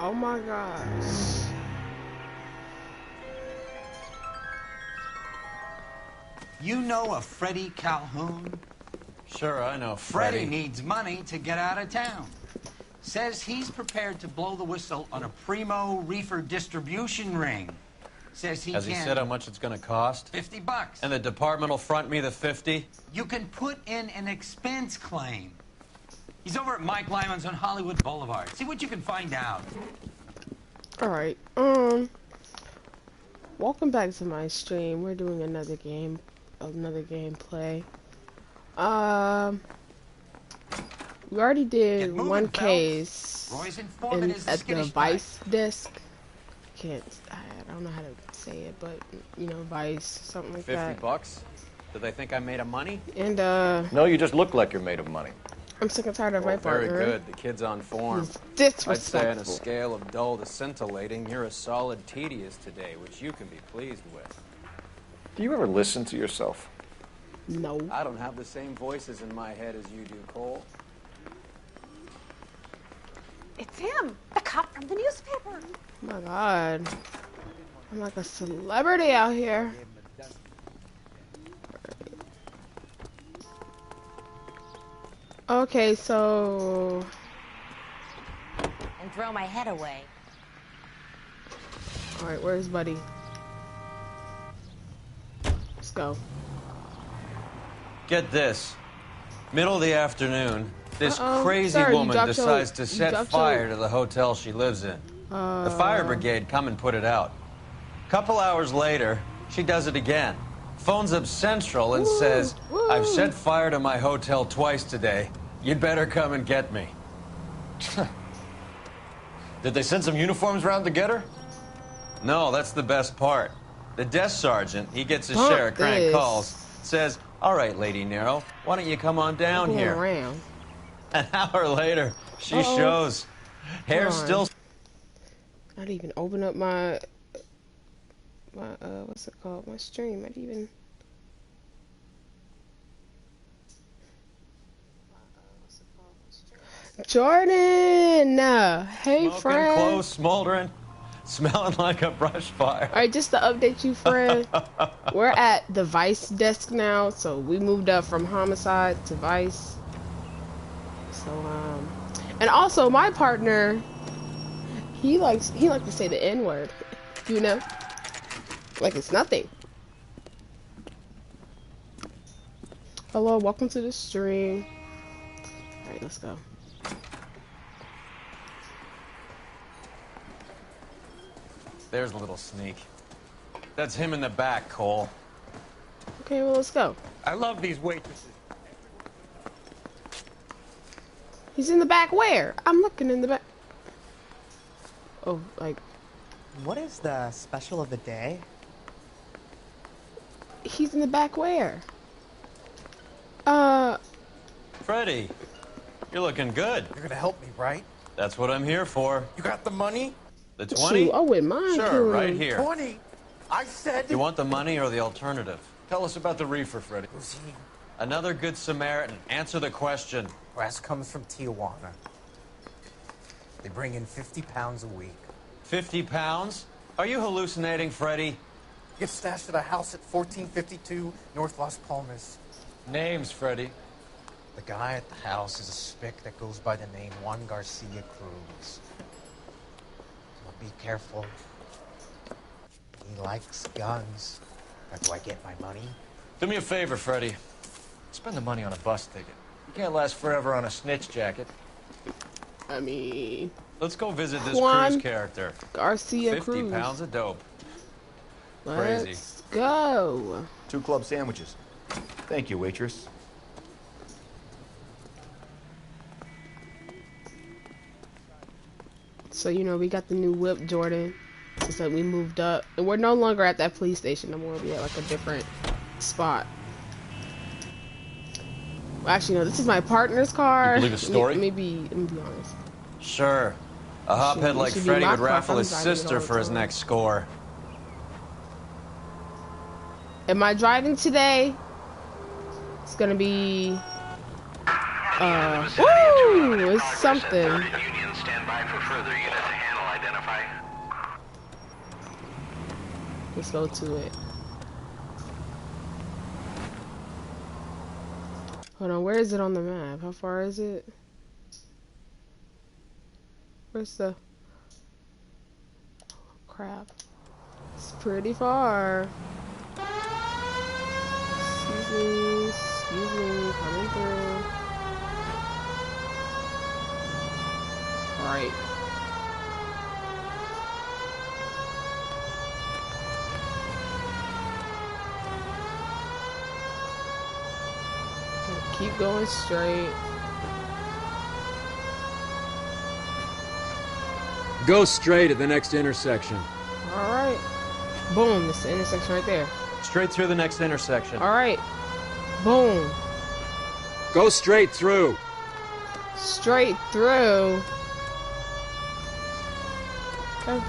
Oh my gosh. You know a Freddie Calhoun? Sure, I know Freddie needs money to get out of town. Says he's prepared to blow the whistle on a primo reefer distribution ring. Says he Has he said how much it's going to cost? $50. And the department will front me the 50? You can put in an expense claim. He's over at Mike Lyman's on Hollywood Boulevard. See what you can find out. Alright, welcome back to my stream. We're doing another gameplay. We already did one case at the Vice disc. I don't know how to say it, but you know, Vice, something like that. $50? Do they think I made of money? And no, you just look like you're made of money. I'm sick and tired of my partner. Very good. The kid's on form. He's disrespectful. I'd say on a scale of dull to scintillating, you're a solid tedious today, which you can be pleased with. Do you ever listen to yourself? No. I don't have the same voices in my head as you do, Cole. It's him, the cop from the newspaper. Oh my god. I'm like a celebrity out here. Okay, so... And throw my head away. Alright, where's Buddy? Let's go. Get this. Middle of the afternoon, this crazy Sorry, woman decides to set fire to the hotel she lives in. The fire brigade come and put it out. Couple hours later, she does it again. Phones up Central and says, I've set fire to my hotel twice today. You'd better come and get me. Did they send some uniforms around to get her? No, that's the best part. The desk sergeant, he gets his share of crank calls, says, all right, Lady Nero, why don't you come on down here? Around. An hour later, she shows. Hair still... I didn't even open up my what's it called? My stream. I didn't even... Jordan! Hey, Smoking, friend. clothes smoldering, smelling like a brush fire. Alright, just to update you, friend. We're at the Vice desk now, so we moved up from homicide to Vice. So, and also my partner, he likes to say the N-word, you know? Like it's nothing. Hello, welcome to the stream. Alright, let's go. There's a little sneak. That's him in the back, Cole. Okay, well, let's go. I love these waitresses. He's in the back where? I'm looking in the back. Oh, like... What is the special of the day? He's in the back where? Freddie, you're looking good. You're gonna help me, right? That's what I'm here for. You got the money? The 20? Shoot, I wouldn't mind. Sure, right here. 20! I said... You want the money or the alternative? Tell us about the reefer, Freddie. Who's he? Another good Samaritan. Answer the question. Brass comes from Tijuana. They bring in 50 pounds a week. 50 pounds? Are you hallucinating, Freddie? Get stashed at a house at 1452 North Las Palmas. Names, Freddie. The guy at the house is a spick that goes by the name Juan Garcia Cruz. So be careful. He likes guns. How do I get my money? Do me a favor, Freddie. Spend the money on a bus ticket. You can't last forever on a snitch jacket. I mean... Let's go visit this Juan Cruz character. Garcia 50 Cruz. pounds of dope. Let's Crazy. go. 2 club sandwiches. Thank you, waitress. So, you know, we got the new whip, Jordan. Since that we moved up. And we're no longer at that police station no more. We're at, like, a different spot. Well, actually, no, this is my partner's car. You believe a story? Let me be honest. Sure. A hophead like should be Freddie my would raffle car. his I'm driving it sister all the for his time. next score. Am I driving today? It's gonna be... woo! It's something. Let's go to it. Hold on, where is it on the map? How far is it? Where's the... crap. It's pretty far. Excuse me, coming through. Alright. Keep going straight. Go straight at the next intersection. Alright. Boom, this is the intersection right there. Straight through the next intersection. Alright. Boom. Go straight through. Straight through. Okay.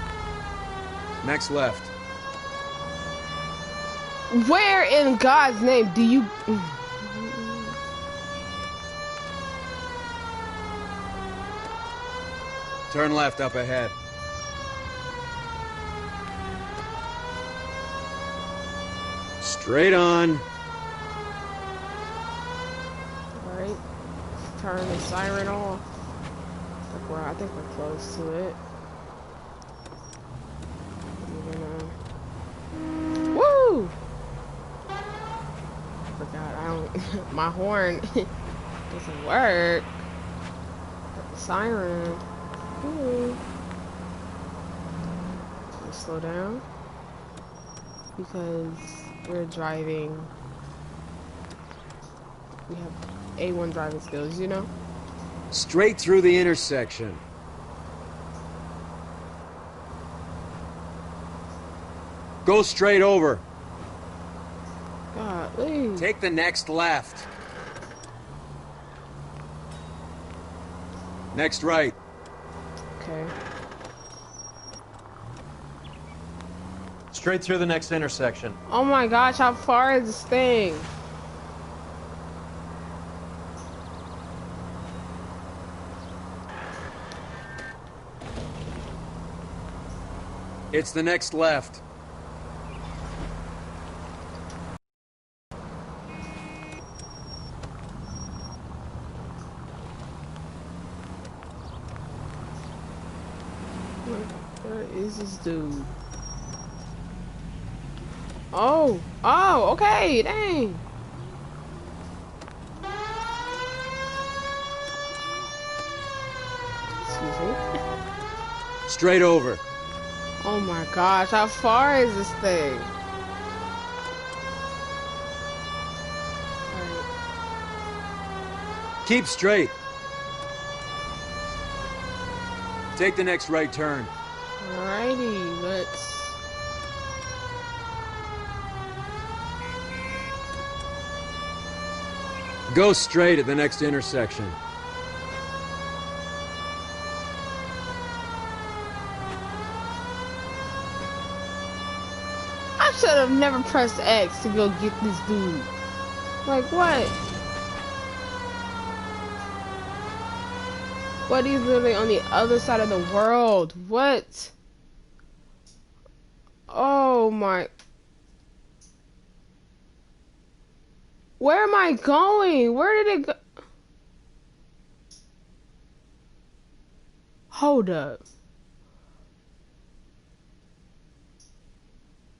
Next left. Where in God's name do you... Turn left up ahead. Straight on. Alright. Turn the siren off. I think we're close to it. Woo! Forgot, I don't... my horn doesn't work. The siren. Ooh. Let's slow down. Because we're driving. We have A1 driving skills, you know? Straight through the intersection. Go straight over. Golly. Take the next left. Next right. Okay. Straight through the next intersection. Oh my gosh, how far is this thing? It's the next left. Where is this dude? Oh, okay, dang. Excuse me. Straight over. Oh my gosh, how far is this thing? Alright. Keep straight. Take the next right turn. Alrighty, let's... Go straight at the next intersection. I should have never pressed X to go get this dude. Like, what? What, he's literally on the other side of the world. What? Oh my... Where am I going? Where did it go? Hold up.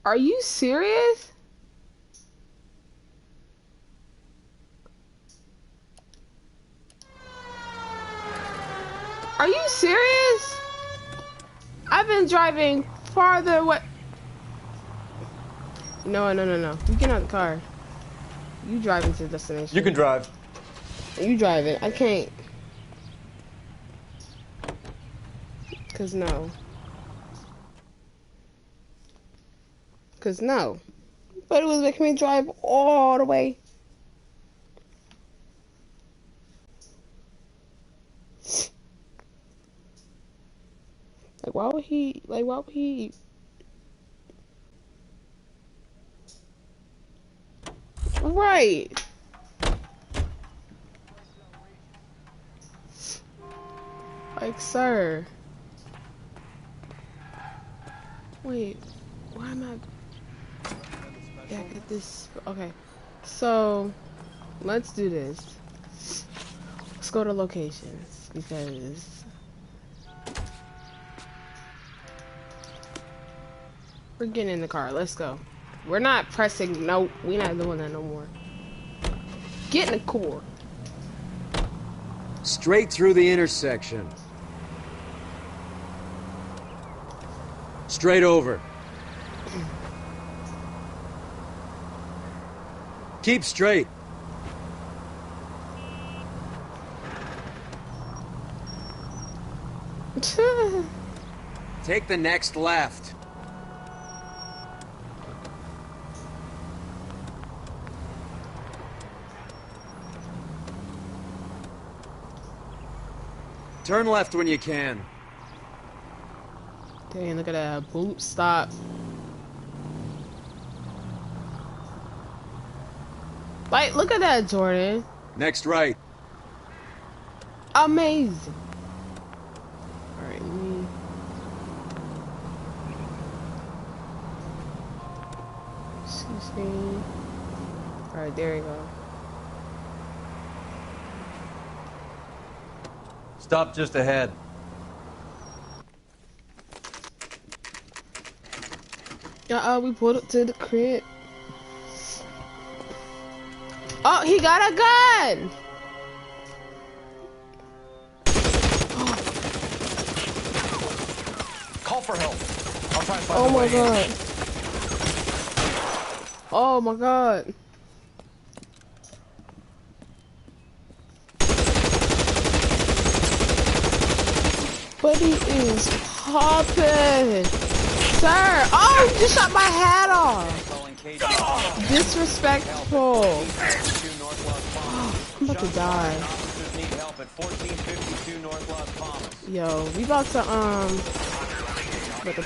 Are you serious? Are you serious? I've been driving farther away. No. You get out of the car. You driving to the destination. You can drive. You drive it. I can't. Cause no. But it was making me drive all the way. Like, why would he? Right. Like, sir. Wait, why am I... Yeah, get this. Okay. So, let's do this. Let's go to locations because we're getting in the car. Let's go. We're not pressing. Nope. We're not doing that no more. Get in the car. Straight through the intersection. Straight over. Keep straight. Take the next left. Turn left when you can. Dang, look at that boot stop. Like, look at that, Jordan. Next right. Amazing. Alright, let me... Excuse me. Alright, there you go. Stop just ahead. We pulled up to the crib. Oh, he got a gun! Call for help. I'll try and find Oh the my way god. in. Oh my god. Buddy is popping. Sir! Oh, you just shot my hat off! Disrespectful. I'm about to die. Yo, we about to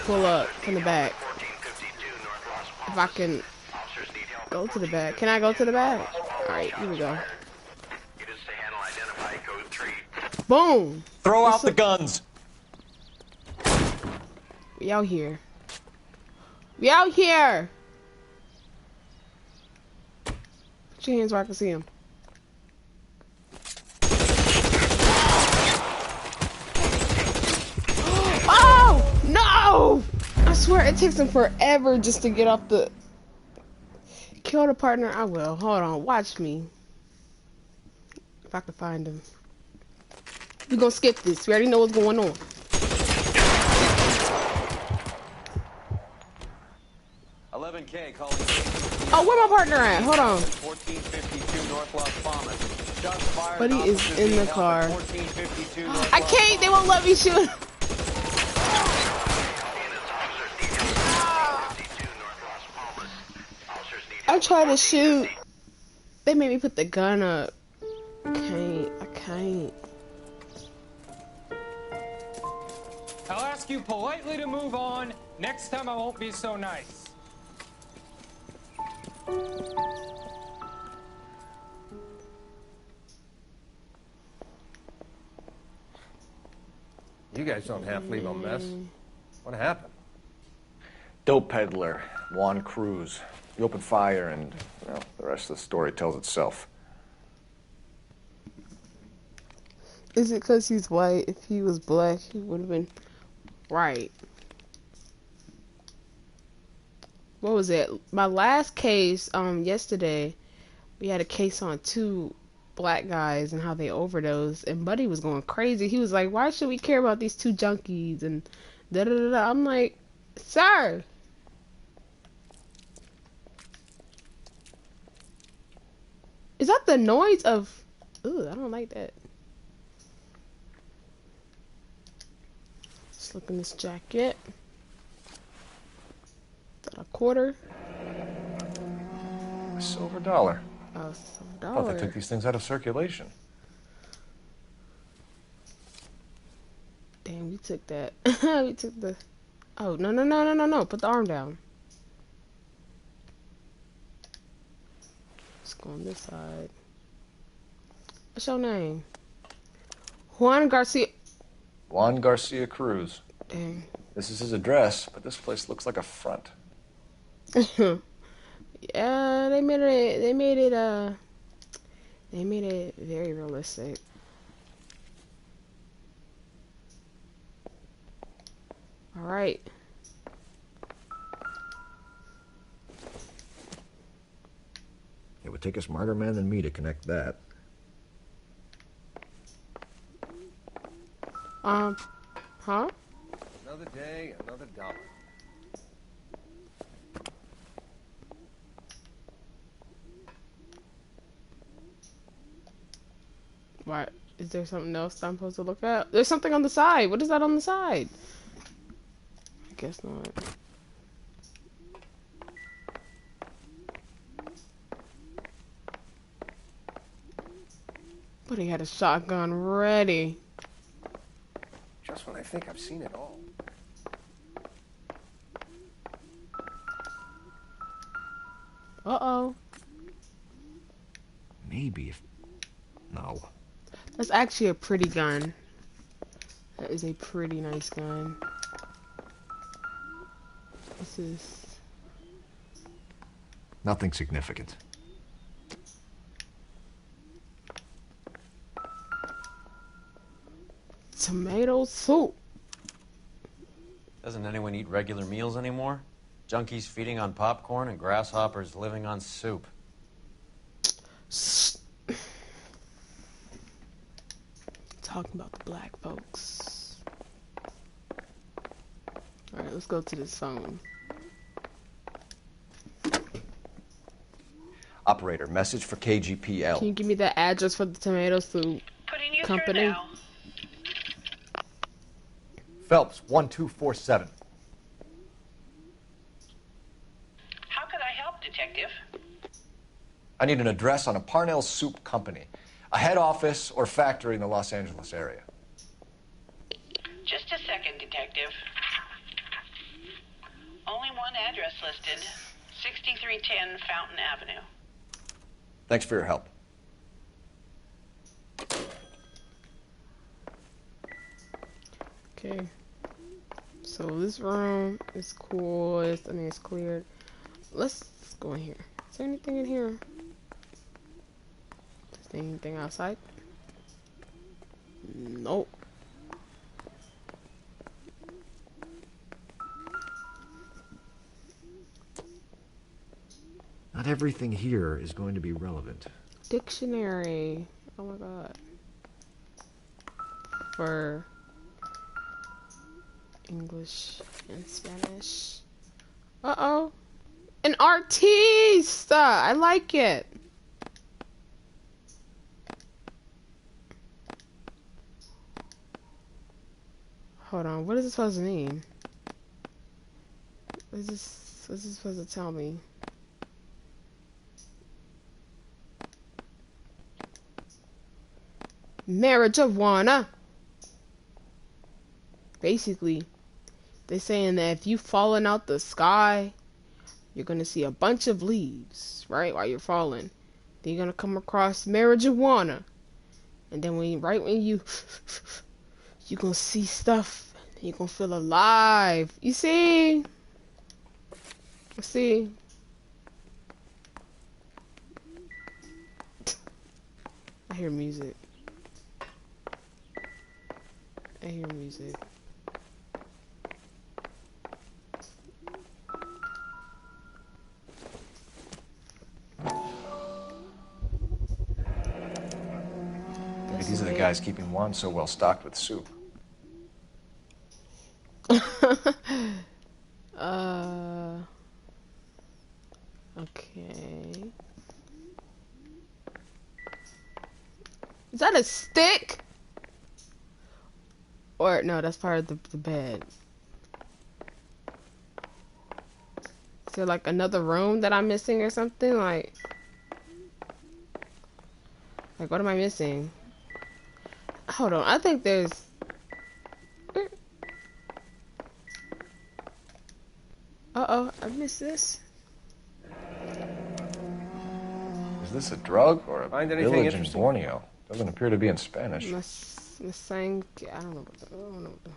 pull up from the back. If I can go to the back. Can I go to the back? Alright, here we go. Boom! Throw out the guns. We out here. We out here! Put your hands where I can see him. Oh! No! I swear it takes him forever just to get off the... Kill the partner? I will. Hold on. Watch me. If I can find him. We're gonna skip this. We already know what's going on. $11K calling. Oh, where my partner at? Hold on. 1452 North Las Palmas. Shots fired. Buddy is in the car. 1452 North I Las can't. They won't let me shoot. I tried to shoot. They made me put the gun up. I can't. I'll ask you politely to move on. Next time I won't be so nice. You guys don't half leave a mess. What happened? Dope peddler, Juan Cruz. He opened fire and, well, the rest of the story tells itself. Is it because he's white? If he was black, he would have been right. What was it? My last case, yesterday, we had a case on 2 black guys and how they overdosed, and Buddy was going crazy. He was like, why should we care about these 2 junkies? And da-da-da-da. I'm like, sir. Is that the noise of... Ooh, I don't like that. Let's look in this jacket. Is that a quarter? A silver dollar. Oh, some I thought they dollar. took these things out of circulation. Damn, we took that. We took the... Oh, no. Put the arm down. Let's go on this side. What's your name? Juan Garcia. Juan Garcia Cruz. Dang. This is his address, but this place looks like a front. Yeah, they made it very realistic. All right. It would take a smarter man than me to connect that. Huh? Another day, another dollar. What? Is there something else I'm supposed to look at? There's something on the side. What is that on the side? I guess not. But he had a shotgun ready. Just when I think I've seen it all. Uh-oh. Maybe if... No. That's actually a pretty gun. That is a pretty nice gun. This is... Nothing significant. Tomato soup. Doesn't anyone eat regular meals anymore? Junkies feeding on popcorn and grasshoppers living on soup. Talking about the black folks. Alright, let's go to this phone. Operator, message for KGPL. Can you give me the address for the tomato soup company? Phelps, 1247. How could I help, Detective? I need an address on a Parnell Soup Company. A head office or factory in the Los Angeles area. Just a second, Detective. Only one address listed. 6310 Fountain Avenue. Thanks for your help. Okay. So this room is cool. It's cleared. Let's go in here. Is there anything in here? Is there anything outside? Nope. Not everything here is going to be relevant. Dictionary. Oh my god. For English and Spanish. Uh-oh. An artista! I like it. Hold on, what is this supposed to mean? What's this supposed to tell me? Marijuana. Basically, they're saying that if you falling out the sky, you're gonna see a bunch of leaves, right, while you're falling. Then you're gonna come across marijuana, and then when you you're gonna see stuff, and you're gonna feel alive. You see? See? I hear music. I hear music. Maybe these are the guys keeping Juan so well stocked with soup. Okay. Is that a stick? Or, no, that's part of the bed. Is there like another room that I'm missing or something? Like what am I missing? Hold on, I think there's... Uh-oh, I missed this. Is this a drug or a Find anything village in interesting? Borneo? Doesn't appear to be in Spanish. Masang... I don't know what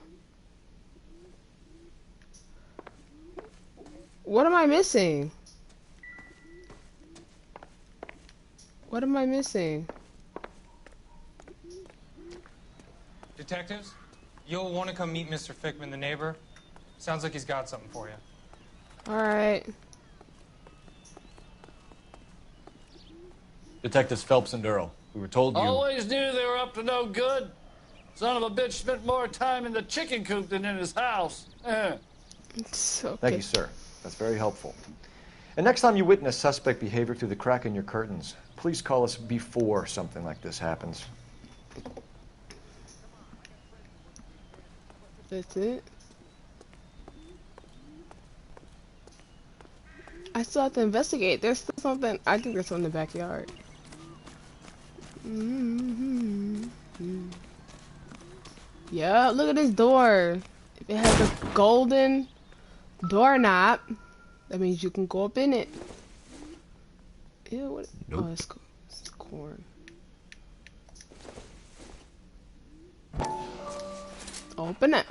What am I missing? What am I missing? Detectives, you'll want to come meet Mr. Fickman, the neighbor. Sounds like he's got something for you. All right. Detectives Phelps and Durrell. We were told you... Always knew they were up to no good. Son of a bitch spent more time in the chicken coop than in his house. It's okay. Thank you, sir. That's very helpful. And next time you witness suspect behavior through the crack in your curtains, please call us before something like this happens. That's it. I still have to investigate. There's still something. I think there's something in the backyard. Yeah, look at this door. If it has a golden doorknob, that means you can go up in it. Ew, what? Nope. Oh, it's corn. Open it.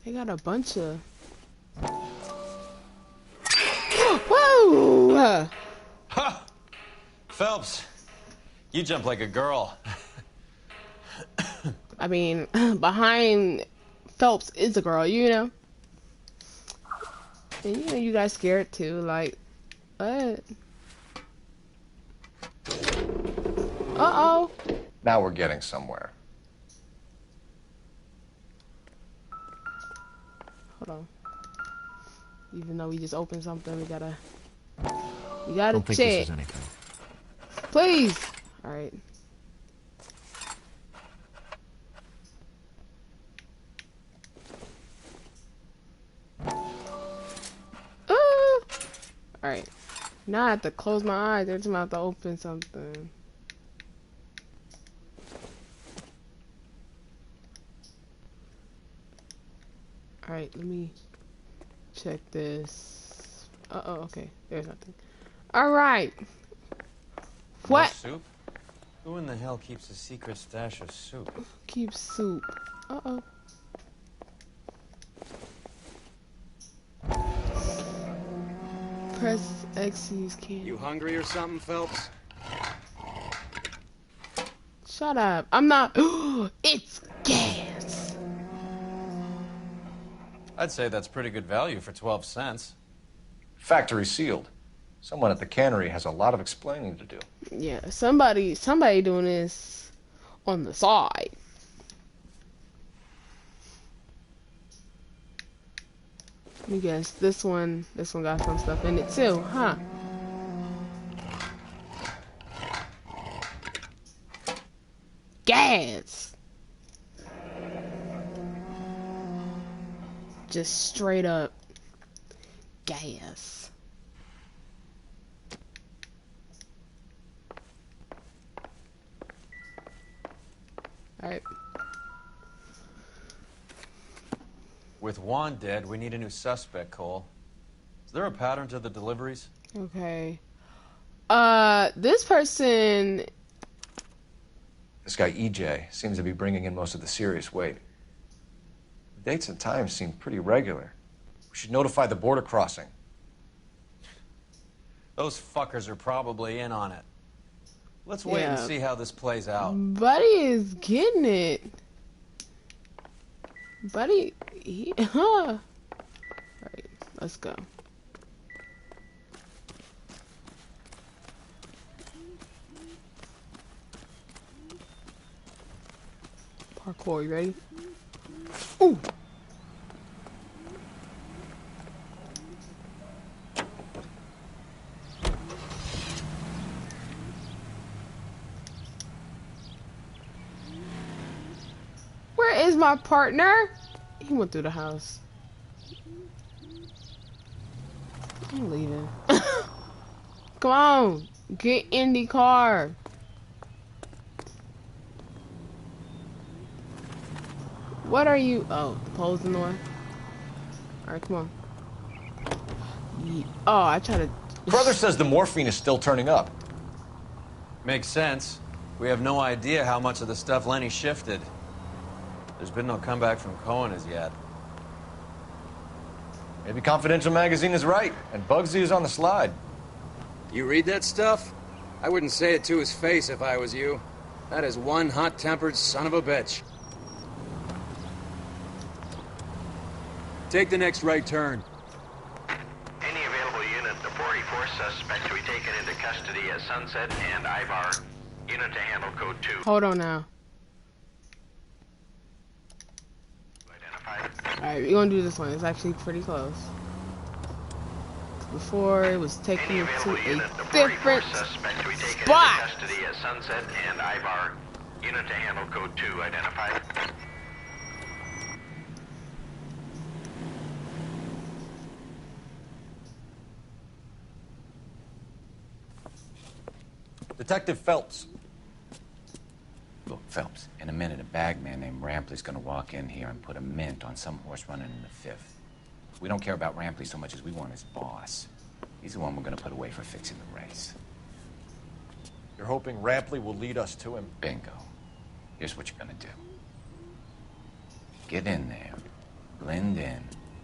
They got a bunch of... Whoa! Ha! Phelps, you jump like a girl. I mean, behind Phelps is a girl, you know? And you know you guys scared too, like, what? Uh-oh. Now we're getting somewhere. Hold on. Even though we just opened something, we gotta Don't think check. this is anything. Please. All right. All right. Now I have to close my eyes every time I have to open something. Alright, let me check this. Uh-oh, okay. There's nothing. Alright. What? More soup? Who in the hell keeps a secret stash of soup? Keeps soup. Uh-oh. Press X to use can. You hungry or something, Phelps? Shut up. I'm not. It's gas. I'd say that's pretty good value for 12 cents. Factory sealed. Someone at the cannery has a lot of explaining to do. Yeah, somebody doing this on the side. Let me guess, this one got some stuff in it too, huh? Gas! Just straight up gas. Alright. With Juan dead, we need a new suspect, Cole. Is there a pattern to the deliveries? Okay. This person... This guy, EJ, seems to be bringing in most of the serious weight. The dates and times seem pretty regular. We should notify the border crossing. Those fuckers are probably in on it. Let's wait and see how this plays out. Buddy is getting it. Buddy, huh? Alright, let's go. Parkour, you ready? Ooh! Where is my partner? He went through the house. I'm leaving. Come on, get in the car. What are you? Oh, the pole's in the way. All right, come on. Oh, I try to. Brother says the morphine is still turning up. Makes sense. We have no idea how much of the stuff Lenny shifted. There's been no comeback from Cohen as yet. Maybe Confidential Magazine is right, and Bugsy is on the slide. You read that stuff? I wouldn't say it to his face if I was you. That is one hot-tempered son of a bitch. Take the next right turn. Any available unit, the 44 suspect to be taken into custody at Sunset and Ivar. Unit to handle code 2. Hold on now. Alright, we're gonna do this one. It's actually pretty close. Before it was taken to a different spot. Custody at Sunset and Ivar. Unit to handle code 2 identified. Detective Phelps. Look, Phelps, in a minute, a bagman named Rampley's gonna walk in here and put a mint on some horse running in the 5th. We don't care about Rampley so much as we want his boss. He's the one we're gonna put away for fixing the race. You're hoping Rampley will lead us to him? Bingo. Here's what you're gonna do. Get in there, blend in,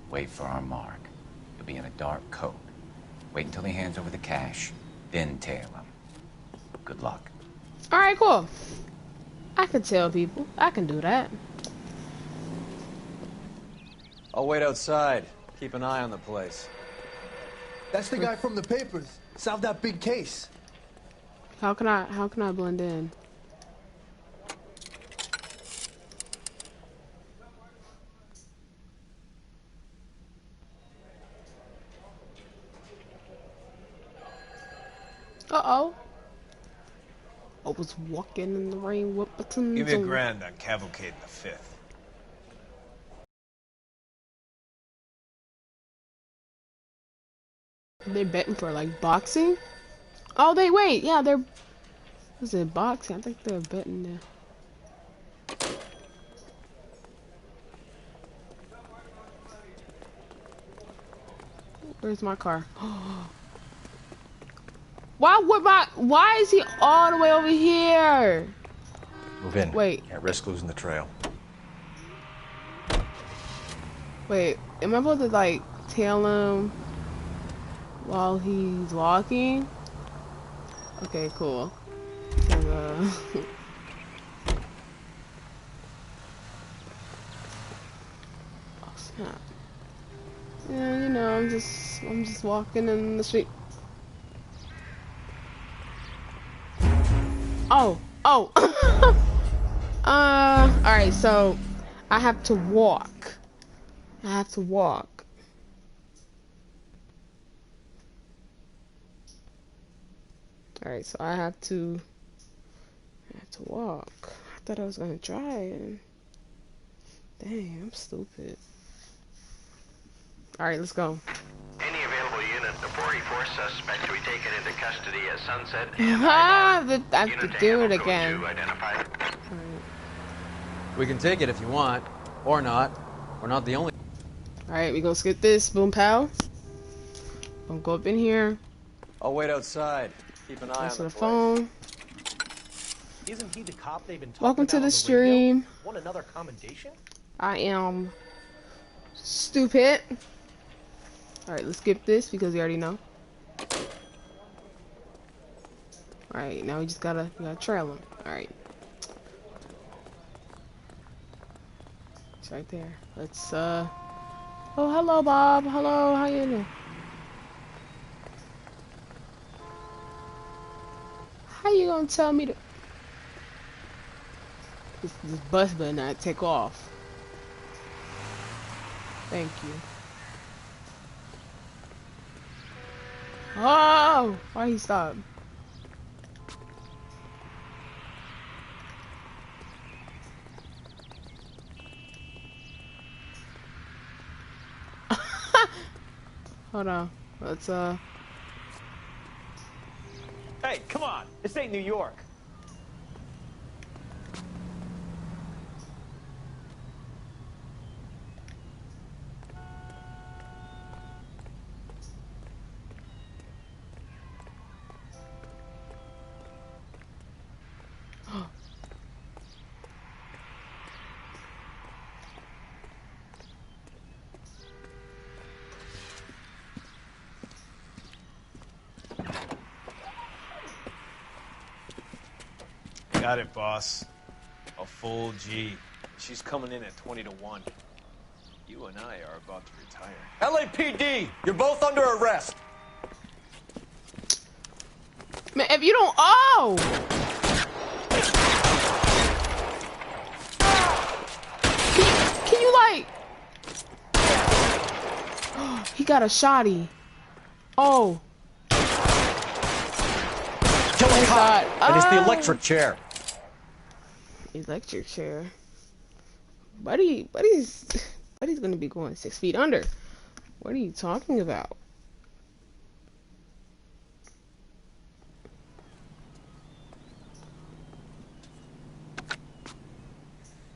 wait for our mark. You'll be in a dark coat. Wait until he hands over the cash, then tail him. Good luck. Alright, cool. I can tell people. I can do that. I'll wait outside. Keep an eye on the place. That's the guy from the papers. Solved that big case. How can I blend in? Uh-oh. I was walking in the rain with buttons. Give me $1,000 on Cavalcade in the 5th. They're betting for like boxing? Oh, wait, yeah, they're. Was it boxing? I think they're betting there. Where's my car? Why is he all the way over here? Move in. Wait. Can't risk losing the trail. Wait, am I supposed to like tail him while he's walking? Okay, cool. So, oh snap. Yeah, you know, I'm just walking in the street. Oh. Alright, so I have to walk. Alright, so I have to walk. I thought I was gonna drive. Dang, I'm stupid. Alright, let's go. Any available unit, the 44 suspect to be taken into custody at Sunset and I have to do it again. We can take it if you want, or not. We're not the only. Alright, we gonna skip this. Boom pow. Gonna go up in here. I'll wait outside. Keep an eye on the phone. Isn't he the cop they've been talking Welcome to about the on stream. radio? Want another commendation? I am stupid. Alright, let's skip this because we already know. Alright, now we gotta trail him. Alright. It's right there. Let's oh, hello Bob. Hello, how you doing? How you gonna tell me to this bus better not take off? Thank you. Oh, why he stopped? Hold on. Let's Hey, come on. This ain't New York. Got it, boss. A full G. She's coming in at 20 to 1. You and I are about to retire. LAPD, you're both under arrest. Man, if you don't, oh! Can you like? He got a shotty. Oh. Killing cop. And it's the electric chair. Electric chair. Buddy's gonna be going 6 feet under. What are you talking about?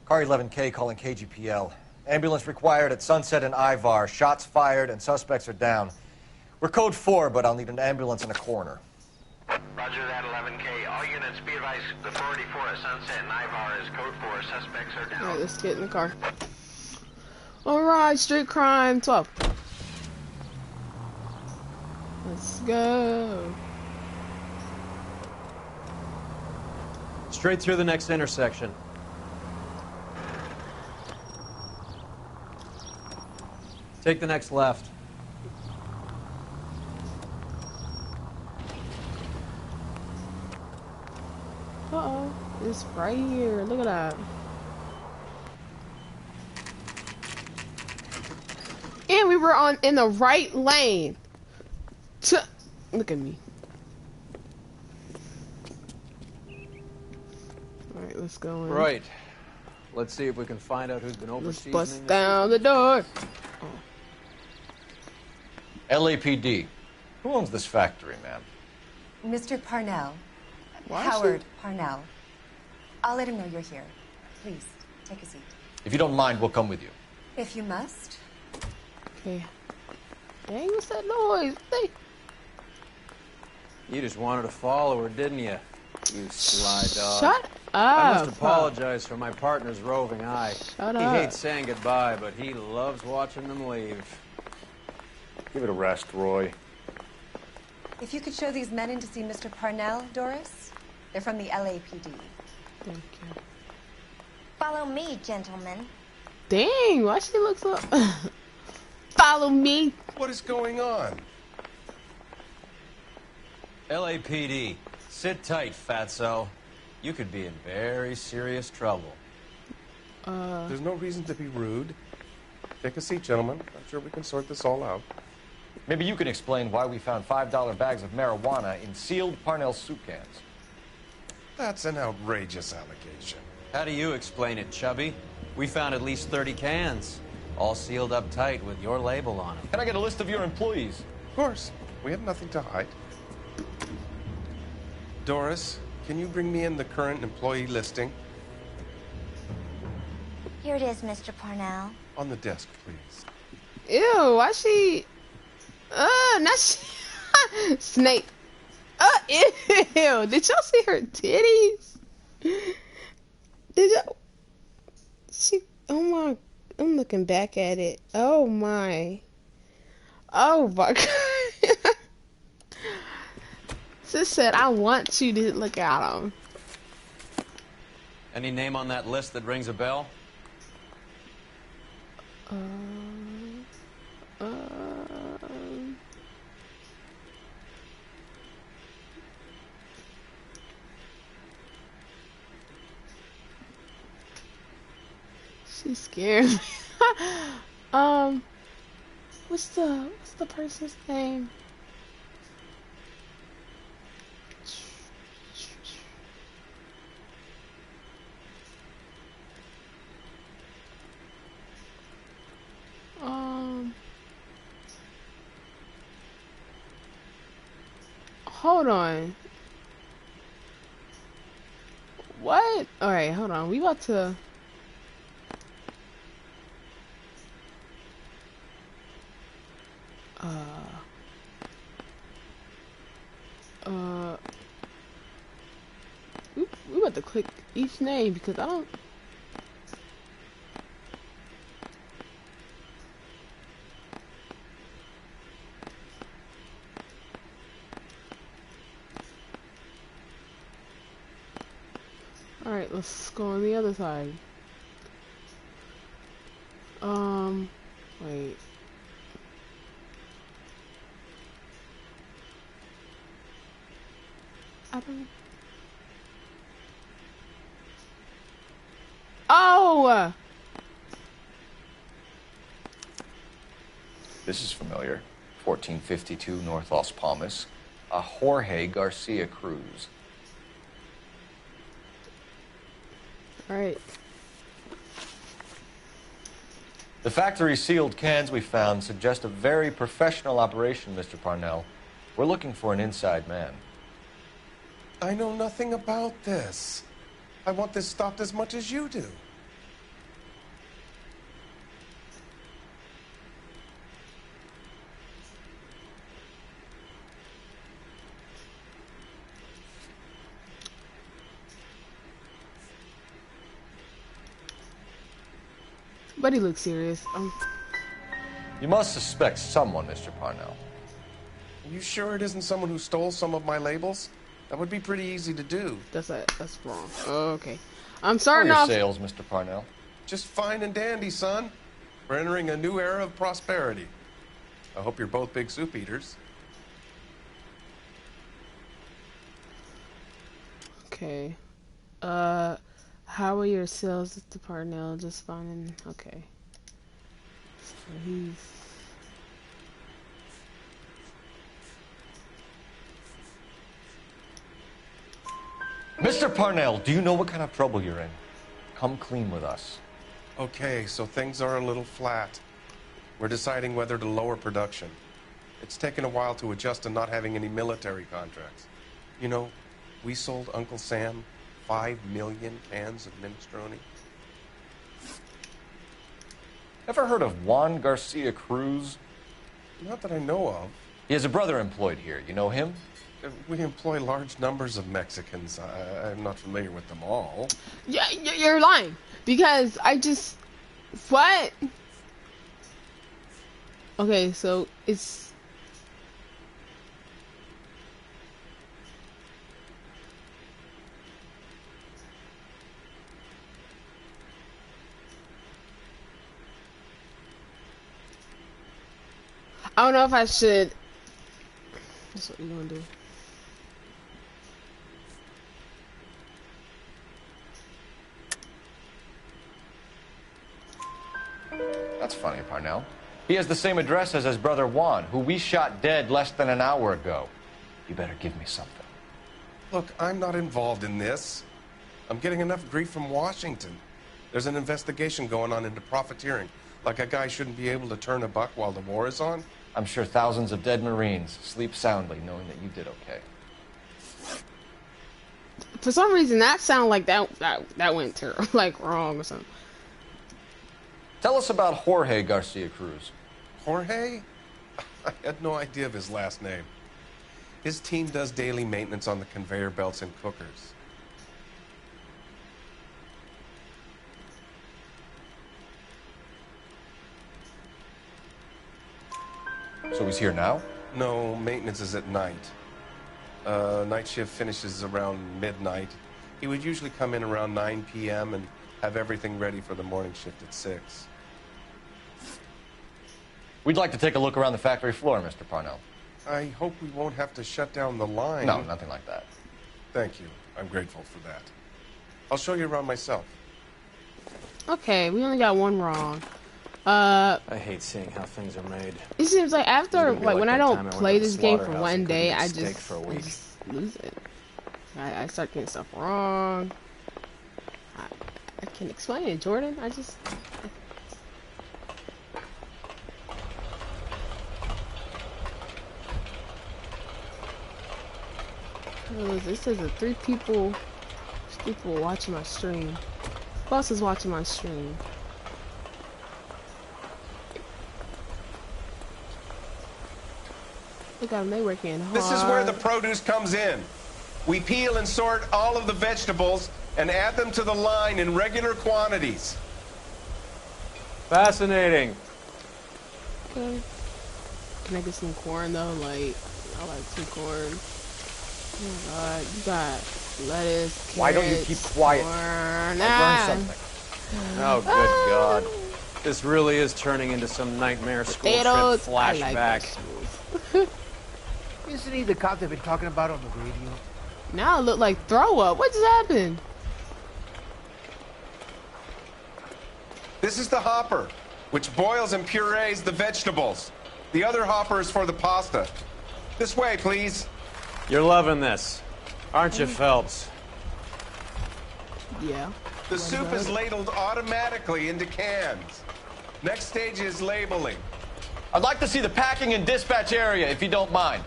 Car 11K calling KGPL. Ambulance required at Sunset and Ivar. Shots fired and suspects are down. We're code 4, but I'll need an ambulance and a coroner. Roger that, 11K. All units be advised, the 484 at Sunset and Ivar is code 4. Suspects are down. Alright, let's get in the car. Alright, street crime 12. Let's go. Straight through the next intersection. Take the next left. Uh-oh. It's right here. Look at that. And we were in the right lane. Look at me. Alright, let's go in. Right. Let's see if we can find out who's been Let's overseas. bust down the door. LAPD. Who owns this factory, ma'am? Mr. Parnell. Why is Howard Parnell. I'll let him know you're here. Please, take a seat. If you don't mind, we'll come with you. If you must. Okay. Dang, what's that noise? You just wanted to follow her, didn't you? You sly dog. Shut up. I must apologize for my partner's roving eye. Shut he up. hates saying goodbye, but he loves watching them leave. Give it a rest, Roy. If you could show these men in to see Mr. Parnell, Doris. They're from the LAPD. Thank you. Follow me, gentlemen. Dang, why she look so... Follow me. What is going on? LAPD, sit tight, fatso. You could be in very serious trouble. There's no reason to be rude. Take a seat, gentlemen. I'm sure we can sort this all out. Maybe you can explain why we found $5 bags of marijuana in sealed Parnell soup cans. That's an outrageous allegation. How do you explain it, Chubby? We found at least 30 cans, all sealed up tight with your label on them. Can I get a list of your employees? Of course. We have nothing to hide. Doris, can you bring me in the current employee listing? Here it is, Mr. Parnell. On the desk, please. Ew, why she... not she... Snake. Ew. Did y'all see her titties? Did y'all... She... Oh my... I'm looking back at it. Oh my... Oh my God. Sis said, I want you to look at them. Any name on that list that rings a bell? She scared me. What's the person's name? Hold on. What? Alright, hold on. We about to... we about to click each name because I don't... Let's go on the other side. Wait. I don't... Oh! This is familiar. 1452 North Las Palmas. A Jorge Garcia cruise. Alright. The factory sealed cans we found suggest a very professional operation, Mr. Parnell. We're looking for an inside man. I know nothing about this. I want this stopped as much as you do. But he looks serious. You must suspect someone, Mr. Parnell. Are you sure it isn't someone who stole some of my labels? That would be pretty easy to do. That's wrong. Okay. I'm starting off. Sales, Mr. Parnell. Just fine and dandy, son. We're entering a new era of prosperity. I hope you're both big soup eaters. Okay. How are your sales, Mr. Parnell? Just finding. Okay. So he's. Mr. Parnell, do you know what kind of trouble you're in? Come clean with us. Okay, so things are a little flat. We're deciding whether to lower production. It's taken a while to adjust to not having any military contracts. You know, we sold Uncle Sam 5 million cans of minestrone. Ever heard of Juan Garcia Cruz? Not that I know of. He has a brother employed here. You know him? We employ large numbers of Mexicans. I'm not familiar with them all. Yeah, you're lying. Because I just... What? Okay, so it's... I don't know if I should... That's what we're gonna do. That's funny, Parnell. He has the same address as his brother Juan, who we shot dead less than an hour ago. You better give me something. Look, I'm not involved in this. I'm getting enough grief from Washington. There's an investigation going on into profiteering. Like a guy shouldn't be able to turn a buck while the war is on. I'm sure thousands of dead Marines sleep soundly knowing that you did okay. For some reason, that sounded like that went terrible, like wrong or something. Tell us about Jorge Garcia Cruz. Jorge? I had no idea of his last name. His team does daily maintenance on the conveyor belts and cookers. So he's here now? No, maintenance is at night. Night shift finishes around midnight. He would usually come in around 9 p.m. and have everything ready for the morning shift at 6. We'd like to take a look around the factory floor, Mr. Parnell. I hope we won't have to shut down the line. No, nothing like that. Thank you. I'm grateful for that. I'll show you around myself. Okay, we only got one wrong. I hate seeing how things are made. It seems like after, like when I don't play this game for one day, I just lose it. I start getting stuff wrong. I can't explain it, Jordan. I just... This says that 3 people watching my stream. Who else is watching my stream? Look at them, they working hard. This is where the produce comes in. We peel and sort all of the vegetables and add them to the line in regular quantities. Fascinating. Okay. Can I get some corn though? Like, I like some corn. Oh my god, you got Lettuce, Why don't you keep quiet? I learned something. Oh, good God. This really is turning into some nightmare school trip Potatoes. I flashback. like Isn't he the cop they've been talking about on the radio? now it look like throw up. What just happened? This is the hopper, which boils and purees the vegetables. The other hopper is for the pasta. This way, please. You're loving this, aren't you, Phelps? Yeah. The soup is ladled automatically into cans. Next stage is labeling. I'd like to see the packing and dispatch area, if you don't mind.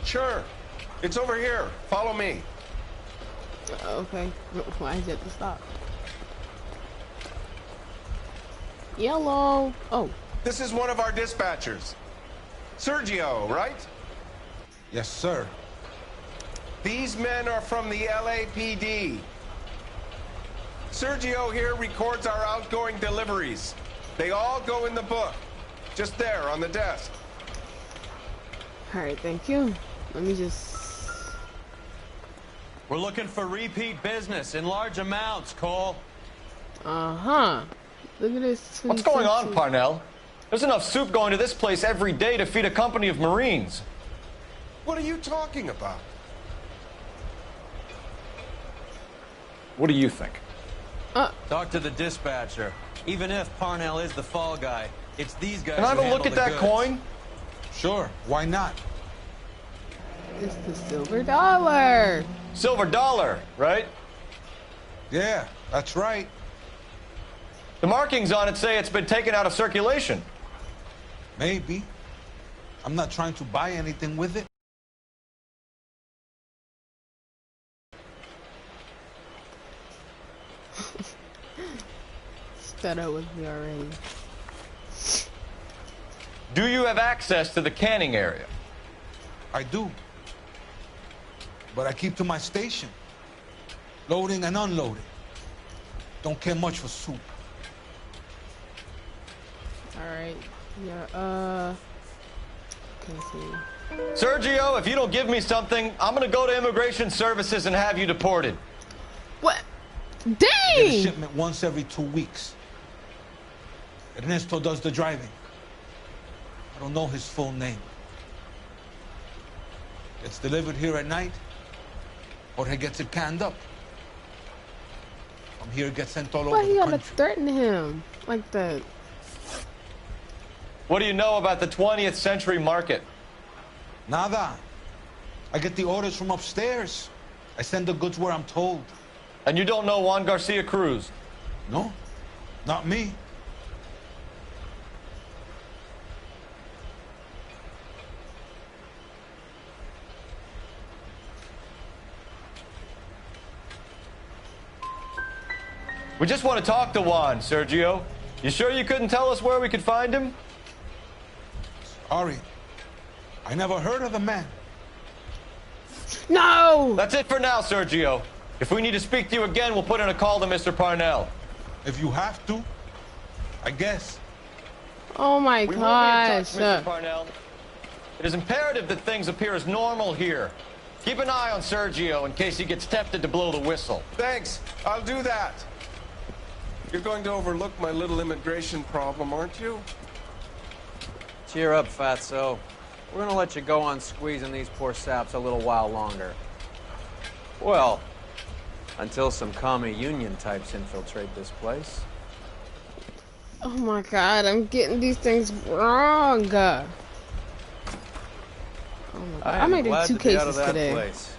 Sure. It's over here. Follow me. Okay. Why is it to stop? Yellow. Oh. This is one of our dispatchers. Sergio, right? Yes, sir. These men are from the LAPD. Sergio here records our outgoing deliveries. They all go in the book. Just there on the desk. Alright, thank you. Let me just... We're looking for repeat business in large amounts, Cole. Uh-huh. Look at this. What's going on, Parnell? There's enough soup going to this place every day to feed a company of Marines. What are you talking about? What do you think? Talk to the dispatcher. Even if Parnell is the fall guy, it's these guys. Can I have a look at that coin? Sure, why not? It's the silver dollar. Silver dollar, right? Yeah, that's right. The markings on it say it's been taken out of circulation. Maybe. I'm not trying to buy anything with it. Fed up with me already. Do you have access to the canning area? I do. But I keep to my station. Loading and unloading. Don't care much for soup. Alright. Yeah, can see. Sergio, if you don't give me something, I'm gonna go to Immigration Services and have you deported. What? I get a Dang! shipment once every 2 weeks. Ernesto does the driving. I don't know his full name. It's delivered here at night, or he gets it canned up. From here, it gets sent all Why over you the gotta country. threaten him like that? What do you know about the 20th century market? Nada. I get the orders from upstairs. I send the goods where I'm told. And you don't know Juan Garcia Cruz? No, not me. We just want to talk to Juan, Sergio. You sure you couldn't tell us where we could find him? Sorry. I never heard of the man. No! That's it for now, Sergio. If we need to speak to you again, we'll put in a call to Mr. Parnell. If you have to, I guess. Oh my We gosh. will be in touch, Mr. Parnell. It is imperative that things appear as normal here. Keep an eye on Sergio in case he gets tempted to blow the whistle. Thanks. I'll do that. You're going to overlook my little immigration problem, aren't you? Cheer up, Fatso. We're gonna let you go on squeezing these poor saps a little while longer. Well, until some commie union types infiltrate this place. Oh my god, I'm getting these things wrong. Oh my god. I made it 2 cases out of that today. Place.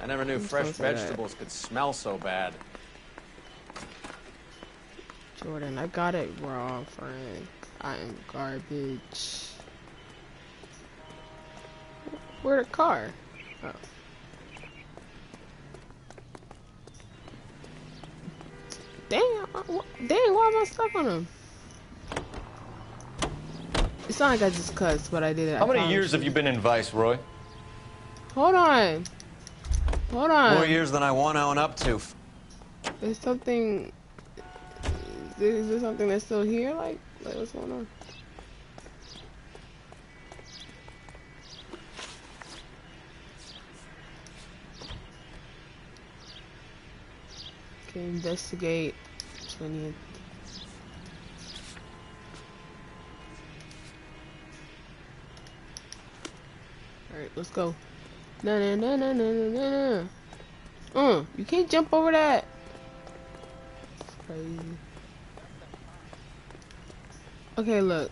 I never knew fresh vegetables could smell so bad. Jordan, I got it wrong, friend. I am garbage. Where the car? Oh. Dang, why am I stuck on him? It's not like I just cussed, but I did it. How many years have you been in Vice, Roy? Hold on. Hold on. More years than I want to own up to. There's something... Is there something that's still here? Like what's going on? To investigate 20th. Alright, let's go. No. You can't jump over that. It's crazy. Okay, look.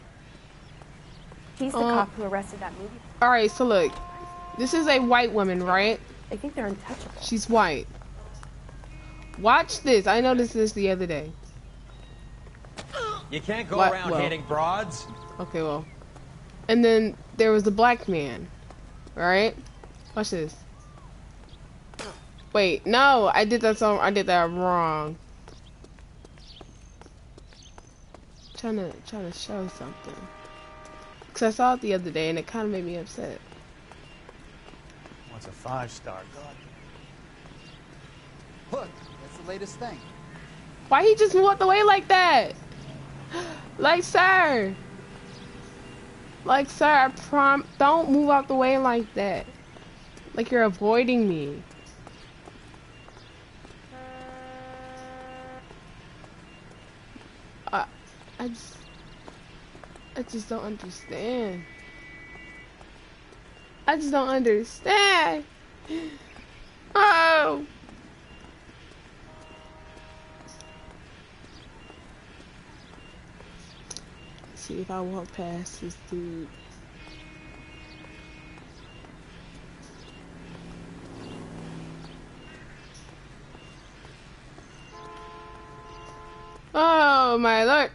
He's the cop who arrested that movie. Alright, so look. This is a white woman, right? I think they're untouchable. She's white. Watch this. I noticed this the other day. You can't go around hitting broads. Okay, well. And then there was the black man. Right? Watch this. Wait, no, I did that wrong. Trying to show something. Cause I saw it the other day and it kind of made me upset. What's a 5-star god? Look, that's the latest thing. Why he just walked away like that? Like, sir, don't move out the way like that. Like you're avoiding me. I just don't understand. I just don't understand. Oh. Let's see if I walk past this dude. Oh my lord.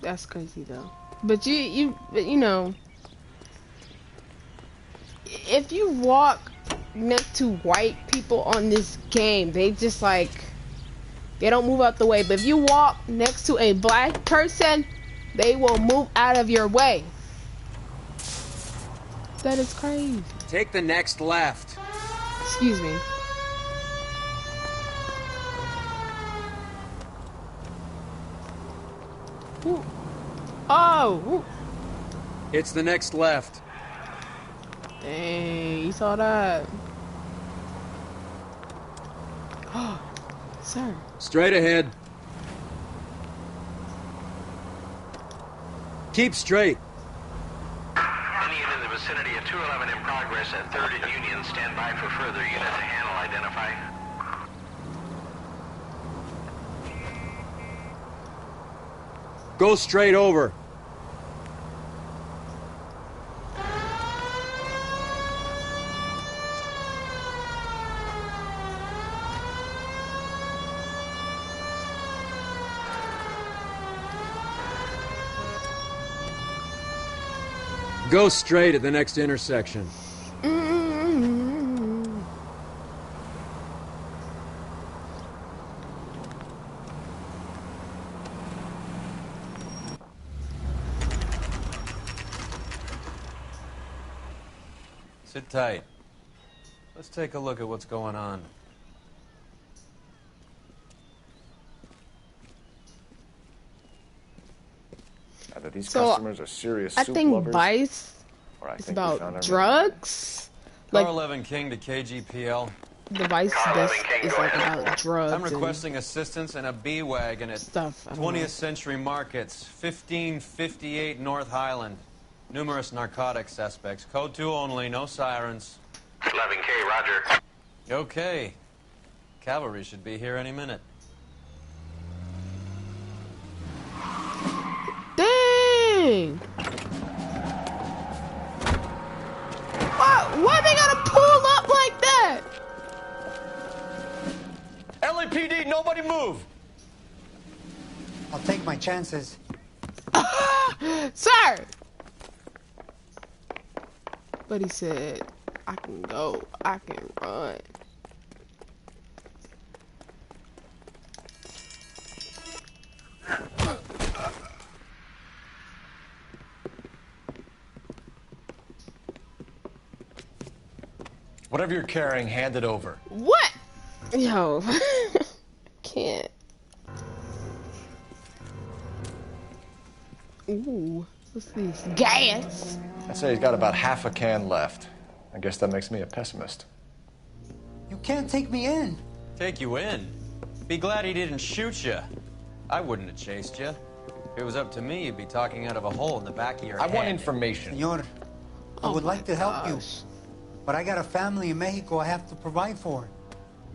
That's crazy though. But you know, if you walk next to white people on this game, they just like, they don't move out the way. But if you walk next to a black person, they will move out of your way. That is crazy. Take the next left. Excuse me. Ooh. Oh! Ooh. It's the next left. Dang, you saw that. Oh, sir. Straight ahead. Keep straight. Any unit in the vicinity of 211 in progress at 3rd and Union. Stand by for further unit to handle. Identify. Go straight over. Go straight at the next intersection. Sit tight. Let's take a look at what's going on. Either these customers are serious soup I think lovers, Vice is about drugs. Car 11 King to KGPL. The Vice desk is like about drugs. I'm requesting assistance in a B-Wagon at stuff. 20th Century Markets, 1558 North Highland. Numerous narcotic suspects. Code 2 only, no sirens. 11K, roger. Okay. Cavalry should be here any minute. Dang! Why they gotta pull up like that? LAPD, nobody move! I'll take my chances. Sir! But he said, I can go, I can run. Whatever you're carrying, hand it over. What? Yo, can't. Ooh, what's this? Gas? I'd say he's got about half a can left. I guess that makes me a pessimist. You can't take me in. Take you in? Be glad he didn't shoot you. I wouldn't have chased you. If it was up to me, you'd be talking out of a hole in the back of your head. I want information. Senor, I would like to help you, but I got a family in Mexico I have to provide for.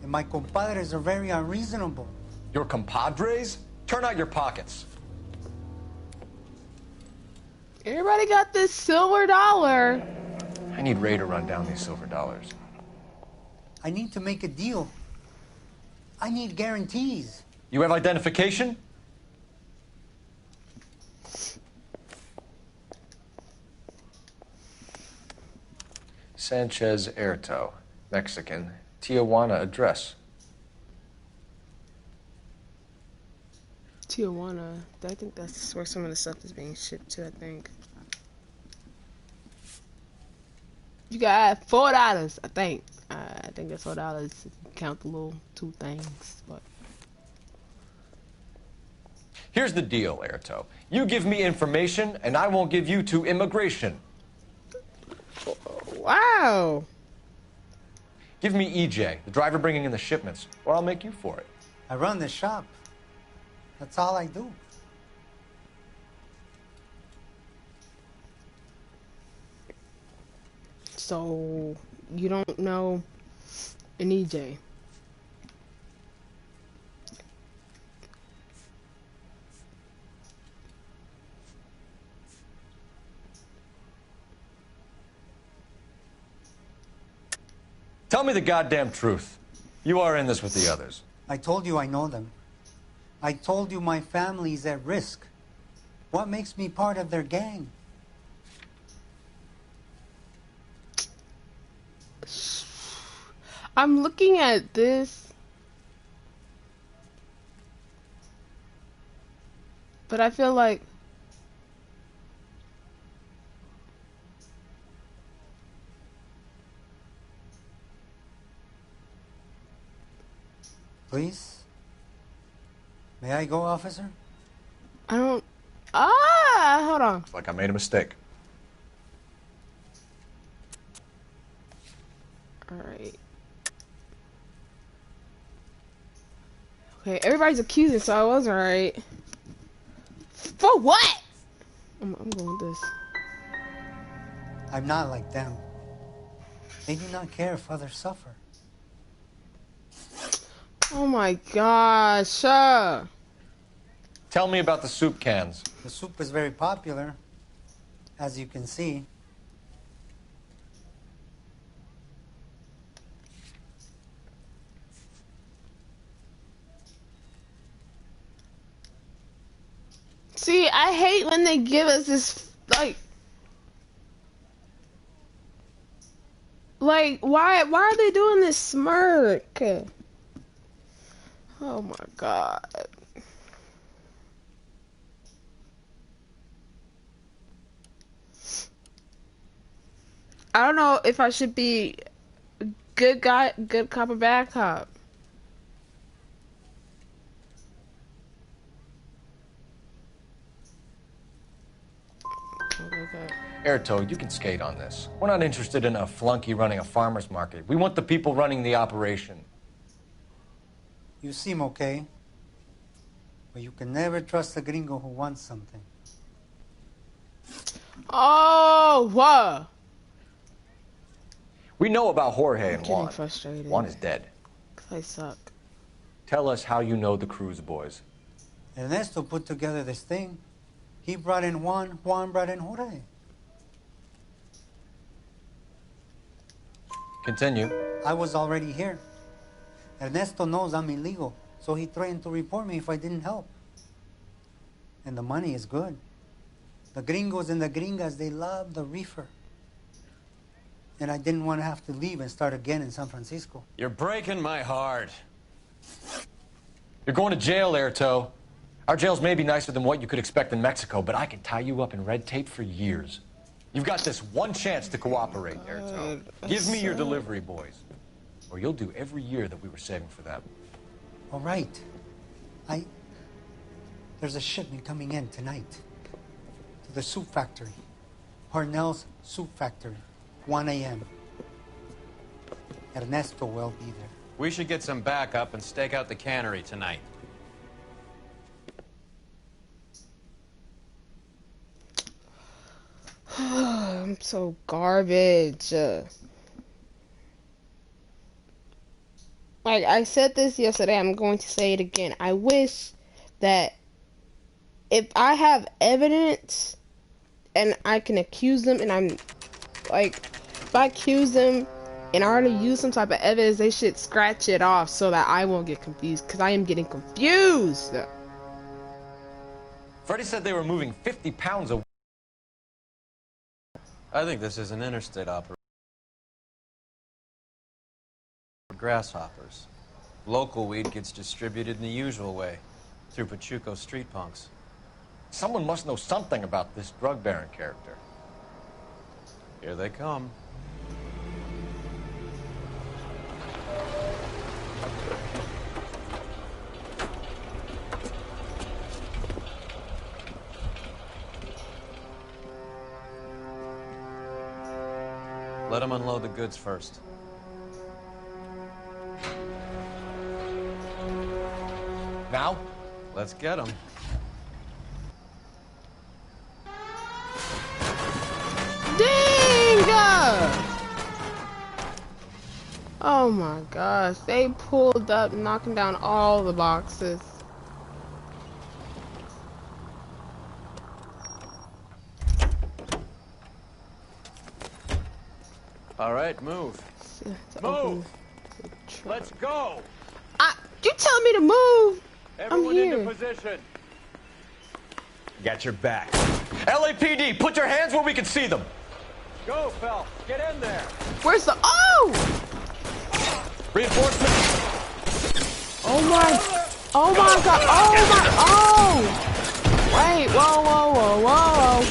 And my compadres are very unreasonable. Your compadres? Turn out your pockets. Everybody got this silver dollar. I need Ray to run down these silver dollars. I need to make a deal. I need guarantees. You have identification? Sanchez Erto, Mexican, Tijuana address. Tijuana. I think that's where some of the stuff is being shipped to, I think. You got $4, I think. I think that's $4. Count the little two things, but. Here's the deal, Erto. You give me information, and I won't give you to immigration. Wow. Give me EJ, the driver bringing in the shipments, or I'll make you for it. I run the shop. That's all I do. So, you don't know an EJ? Tell me the goddamn truth. You are in this with the others. I told you I know them. I told you my family's at risk. What makes me part of their gang? I'm looking at this, but I feel like Please? May I go, officer? I don't... hold on. Looks like I made a mistake. Alright. Okay, everybody's accusing, so I was alright. For what? I'm going with this. I'm not like them. They do not care if others suffer. Oh my gosh. Tell me about the soup cans. The soup is very popular, as you can see. See, I hate when they give us this, like, why are they doing this smirk? Oh my god. I don't know if I should be good guy, good cop, or bad cop. Erto, you can skate on this. We're not interested in a flunky running a farmer's market. We want the people running the operation. You seem okay, but you can never trust a gringo who wants something. Oh, what? We know about Jorge and getting Juan. frustrated. Juan is dead. I suck. Tell us how you know the Cruz boys. Ernesto put together this thing. He brought in Juan, Juan brought in Jorge. Continue. I was already here. Ernesto knows I'm illegal, so he threatened to report me if I didn't help. And the money is good. The gringos and the gringas, they love the reefer. And I didn't want to have to leave and start again in San Francisco. You're breaking my heart. You're going to jail, Erto. Our jails may be nicer than what you could expect in Mexico, but I can tie you up in red tape for years. You've got this one chance to cooperate, Erto. Give me your delivery boys, or you'll do every year that we were saving for them. All right. There's a shipment coming in tonight to the soup factory. Parnell's Soup Factory, 1 a.m. Ernesto will be there. We should get some backup and stake out the cannery tonight. I'm so garbage. Like I said this yesterday, I'm going to say it again. I wish that if I have evidence and I can accuse them, and I'm like, if I accuse them and I already use some type of evidence, they should scratch it off so that I won't get confused, because I am getting confused. Freddie said they were moving 50 pounds a week. I think this is an interstate operation. Grasshoppers. Local weed gets distributed in the usual way, through Pachuco street punks. Someone must know something about this drug baron character. Here they come. Let them unload the goods first. Now? Let's get them. Dang! Oh my gosh, they pulled up, knocking down all the boxes. All right, move. Move! Let's go! You tell me to move! Everyone I'm here. into position. Got your back. LAPD, put your hands where we can see them. Go, Phelps. Get in there. Where's the... Oh! Reinforcements. Oh my... Oh my god! Oh my... Oh! Wait, whoa, whoa, whoa, whoa.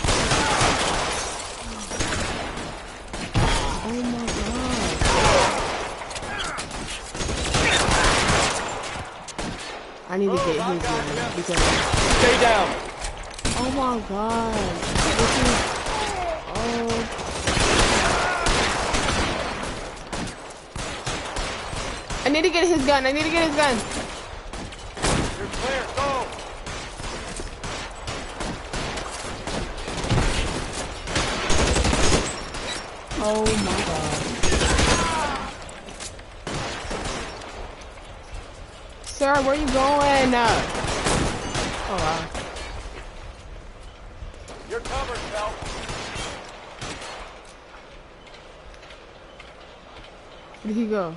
Oh my god. I need to get him because... Stay down. Oh my god. This is... Oh... I need to get his gun. I need to get his gun. You're clear. Go. Oh my god. Sir, where you going? Oh wow. You're covered, Phelps. Where did he go?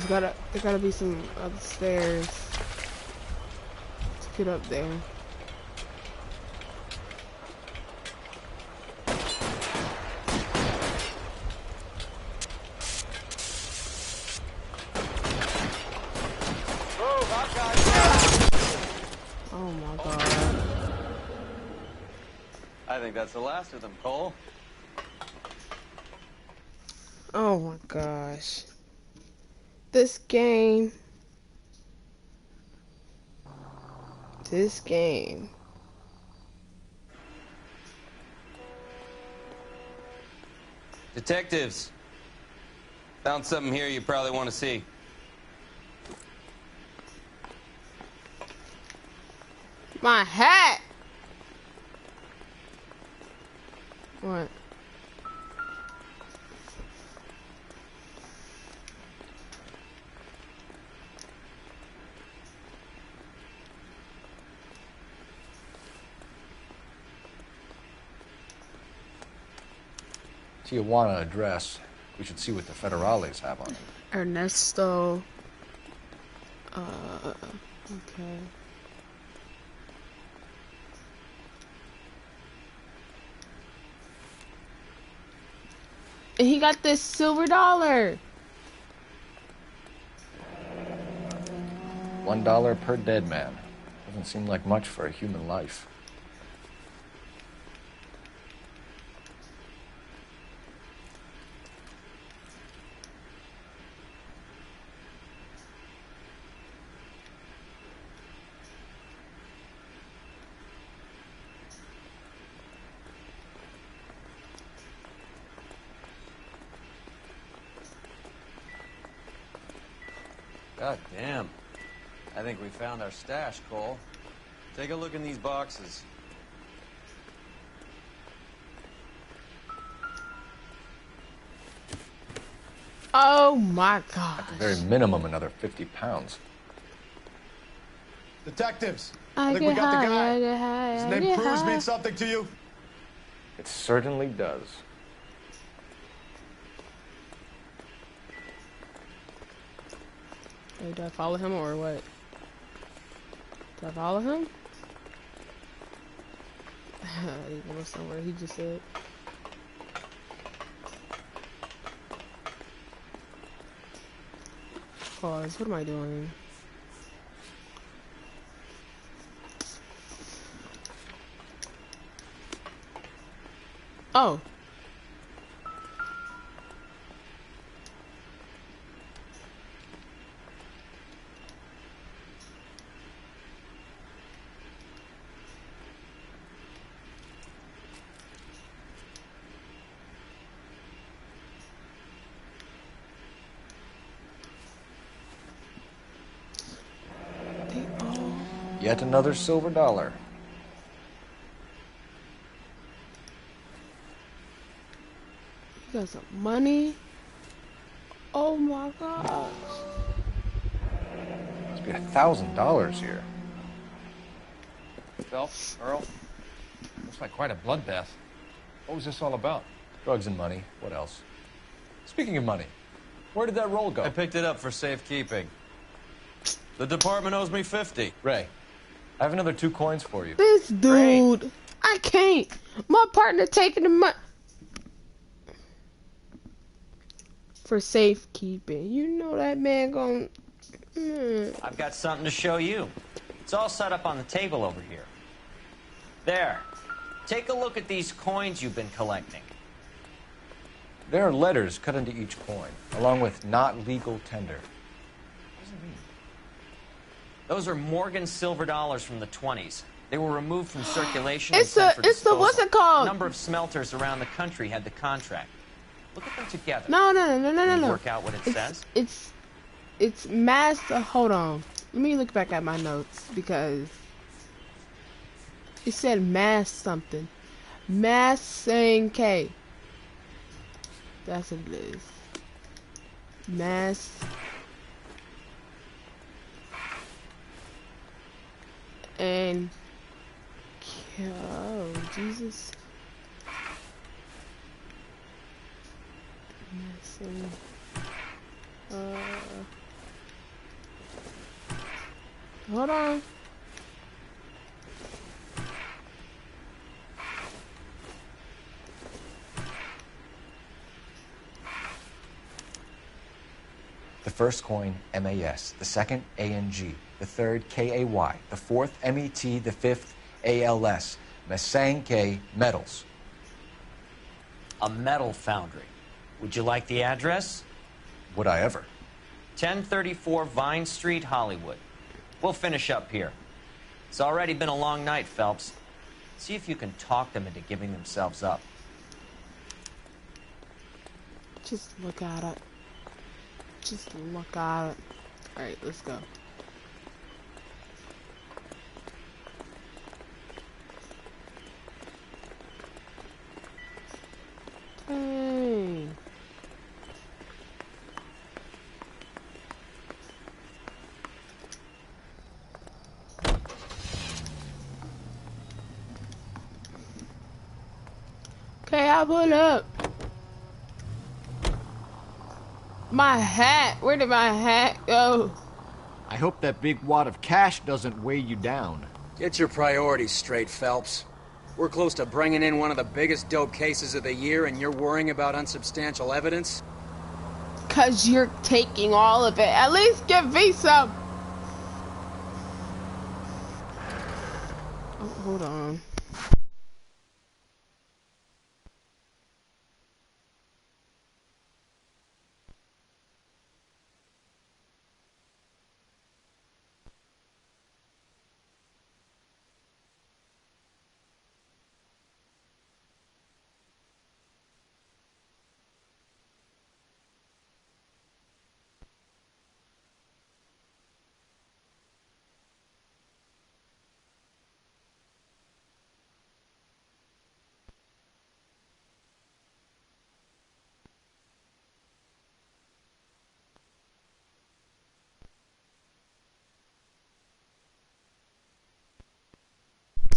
There gotta be some other stairs to get up there. Oh my god. I think that's the last of them, Cole. Oh my gosh. This game. Detectives, found something here you probably want to see. My hat! What? Tijuana address. We should see what the federales have on it. Ernesto. Okay. And he got this silver dollar. $1 per dead man. Doesn't seem like much for a human life. God damn. I think we found our stash, Cole. Take a look in these boxes. Oh my god. At the very minimum, another 50 pounds. Detectives, I think we got the guy. His name Cruz mean something to you? It certainly does. Hey, do I follow him or what? Do I follow him? He went somewhere, he just said. Pause, what am I doing? Oh. Yet another silver dollar. You got some money? Oh my gosh. Must be $1,000 here. Phelps, Earl, looks like quite a bloodbath. What was this all about? Drugs and money. What else? Speaking of money, where did that roll go? I picked it up for safekeeping. The department owes me 50. Ray, I have another 2 coins for you. This dude. Great. I can't. My partner taking the money. For safekeeping. You know that man gon'... I've got something to show you. It's all set up on the table over here. There. Take a look at these coins you've been collecting. There are letters cut into each coin, along with not legal tender. What does it mean? Those are Morgan silver dollars from the 20s. They were removed from circulation it's the what's it called? A number of smelters around the country had the contract. Look at them together. No. Can you work out what it says? It's mass. Hold on. Let me look back at my notes because it said mass something. Mass saying K. That's what it is. Mass. And oh Jesus. Missing. Hold on. The first coin, MAS. The second, ANG. The third, KAY. The fourth, MET. The fifth, ALS. Masanke Metals. A metal foundry. Would you like the address? Would I ever? 1034 Vine Street, Hollywood. We'll finish up here. It's already been a long night, Phelps. See if you can talk them into giving themselves up. Just look at it. Just look at it. Alright, let's go. Hey. Okay, I pull up. My hat. Where did my hat go? I hope that big wad of cash doesn't weigh you down. Get your priorities straight, Phelps. We're close to bringing in one of the biggest dope cases of the year, and you're worrying about unsubstantial evidence? 'Cause you're taking all of it. At least give me some. Oh, hold on.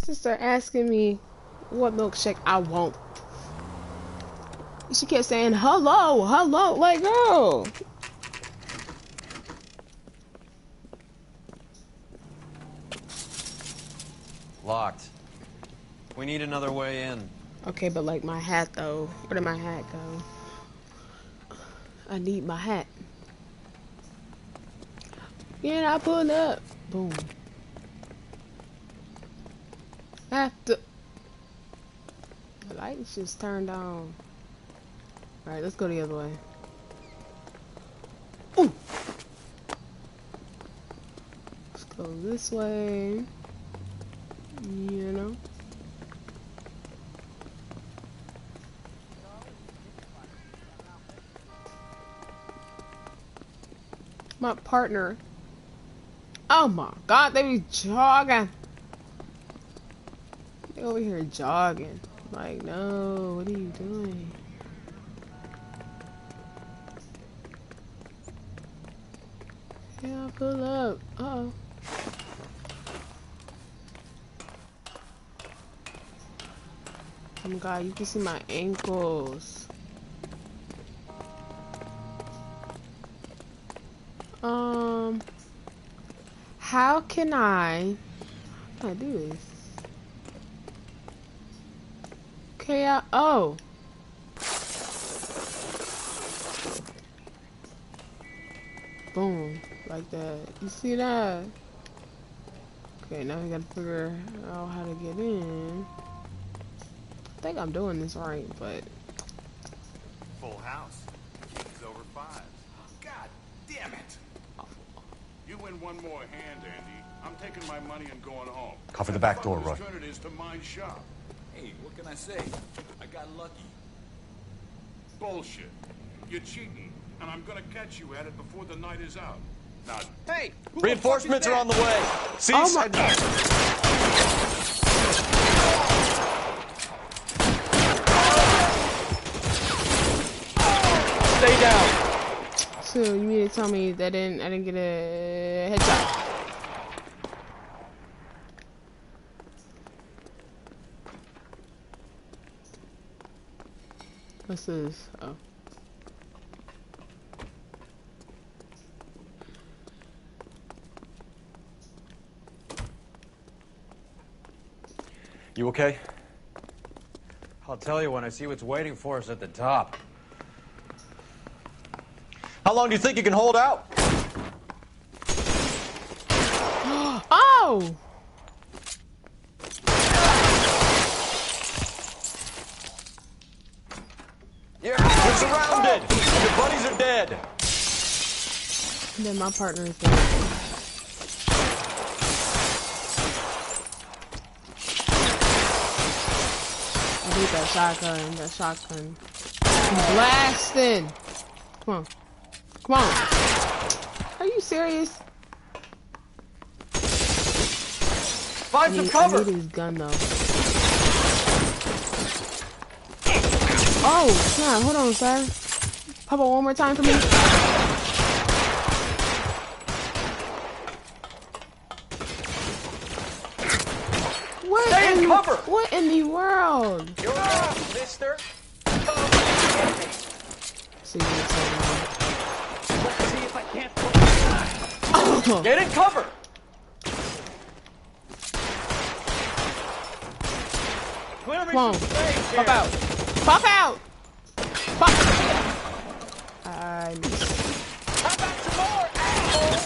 sister asking me what milkshake I want. She kept saying, hello, hello, like, girl. Locked. We need another way in. Okay, but like my hat though. Where did my hat go? I need my hat. Yeah, I pull up. Boom. After the lights just turned on. Alright, let's go the other way. Ooh. Let's go this way. You know. My partner. Oh my god, they be jogging. They over here jogging. Like, no, what are you doing? Yeah, pull up. Uh-oh. Oh my god, you can see my ankles. How can I do this? Okay, oh. Boom, like that. You see that? Okay, now we gotta figure out how to get in. I think I'm doing this right, but Full house. It's over 5. God damn it! You win one more hand, Andy. I'm taking my money and going home. Cover the back door, Roy. Turn it is to my shop. Hey, what can I say? I got lucky. Bullshit. You're cheating, and I'm gonna catch you at it before the night is out. Now, Hey! Reinforcements are on the way. Cease and... Stay down. so you mean to tell me that I didn't get a headshot? What's this? Oh. You okay? I'll tell you when I see what's waiting for us at the top. How long do you think you can hold out? Oh! You're surrounded! Your buddies are dead! And then my partner is dead. I need that shotgun. I'm blasting! Come on. Come on. Are you serious? Find some cover! I need his gun though. Oh, snap. Hold on, sir. Pop it one more time for me. Stay in cover! What in the world? You're up, mister! See you later. Let's see if I can't put Get in cover! Come on. Pop out. Pop out! Pop! I missed. How about some more, asshole?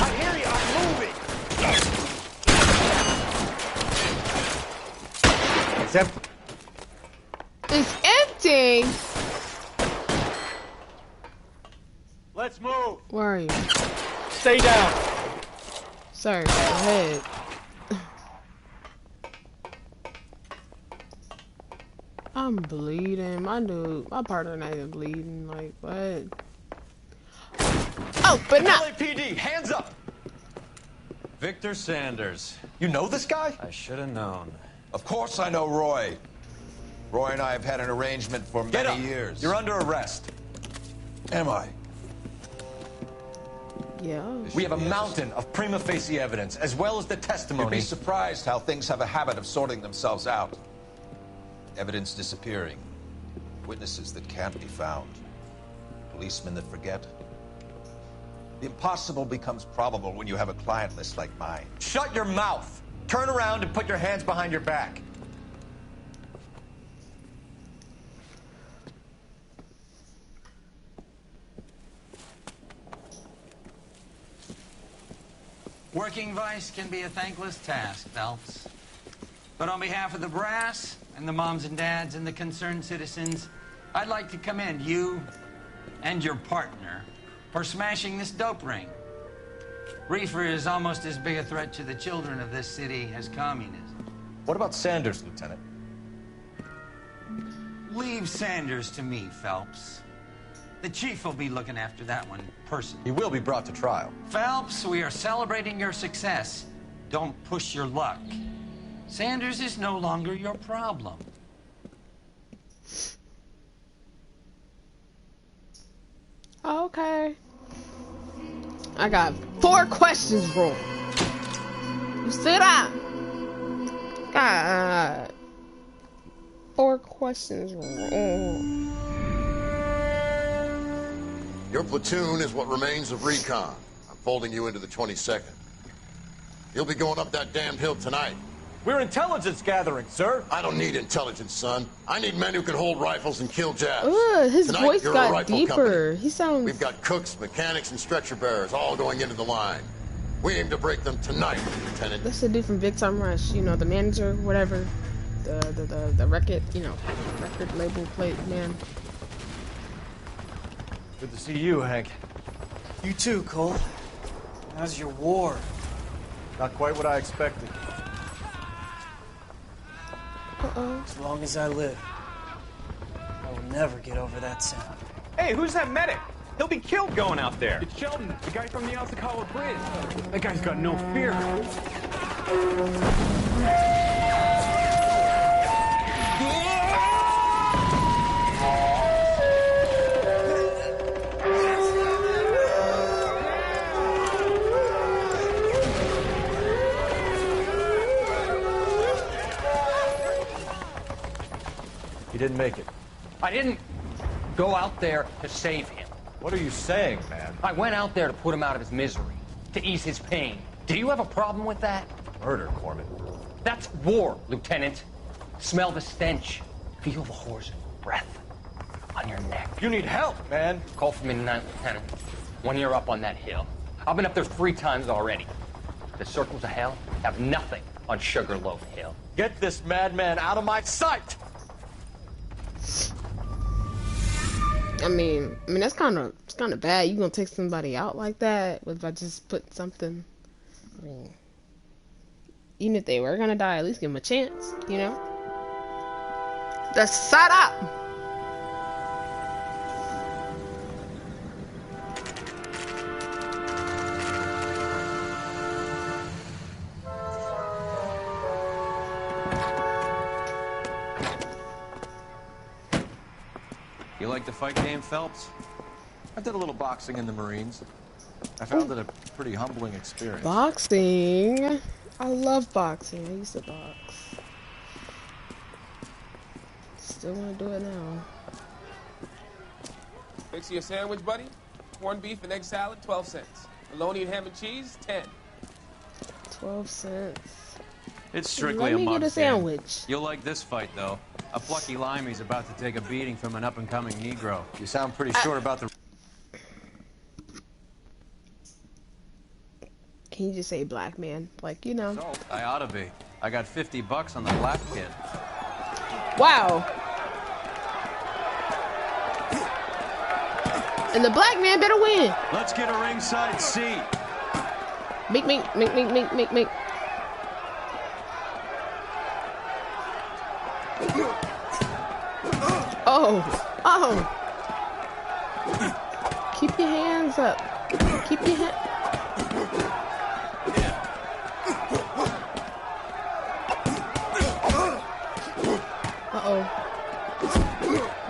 I hear you, I'm moving. It's empty. It's empty! Let's move. Where are you? Stay down. Sir, go ahead. I'm bleeding. My partner not even bleeding. Like, what? Oh, but not. LAPD, hands up! Victor Sanders. You know this guy? I should have known. Of course I know Roy. Roy and I have had an arrangement for many years. You're under arrest. Am I? Yeah. We have a mountain of prima facie evidence, as well as the testimony. You'd be surprised how things have a habit of sorting themselves out. Evidence disappearing. Witnesses that can't be found. Policemen that forget. The impossible becomes probable when you have a client list like mine. Shut your mouth! Turn around and put your hands behind your back. Working vice can be a thankless task, Phelps. But on behalf of the brass and the moms and dads and the concerned citizens, I'd like to commend you and your partner for smashing this dope ring. Reefer is almost as big a threat to the children of this city as communism. What about Sanders, Lieutenant? Leave Sanders to me, Phelps. The chief will be looking after that one personally. He will be brought to trial. Phelps, we are celebrating your success. Don't push your luck. Sanders is no longer your problem. Okay. I got 4 questions wrong. You see that? God. 4 questions wrong. Your platoon is what remains of recon. I'm folding you into the 22nd. You'll be going up that damned hill tonight. We're intelligence gathering, sir. I don't need intelligence, son. I need men who can hold rifles and kill jabs. Ugh, his tonight, voice you're a got rifle deeper. company. He sounds... We've got cooks, mechanics, and stretcher bearers all going into the line. We aim to break them tonight, Lieutenant. That's the dude from Big Time Rush. You know, the manager, whatever. The record, you know, record label plate man. Good to see you, Hank. You too, Cole. How's your war? Not quite what I expected. Uh-oh. As long as I live, I will never get over that sound. Hey, who's that medic? He'll be killed going out there. It's Sheldon, the guy from the Alsakawa Bridge. That guy's got no fear. He didn't make it. I didn't go out there to save him. What are you saying, man? I went out there to put him out of his misery, to ease his pain. Do you have a problem with that? Murder, Corman. That's war, Lieutenant. Smell the stench. Feel the horse's breath on your neck. You need help, man. Call for me tonight, Lieutenant. When you're up on that hill. I've been up there 3 times already. The circles of hell have nothing on Sugarloaf Hill. Get this madman out of my sight! I mean that's kind of bad. You gonna take somebody out like that if I just put something? I mean, even if they were gonna die, at least give them a chance, you know? Just shut up. You like the fight game, Phelps? I did a little boxing in the Marines. I found it a pretty humbling experience. Boxing? I love boxing. I used to box. Still wanna do it now. Fix you a sandwich, buddy? Corned beef and egg salad, 12 cents. Bologna and ham and cheese, 10. 12 cents. It's strictly Let me a mug get a stand. sandwich. You'll like this fight, though. A plucky limey's about to take a beating from an up-and-coming Negro. You sound pretty sure about the... Can you just say black man? Like, you know. I ought to be. I got $50 on the black kid. Wow. And the black man better win. Let's get a ringside seat. Make. Oh. Keep your hands up. Keep your hands. Uh-oh.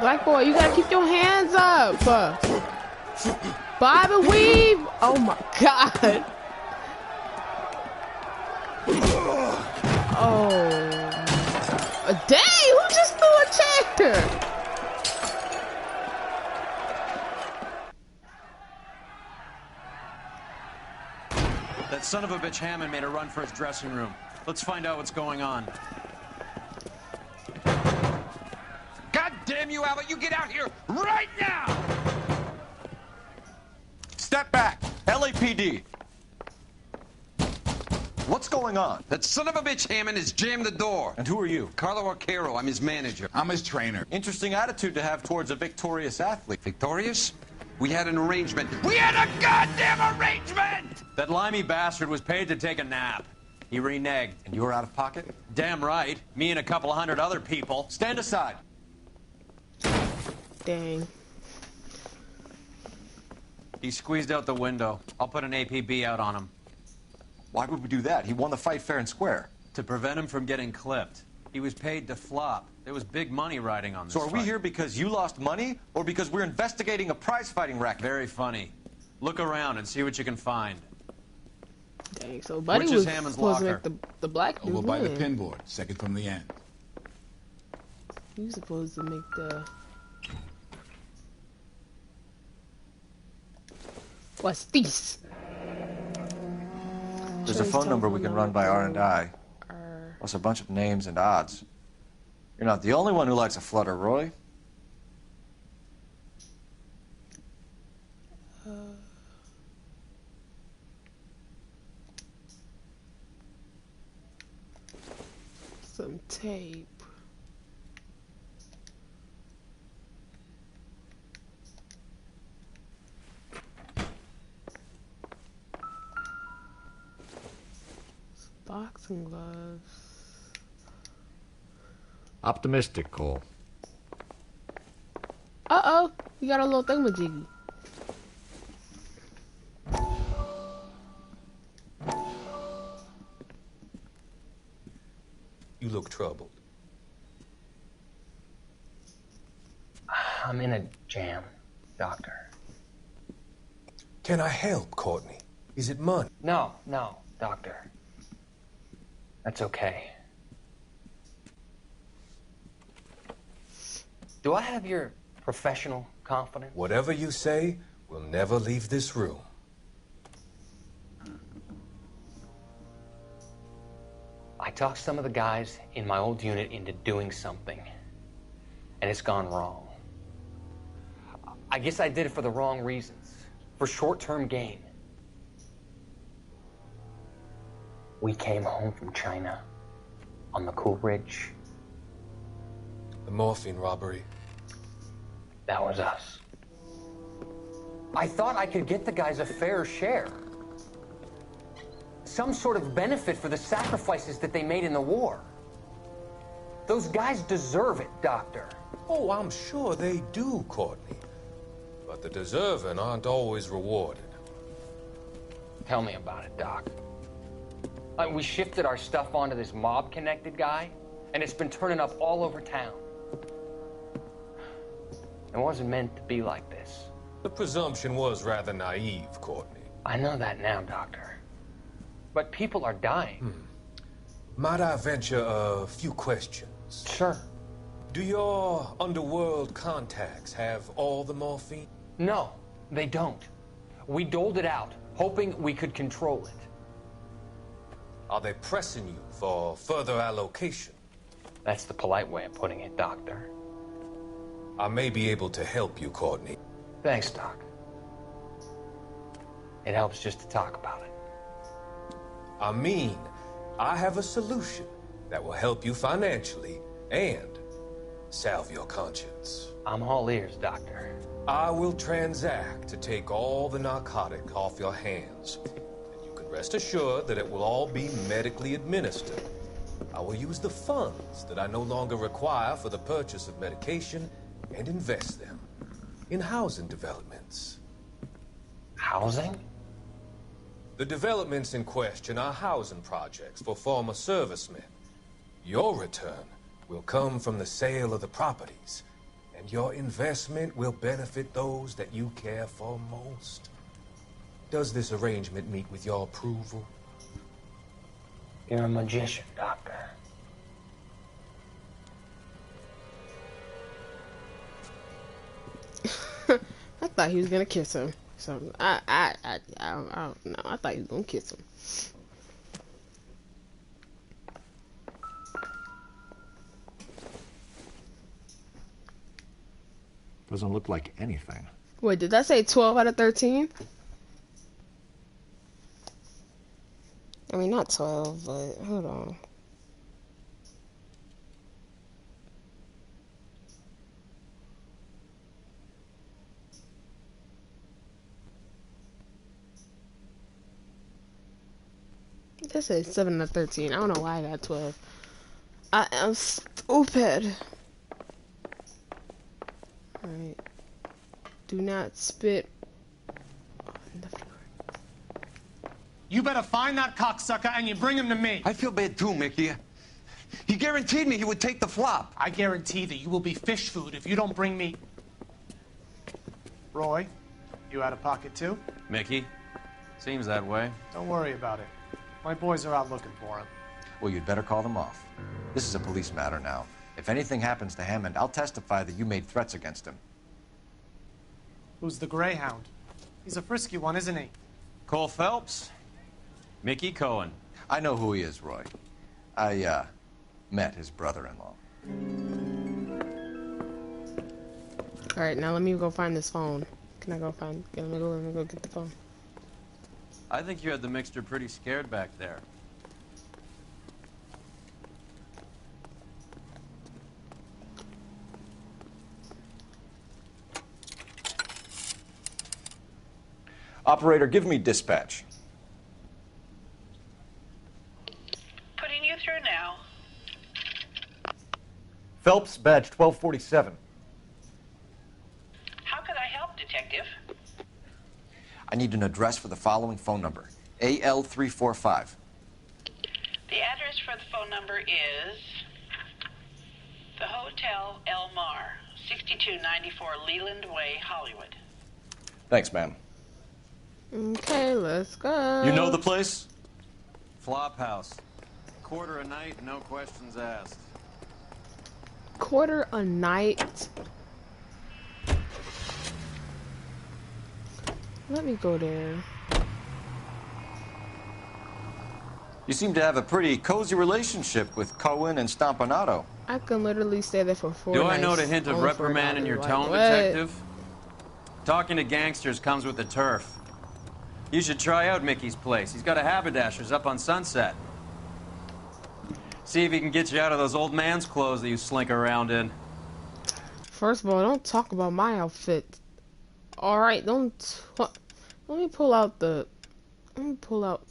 Black boy, you gotta keep your hands up. Bob and weave! Oh my god! Oh. Dang! Who just threw a chair? That son of a bitch Hammond made a run for his dressing room. Let's find out what's going on. God damn you, Albert! You get out here right now! Step back! LAPD! What's going on? That son of a bitch Hammond has jammed the door. And who are you? Carlo Arcaro. I'm his manager. I'm his trainer. Interesting attitude to have towards a victorious athlete. Victorious? We had an arrangement. We had a goddamn arrangement! That limey bastard was paid to take a nap. He reneged. And you were out of pocket? Damn right. Me and a couple 100 other people. Stand aside. Dang. He squeezed out the window. I'll put an APB out on him. Why would we do that? He won the fight fair and square. To prevent him from getting clipped. He was paid to flop. There was big money riding on this So are we fight. here because you lost money, or because we're investigating a prize-fighting racket? Very funny. Look around and see what you can find. Dang, so Buddy Which was is Hammond's supposed locker? to make the black dude Over by the win. pinboard, second from the end. He was supposed to make the... What's this? There's a phone number we can run by R&I. Plus a bunch of names and odds. You're not the only one who likes a flutter, Roy. Some tape. Boxing gloves. Optimistic, Cole. Uh-oh, you got a little thingamajiggy. You look troubled. I'm in a jam, Doctor. Can I help, Courtney? Is it money? No, Doctor. That's okay. Do I have your professional confidence? Whatever you say, we'll never leave this room. I talked some of the guys in my old unit into doing something, and it's gone wrong. I guess I did it for the wrong reasons, for short-term gain. We came home from China on the Cool Ridge. The morphine robbery. That was us. I thought I could get the guys a fair share. Some sort of benefit for the sacrifices that they made in the war. Those guys deserve it, Doctor. Oh, I'm sure they do, Courtney. But the deserving aren't always rewarded. Tell me about it, Doc. We shifted our stuff onto this mob-connected guy, and it's been turning up all over town. It wasn't meant to be like this. The presumption was rather naive, Courtney. I know that now, Doctor. But people are dying. Might I venture a few questions? Sure. Do your underworld contacts have all the morphine? No, they don't. We doled it out, hoping we could control it. Are they pressing you for further allocation? That's the polite way of putting it, Doctor. I may be able to help you, Courtney. Thanks, Doc. It helps just to talk about it. I mean, I have a solution that will help you financially and salve your conscience. I'm all ears, Doctor. I will transact to take all the narcotic off your hands. And you can rest assured that it will all be medically administered. I will use the funds that I no longer require for the purchase of medication and invest them in housing developments. Housing? The developments in question are housing projects for former servicemen. Your return will come from the sale of the properties And your investment will benefit those that you care for most. Does this arrangement meet with your approval? You're a magician, Doctor. I thought he was gonna kiss him. So I don't know. I thought he was gonna kiss him. Doesn't look like anything. Wait, did that say 12 out of 13? I mean, not 12, but hold on. This says 7 out of 13. I don't know why I got 12. I am stupid. Alright. Do not spit on the floor. You better find that cocksucker and you bring him to me. I feel bad too, Mickey. He guaranteed me he would take the flop. I guarantee that you will be fish food if you don't bring me... Roy, you out of pocket too? Mickey? Seems that way. Don't worry about it. My boys are out looking for him. Well, you'd better call them off. This is a police matter now. If anything happens to Hammond, I'll testify that you made threats against him. Who's the Greyhound? He's a frisky one, isn't he? Cole Phelps? Mickey Cohen. I know who he is, Roy. I, met his brother-in-law. Alright, now let me go find this phone. Can I go find... Let me go get the phone. I think you had the mixture pretty scared back there. Operator, give me dispatch. Putting you through now. Phelps, badge 1247. How could I help, Detective? I need an address for the following phone number. AL345. The address for the phone number is the Hotel El Mar, 6294 Leland Way, Hollywood. Thanks, ma'am. Okay, let's go. You know the place? Flophouse. Quarter a night, no questions asked. Quarter a night? Let me go there. You seem to have a pretty cozy relationship with Cohen and Stompanato. I can literally stay there for 4 nights. Do I note a hint of reprimand in your tone, Detective? Talking to gangsters comes with the turf. You should try out Mickey's place. He's got a haberdasher's up on Sunset. See if he can get you out of those old man's clothes that you slink around in. First of all, don't talk about my outfit. Alright, don't... Let me pull out the... Let me pull out...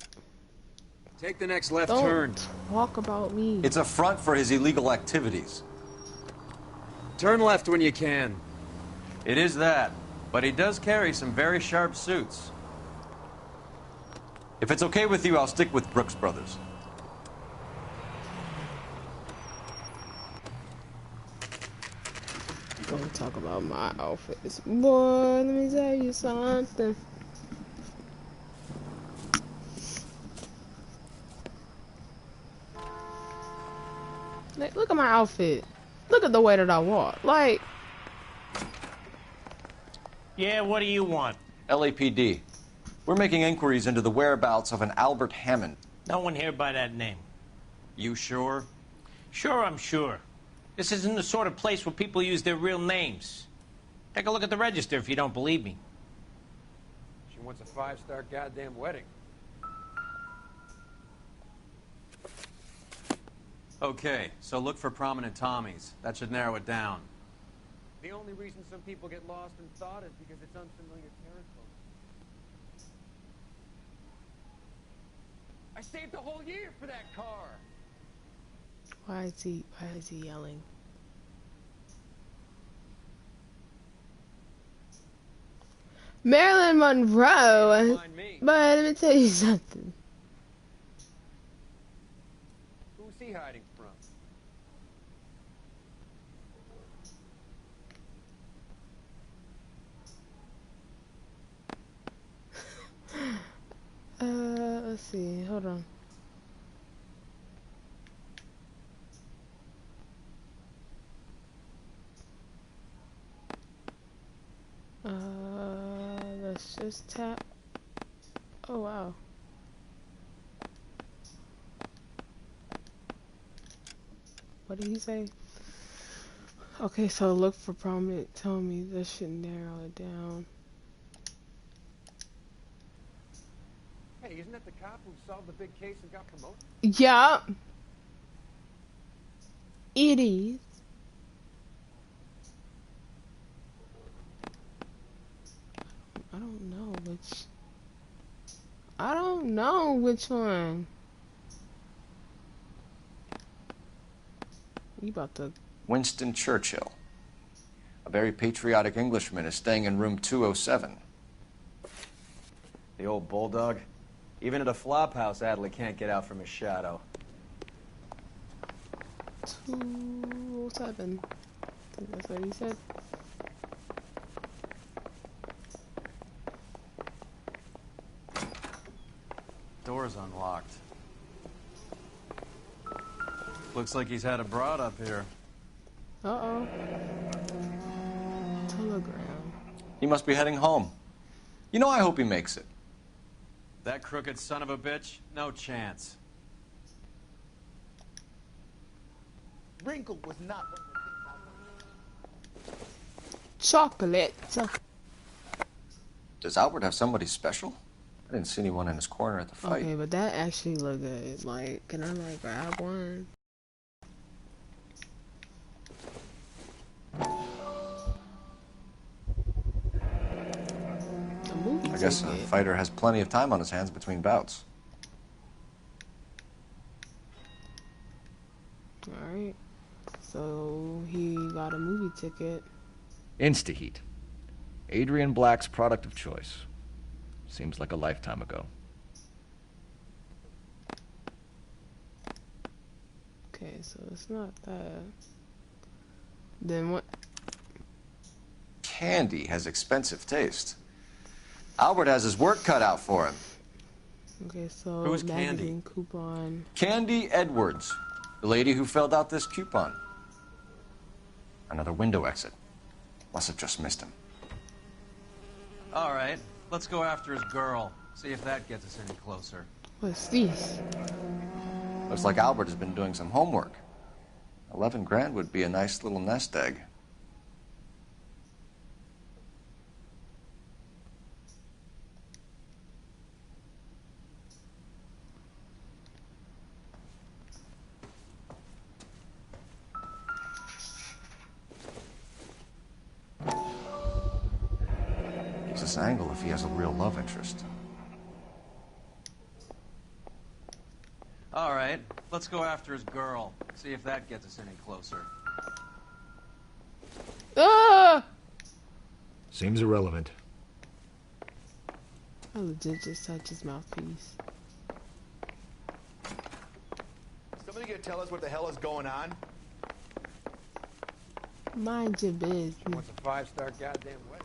Take the next left don't turn. Talk about me. It's a front for his illegal activities. Turn left when you can. It is that, but he does carry some very sharp suits. If it's okay with you, I'll stick with Brooks Brothers. Don't talk about my outfits. Boy, let me tell you something. Like, look at my outfit. Look at the way that I walk. Like... Yeah, what do you want? LAPD. We're making inquiries into the whereabouts of an Albert Hammond. No one here by that name. You sure? Sure, I'm sure. This isn't the sort of place where people use their real names. Take a look at the register if you don't believe me. She wants a 5-star goddamn wedding. Okay, so look for prominent Tommies. That should narrow it down. The only reason some people get lost in thought is because it's unfamiliar territory. I saved the whole year for that car. Why is he yelling? Marilyn Monroe. But let me tell you something. Who's he hiding from? hold on. Let's just tap. Oh wow. What did he say? Okay, so look for prominent. Tell me this should narrow it down. Hey, isn't that the cop who solved the big case and got promoted? Yeah. It is. I don't know which. I don't know which one. You about to... Winston Churchill. A very patriotic Englishman is staying in room 207. The old bulldog. Even at a flop house, Adley can't get out from his shadow. 207. I think that's what he said. Door's unlocked. Looks like he's had a broad up here. Uh-oh. Telegram. He must be heading home. You know, I hope he makes it. That crooked son of a bitch? No chance. Wrinkle was not... Chocolate. Does Albert have somebody special? I didn't see anyone in his corner at the fight. Okay, but that actually look good. Like, can I like grab one? I guess a fighter has plenty of time on his hands between bouts. Alright. So he got a movie ticket. Instaheat. Adrian Black's product of choice. Seems like a lifetime ago. Okay, so it's not that. Then what? Candy has expensive taste. Albert has his work cut out for him. Okay, so Who's magazine Candy? coupon. Candy Edwards, the lady who filled out this coupon. Another window exit. Must have just missed him. All right, let's go after his girl. See if that gets us any closer. What's this? Looks like Albert has been doing some homework. 11 grand would be a nice little nest egg. Use this angle if he has a real love interest. All right, let's go after his girl. See if that gets us any closer. Ah! Seems irrelevant. I legit just touched his mouthpiece. Somebody gonna tell us what the hell is going on? Mind your business. What's a 5-star goddamn wedding?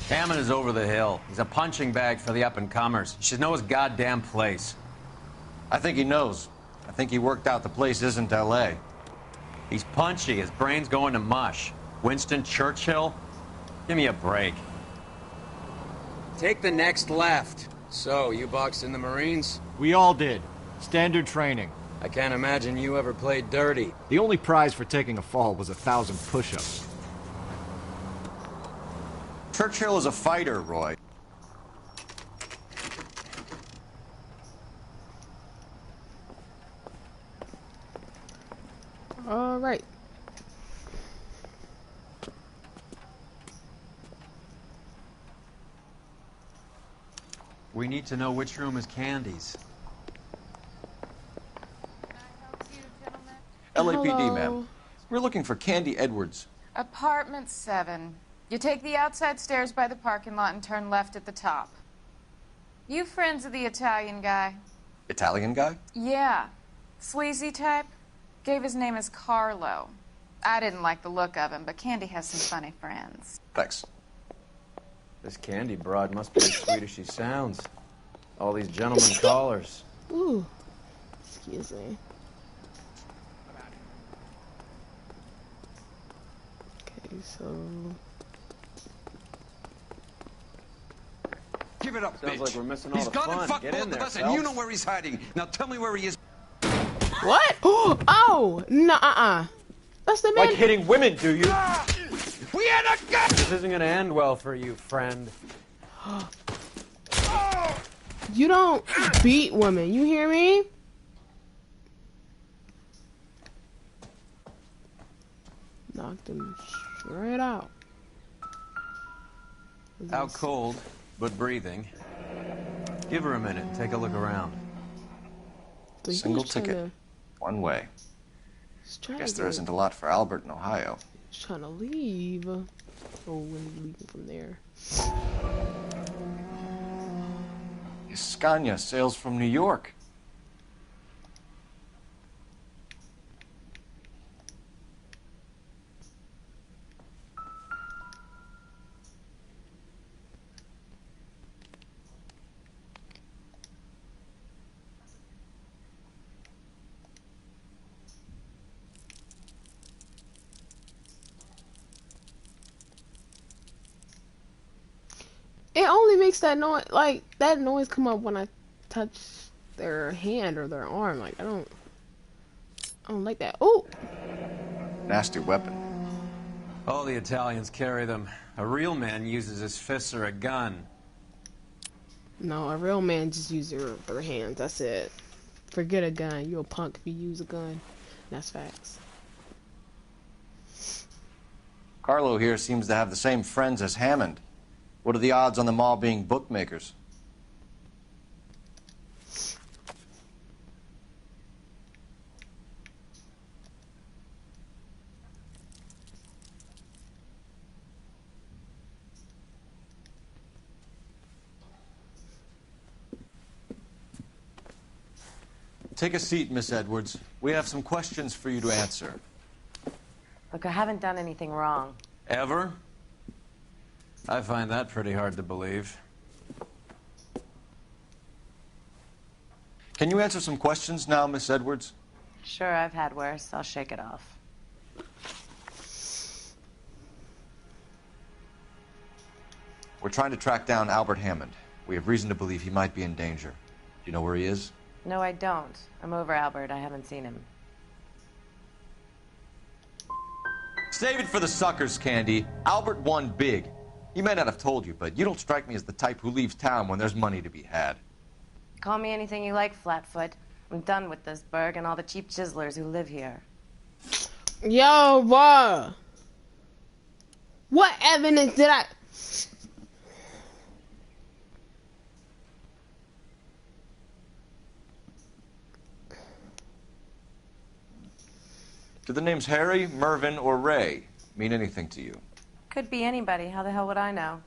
Hammond is over the hill. He's a punching bag for the up-and-comers. He should know his goddamn place. I think he knows. I think he worked out the place isn't L.A. He's punchy. His brain's going to mush. Winston Churchill? Give me a break. Take the next left. So, you boxed in the Marines? We all did. Standard training. I can't imagine you ever played dirty. The only prize for taking a fall was 1,000 push-ups. Churchill is a fighter, Roy. All right. We need to know which room is Candy's. LAPD, ma'am. We're looking for Candy Edwards. Apartment 7. You take the outside stairs by the parking lot and turn left at the top. You friends of the Italian guy? Italian guy? Yeah. Sleazy type? Gave his name as Carlo. I didn't like the look of him, but Candy has some funny friends. Thanks. This Candy broad must be as sweet as she sounds. All these gentlemen callers. Ooh. Excuse me. Okay, so... Give it up, Sounds bitch. like we're missing all He's the gone fun. and fucked Get both in of there, us, and you Phelps. know where he's hiding. Now tell me where he is. What? Oh! No, That's the man. Like hitting women, do you? We had a gun! This isn't gonna end well for you, friend. You don't beat women, you hear me? Knocked him straight out. Out cold, but breathing. Give her a minute and take a look around. So he Single was trying ticket. to- One way. he's trying Guess to there get- isn't a lot for Albert in Ohio. He's trying to leave. Oh, when he's leaving from there. Scania sails from New York. It only makes that noise, like, that noise come up when I touch their hand or their arm. Like, I don't like that. Oh! Nasty weapon. All the Italians carry them. A real man uses his fists or a gun. No, a real man just uses their hands. That's it. Forget a gun. You're a punk if you use a gun. That's facts. Carlo here seems to have the same friends as Hammond. What are the odds on them all being bookmakers? Take a seat, Miss Edwards. We have some questions for you to answer. Look, I haven't done anything wrong. Ever? I find that pretty hard to believe. Can you answer some questions now, Miss Edwards? Sure, I've had worse. I'll shake it off. We're trying to track down Albert Hammond. We have reason to believe he might be in danger. Do you know where he is? No, I don't. I'm over Albert. I haven't seen him. Save it for the suckers, Candy. Albert won big. He may not have told you, but you don't strike me as the type who leaves town when there's money to be had. Call me anything you like, Flatfoot. I'm done with this burg and all the cheap chiselers who live here. Yo, bruh. What evidence did I... Do the names Harry, Mervyn, or Ray mean anything to you? Could be anybody. How the hell would I know?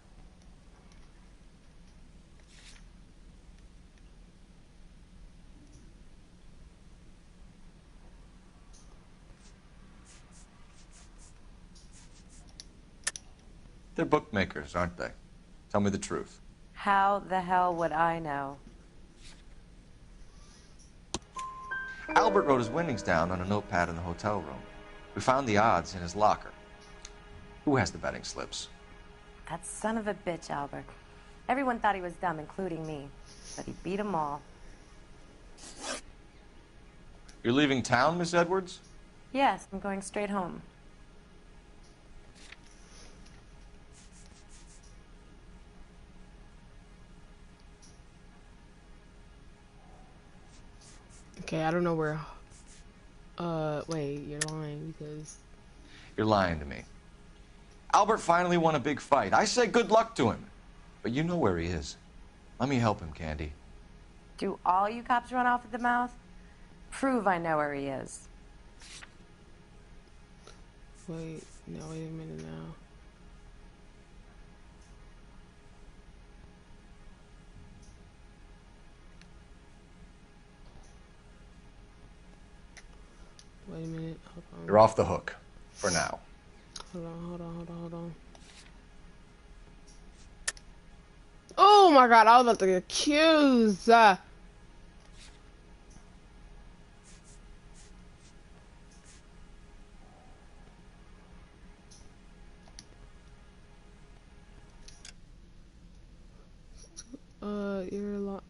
They're bookmakers, aren't they? Tell me the truth. How the hell would I know? Albert wrote his winnings down on a notepad in the hotel room. We found the odds in his locker. Who has the betting slips? That son of a bitch, Albert. Everyone thought he was dumb, including me. But he beat them all. You're leaving town, Miss Edwards? Yes, I'm going straight home. Okay, I don't know where... wait, you're lying because... You're lying to me. Albert finally won a big fight. I say good luck to him. But you know where he is. Let me help him, Candy. Do all you cops run off at the mouth? Prove I know where he is. Wait, no, wait a minute now. Wait a minute, hold on. You're off the hook. For now. Hold on. Oh my god, I was about to get accused.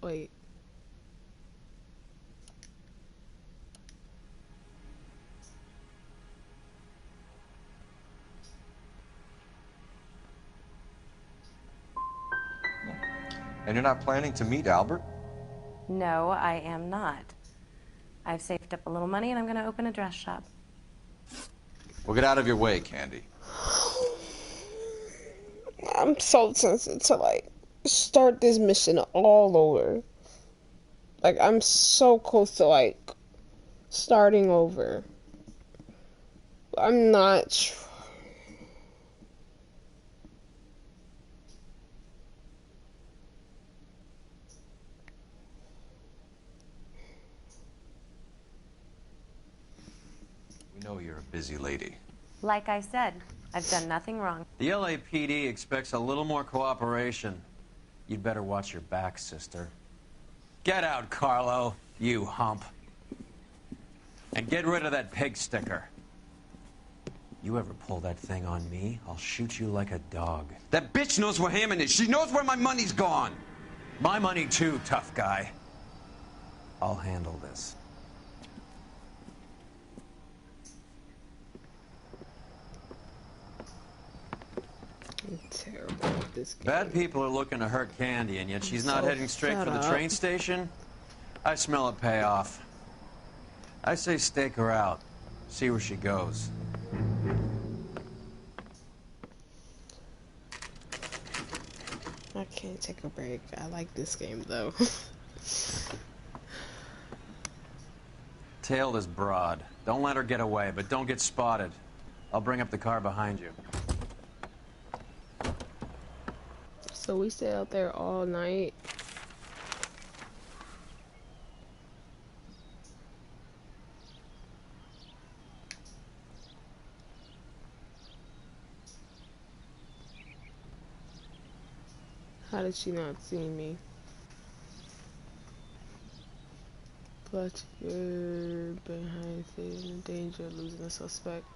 Wait. And you're not planning to meet Albert? No, I am not. I've saved up a little money and I'm going to open a dress shop. Well, get out of your way, Candy. I'm so tempted to, like, start this mission all over. Like, I'm so close to, like, starting over. I'm not. We know you're a busy lady. Like I said, I've done nothing wrong. The LAPD expects a little more cooperation. You'd better watch your back, sister. Get out, Carlo, you hump. And get rid of that pig sticker. You ever pull that thing on me, I'll shoot you like a dog. That bitch knows where Hammond is. She knows where my money's gone. My money too, tough guy. I'll handle this. I'm terrible at this game. Bad people are looking to hurt Candy, and yet she's not heading straight for the train station. I smell a payoff. I say stake her out. See where she goes. I can't take a break. I like this game, though. Tail this broad. Don't let her get away, but don't get spotted. I'll bring up the car behind you. So we stay out there all night. How did she not see me? But you're behind in danger of losing a suspect.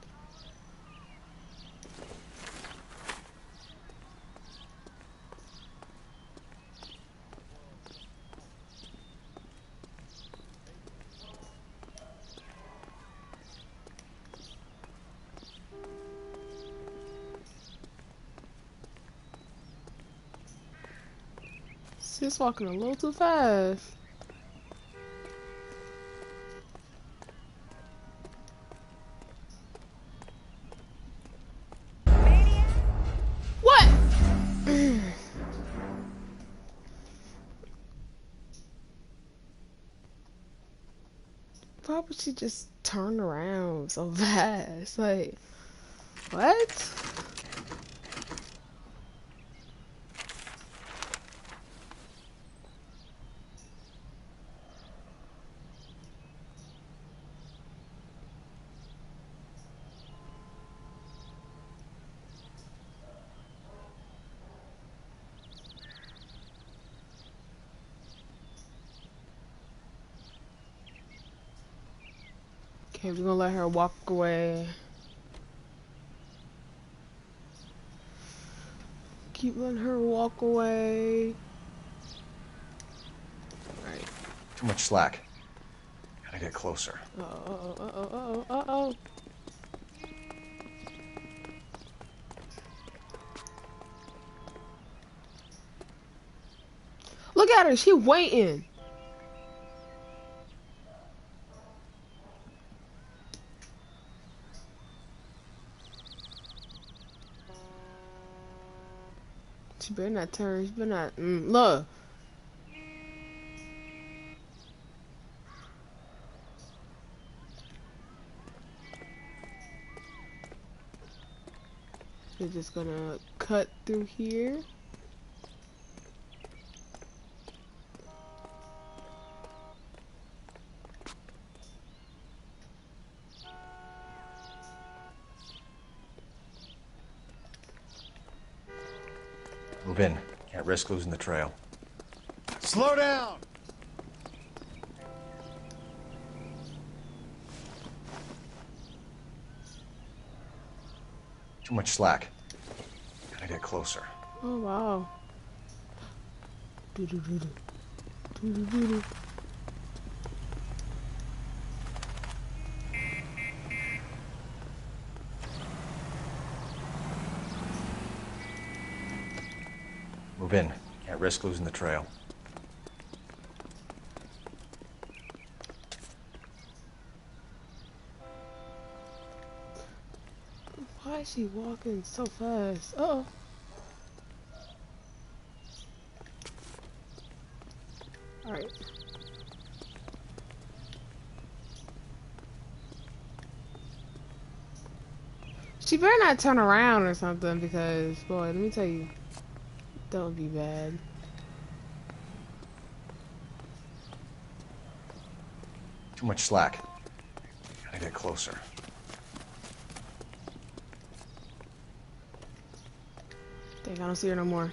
She's walking a little too fast. What? Why would she just turn around so fast? Like, what? Okay, we're gonna let her walk away. Keep letting her walk away. Alright. Too much slack. Gotta get closer. Uh-oh. Look at her, she waiting. She better not turn. She better not. Look. We're just gonna cut through here. Move in. Can't risk losing the trail. Slow down! Too much slack. Gotta get closer. Oh, wow. Doo-doo-doo-doo. Doo-doo-doo-doo. Move in. Can't risk losing the trail. Why is she walking so fast? Uh-oh. Alright. She better not turn around or something because, boy, let me tell you, that would be bad. Too much slack. Gotta get closer. Dang, I don't see her no more.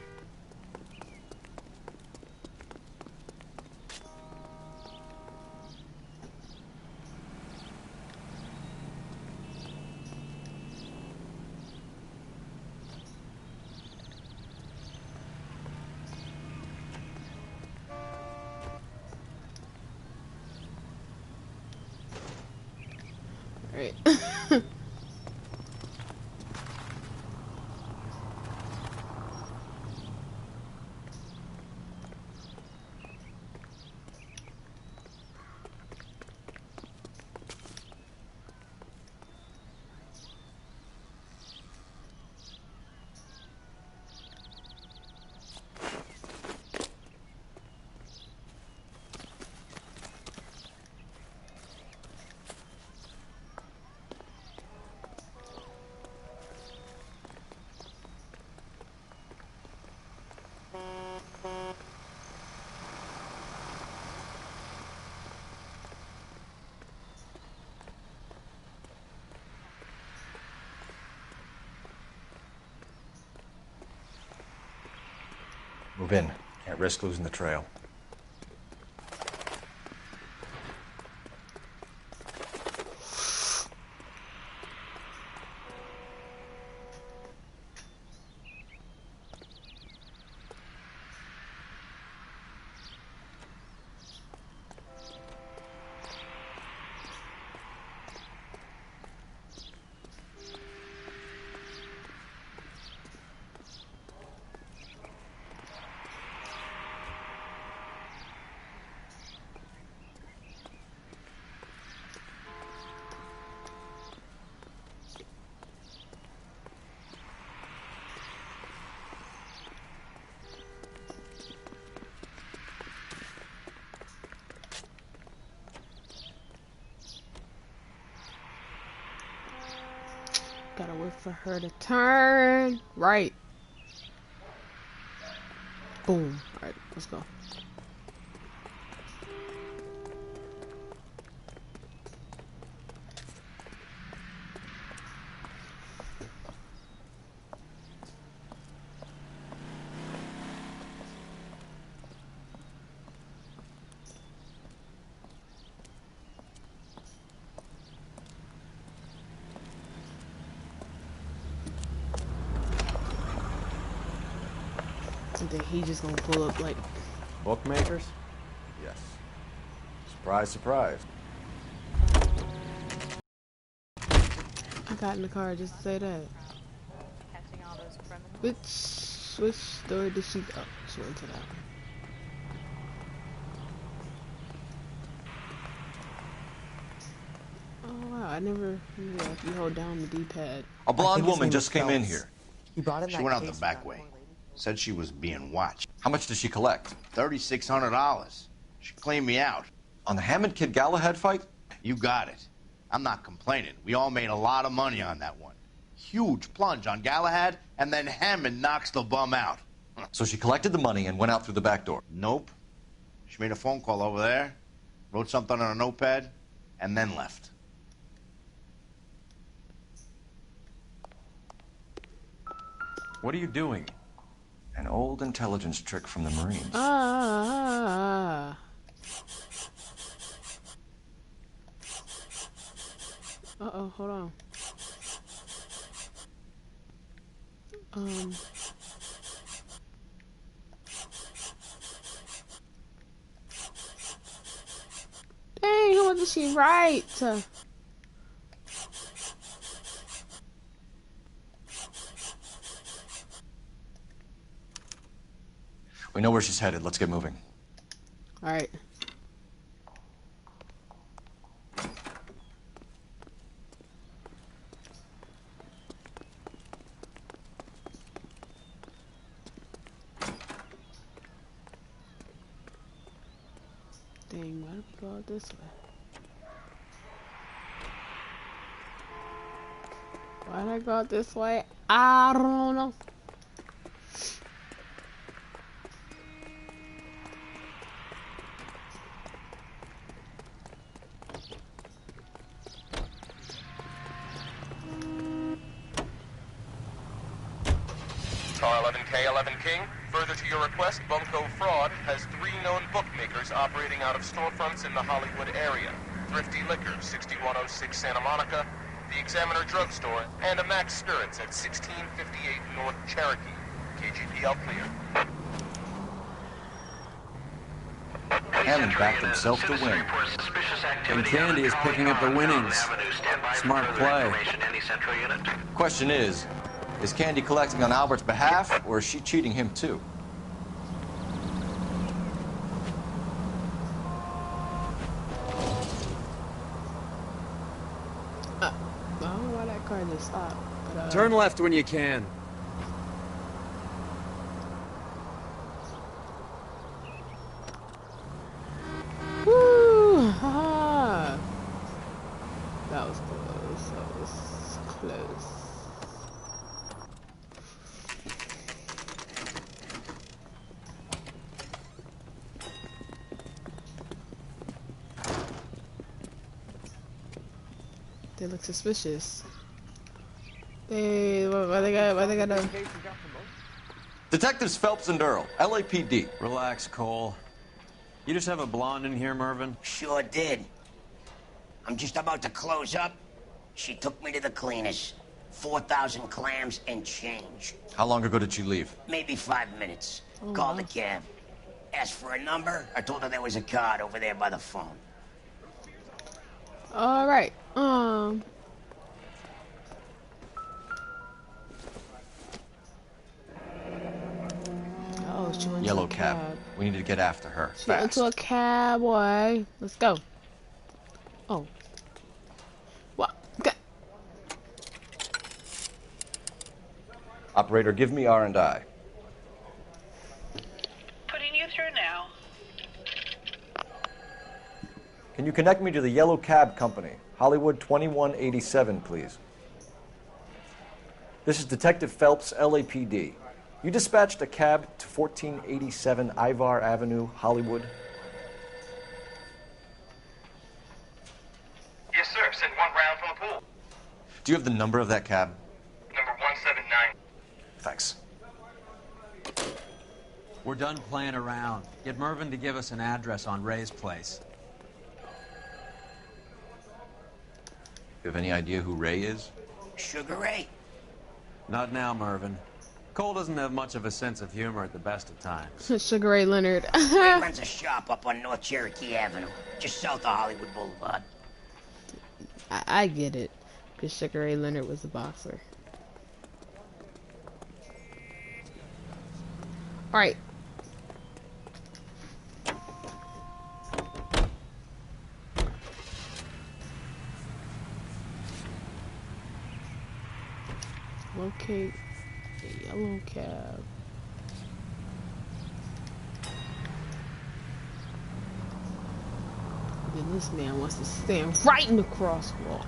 Right. Move in. Can't risk losing the trail. Gotta wait for her to turn. Right. Boom. Alright, let's go. And then he just gonna pull up like Bookmakers? Yes. Surprise, surprise. I got in the car just to say that. Catching all those criminals. Which store did she go? She went to that. Oh wow, I never knew that if you hold down the D-pad. A blonde woman just came in here. He brought in She that went out case the for back that way. poor lady. Said she was being watched. How much did she collect? $3,600. She cleaned me out. On the Hammond Kid Galahad fight? You got it. I'm not complaining. We all made a lot of money on that one. Huge plunge on Galahad, and then Hammond knocks the bum out. So she collected the money and went out through the back door? Nope. She made a phone call over there, wrote something on a notepad, and then left. What are you doing? An old intelligence trick from the Marines. Uh-oh, hold on. Dang, what did she write? We know where she's headed. Let's get moving. All right. Dang, why did we go out this way? Why did I go out this way? I don't know. Car 11K, 11 King. Further to your request, Bunko Fraud has 3 known bookmakers operating out of storefronts in the Hollywood area. Thrifty Liquor, 6106 Santa Monica, the Examiner Drugstore, and a Max Spirits at 1658 North Cherokee. KGPL clear. Hammond backed himself to win. And Candy is picking up the winnings. Smart play. Question is Candy collecting on Albert's behalf, or is she cheating him too? I don't know why that car just stopped. But, turn left when you can. Woo! Ha! That was close. That was close. They look suspicious. Why they got a... Detectives Phelps and Earl, LAPD. Relax, Cole. You just have a blonde in here, Mervyn? Sure did. I'm just about to close up. She took me to the cleaners. 4,000 clams and change. How long ago did she leave? Maybe 5 minutes. Called the cab. Asked for a number. I told her there was a card over there by the phone. All right. Oh, she went Yellow to a cab. We need to get after her. She went into a cab, boy. Let's go. Oh. What? Okay. Operator, give me R&I. Putting you through now. Can you connect me to the Yellow Cab Company, Hollywood 2187, please? This is Detective Phelps, LAPD. You dispatched a cab to 1487 Ivar Avenue, Hollywood? Yes, sir. Send 1 round from the pool. Do you have the number of that cab? Number 179. Thanks. We're done playing around. Get Mervyn to give us an address on Ray's place. You have any idea who Ray is? Sugar Ray? Not now, Mervyn. Cole doesn't have much of a sense of humor at the best of times. Sugar Ray Leonard. Ray runs a shop up on North Cherokee Avenue, just south of Hollywood Boulevard. I get it, because Sugar Ray Leonard was a boxer. All right. Locate a yellow cab. Then this man wants to stand right in the crosswalk.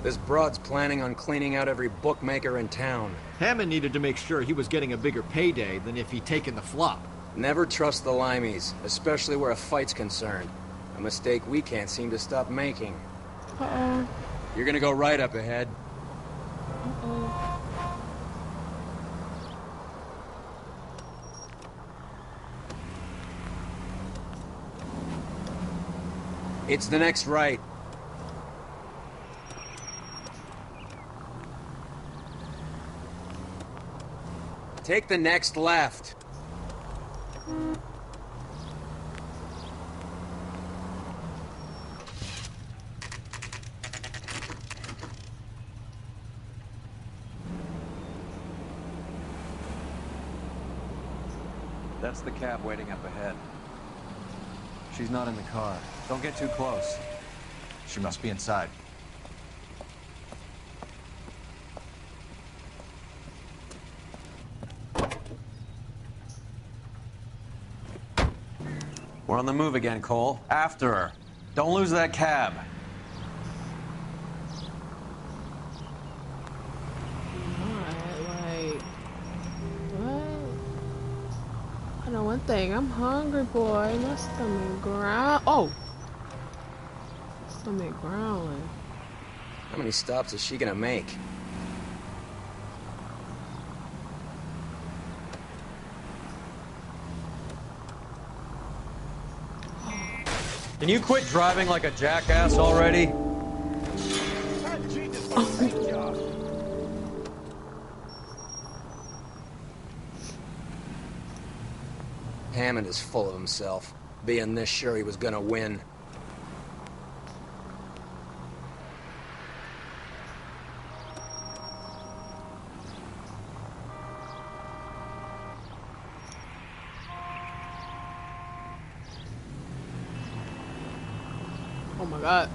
This broad's planning on cleaning out every bookmaker in town. Hammond needed to make sure he was getting a bigger payday than if he'd taken the flop. Never trust the limeys, especially where a fight's concerned. A mistake we can't seem to stop making. Uh-oh. You're gonna go right up ahead. Uh-oh. It's the next right. Take the next left. That's the cab waiting up ahead. She's not in the car. Don't get too close. She must be inside. We're on the move again, Cole. After her. Don't lose that cab. I know one thing, I'm hungry, boy. My stomach growl. Oh! Stomach growling. How many stops is she gonna make? Can you quit driving like a jackass already? Hammond is full of himself, being this sure he was gonna win. Oh my god.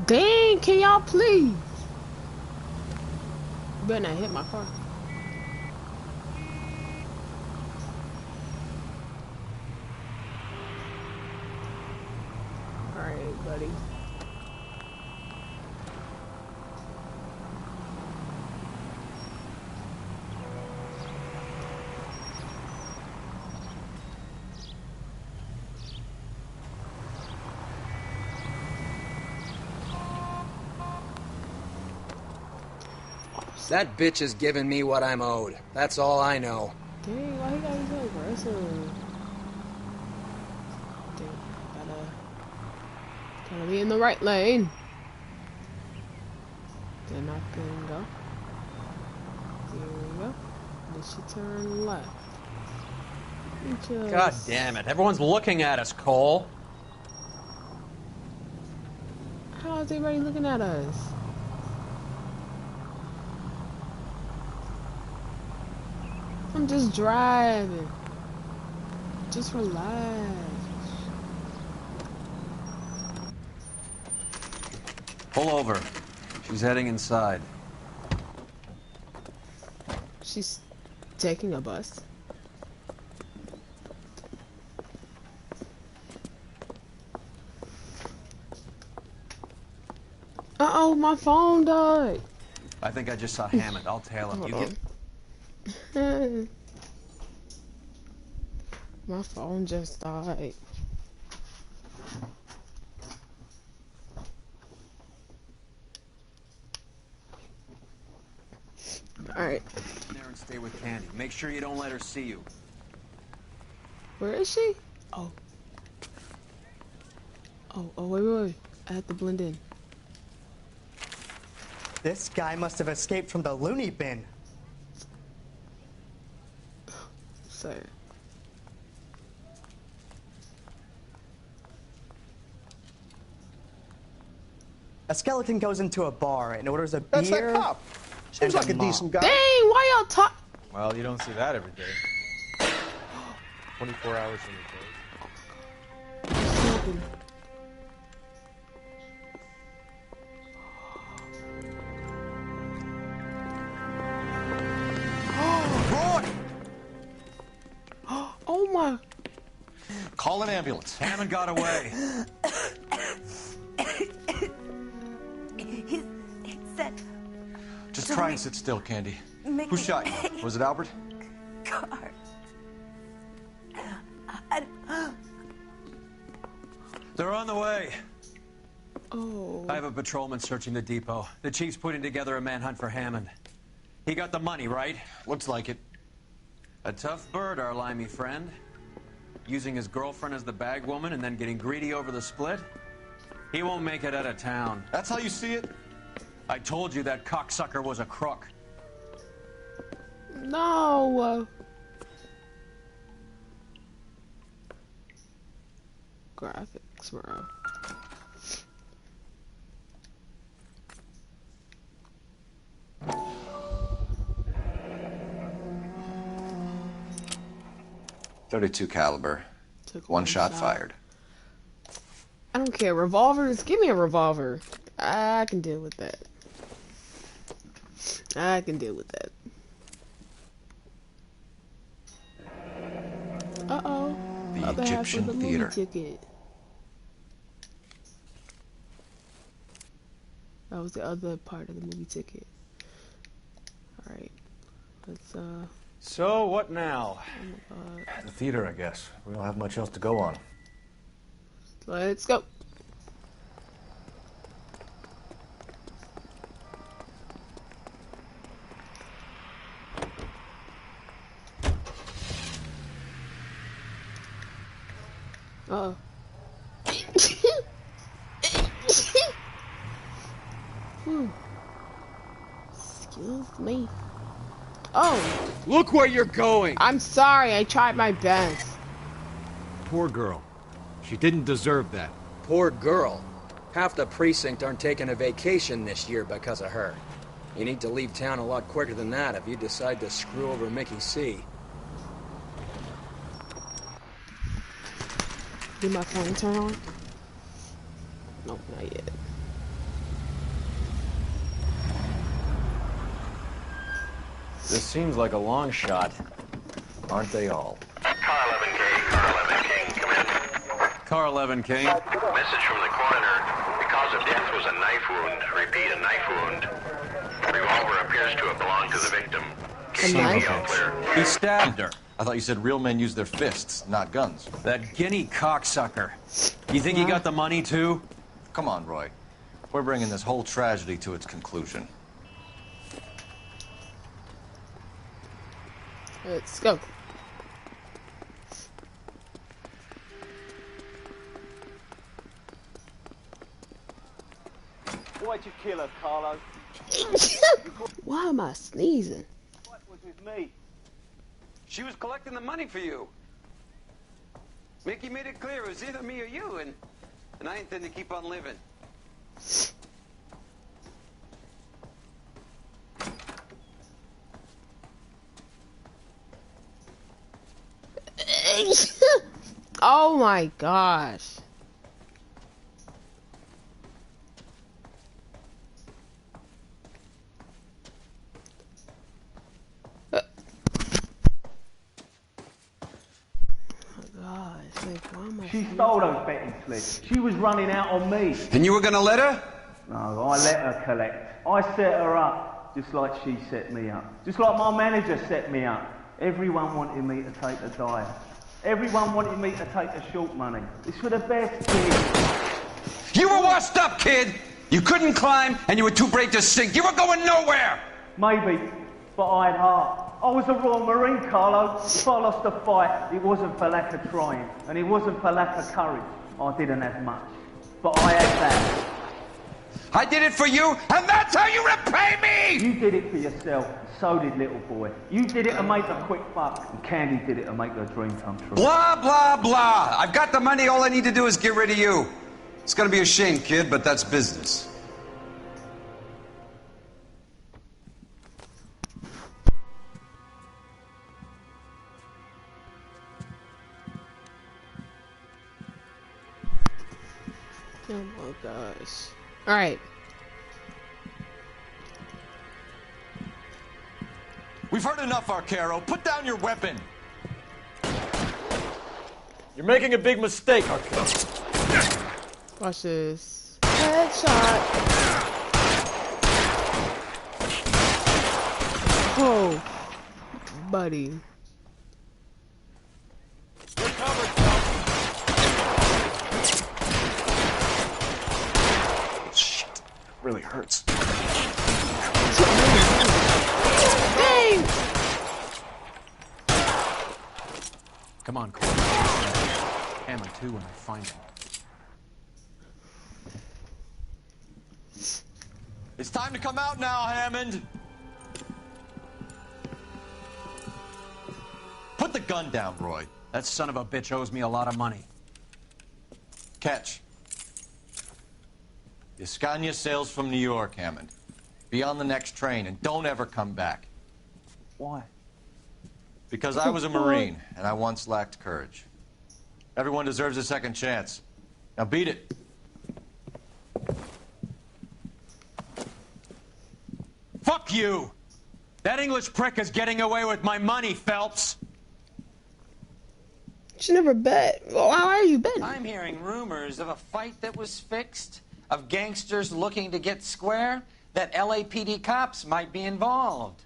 Dang, can y'all please? You better not hit my car. Alright, buddy. That bitch is giving me what I'm owed. That's all I know. Dang, why you gotta be so aggressive? Dang, gotta be in the right lane. Then I can go. Here we go. Then she turn left. God damn it. Everyone's looking at us, Cole. How is everybody looking at us? I'm just driving. Just relax. Pull over. She's heading inside. She's taking a bus. Uh-oh, my phone died. I think I just saw Hammond. I'll tail him. You get... My phone just died. Alright. There and stay with Candy. Make sure you don't let her see you. Where is she? Oh. Oh, wait. I have to blend in. This guy must have escaped from the loony bin. So. A skeleton goes into a bar and orders a beer. That's that cop. Seems like a decent guy. Dang, why y'all talk? Well, you don't see that every day. 24 hours in the day. Oh my. Call an ambulance. Hammond got away. He said... Just try and sit still, Candy. Who shot you? Was it Albert? Car. They're on the way. Oh. I have a patrolman searching the depot. The chief's putting together a manhunt for Hammond. He got the money, right? Looks like it. A tough bird, our limey friend. Using his girlfriend as the bag woman and then getting greedy over the split? He won't make it out of town. That's how you see it? I told you that cocksucker was a crook. No. Graphics, bro. .32 caliber. One shot fired. I don't care. Revolvers. Give me a revolver. I can deal with that. I can deal with that. Uh-oh. The Egyptian Theater. Ticket. That was the other part of the movie ticket. Alright. Let's, So, what now? The theater, I guess. We don't have much else to go on. Let's go. Uh-oh. Excuse me. Oh. Look where you're going. I'm sorry. I tried my best. Poor girl. She didn't deserve that. Poor girl. Half the precinct aren't taking a vacation this year because of her. You need to leave town a lot quicker than that if you decide to screw over Mickey C. Did my phone turn on? Nope, not yet. This seems like a long shot. Aren't they all? Car 11K, Car 11K, come in. Car 11K. Message from the coroner. The cause of death was a knife wound. Repeat, a knife wound. Revolver appears to have belonged to the victim. A Clear. He stabbed her. I thought you said real men use their fists, not guns. That guinea cocksucker. You think he got the money, too? Come on, Roy. We're bringing this whole tragedy to its conclusion. Let's go. Why'd you kill her, Carlo? Why am I sneezing? What was with me? She was collecting the money for you. Mickey made it clear it was either me or you, and I intend to keep on living. Oh my gosh. She stole those betting slips. She was running out on me. And you were gonna let her? No, I let her collect. I set her up, just like she set me up. Just like my manager set me up. Everyone wanted me to take the dive. Everyone wanted me to take the short money. It's for the best, kid. You were washed up, kid! You couldn't climb, and you were too brave to sink. You were going nowhere! Maybe, but I had heart. I was a Royal Marine, Carlo. If I lost a fight, it wasn't for lack of trying, and it wasn't for lack of courage. I didn't have much, but I had that. I did it for you, and that's how you repay me! You did it for yourself, and so did little boy. You did it to make a quick buck, and Candy did it to make her dream come true. Blah, blah, blah. I've got the money, all I need to do is get rid of you. It's gonna be a shame, kid, but that's business. Oh my gosh. Alright. We've heard enough, Arcaro. Put down your weapon. You're making a big mistake, Arcaro. Watch this. Headshot. Oh, buddy. Shit. Really hurts. Dang! Come on, Corey. Hammond, too, when I find him. It's time to come out now, Hammond. Put the gun down, Roy. That son of a bitch owes me a lot of money. Catch. The Scania sails from New York, Hammond. Be on the next train and don't ever come back. Why? Because I was a Marine and I once lacked courage. Everyone deserves a second chance. Now beat it. Fuck you! That English prick is getting away with my money, Phelps! She never bet. Well, why are you betting? I'm hearing rumors of a fight that was fixed, of gangsters looking to get square, that LAPD cops might be involved.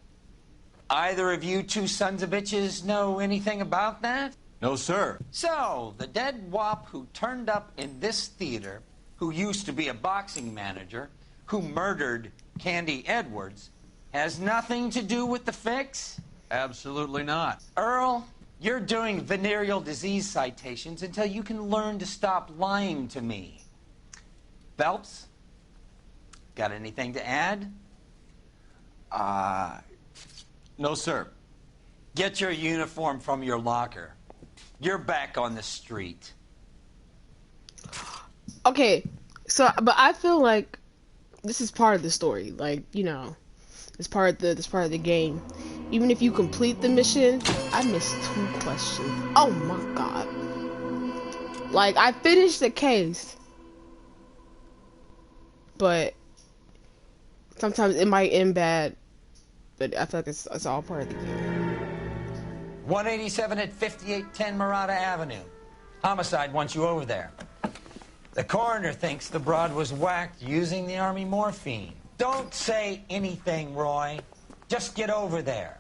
Either of you two sons of bitches know anything about that? No, sir. So, the dead wop who turned up in this theater, who used to be a boxing manager, who murdered Candy Edwards, has nothing to do with the fix? Absolutely not. Earl, you're doing venereal disease citations until you can learn to stop lying to me. Phelps, got anything to add? No, sir. Get your uniform from your locker. You're back on the street. Okay, so, but I feel like this is part of the story. Like, you know, it's part of the game. Even if you complete the mission, I missed 2 questions. Oh my god. Like, I finished the case, but sometimes it might end bad, but I feel like it's all part of the game. 187 at 5810 Murata Avenue. Homicide wants you over there. The coroner thinks the broad was whacked using the army morphine. Don't say anything, Roy. Just get over there.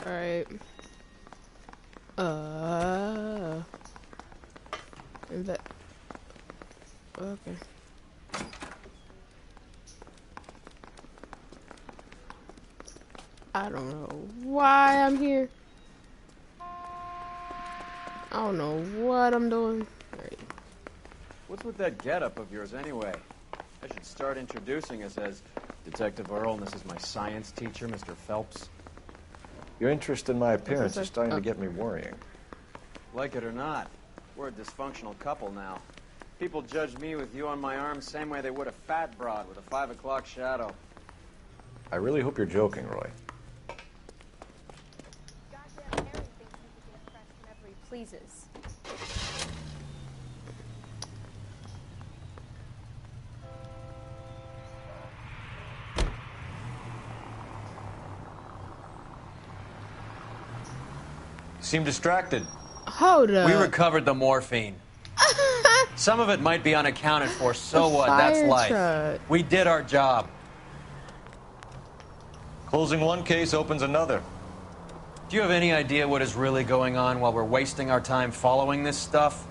Alright. Okay. I don't know why I'm here. I don't know what I'm doing. Right. What's with that getup of yours, anyway? I should start introducing us as Detective Earl, and this is my science teacher, Mr. Phelps. Your interest in my appearance is starting to get me worrying. Like it or not, we're a dysfunctional couple now. People judge me with you on my arm same way they would a fat broad with a 5 o'clock shadow. I really hope you're joking, Roy. Goddamn Harry thinks he can get fresh whenever he pleases. Seem distracted. Hold up. We recovered the morphine. Some of it might be unaccounted for, so what? That's life. Truck. We did our job. Closing one case opens another. Do you have any idea what is really going on while we're wasting our time following this stuff?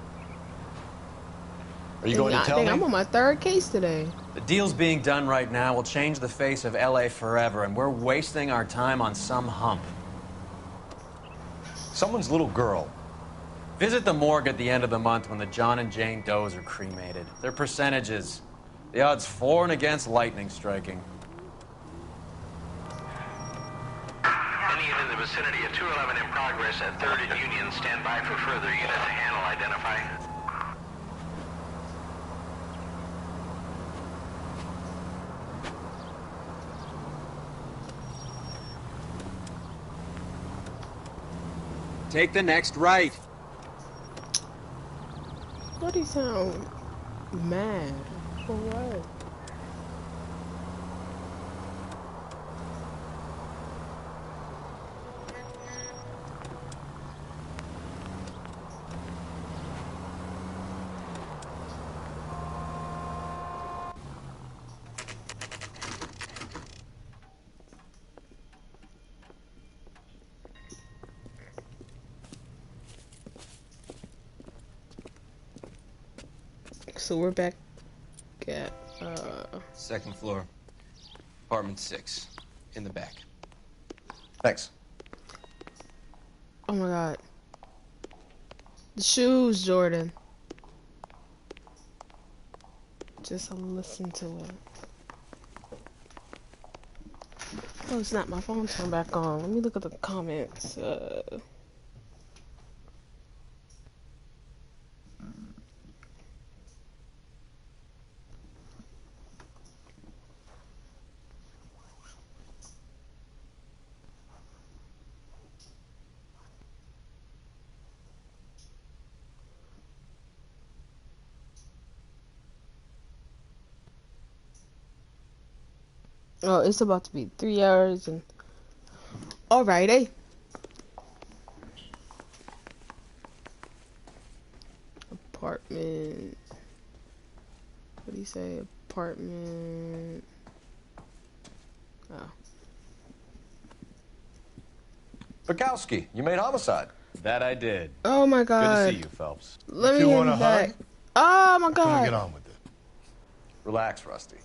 Are you going to tell me? I'm on my 3rd case today. The deals being done right now will change the face of LA forever, and we're wasting our time on some hump. Someone's little girl. Visit the morgue at the end of the month when the John and Jane Does are cremated. Their percentages. The odds for and against lightning striking. Any unit in the vicinity of 211 in progress at 3rd and Union. Stand by for further unit to handle identify. Take the next right. What do you sound mad? For what? So we're back at 2nd floor, apartment 6, in the back. Thanks. Oh my god. The shoes, Jordan. Just listen to it. Oh snap, my phone turned back on. Let me look at the comments. Oh, it's about to be 3 hours and... Alrighty. Apartment... What do you say? Apartment... Oh. Bukowski, you made homicide. That I did. Oh my god. Good to see you, Phelps. Let me hit that. Oh my god. Can we get on with it? Relax, Rusty.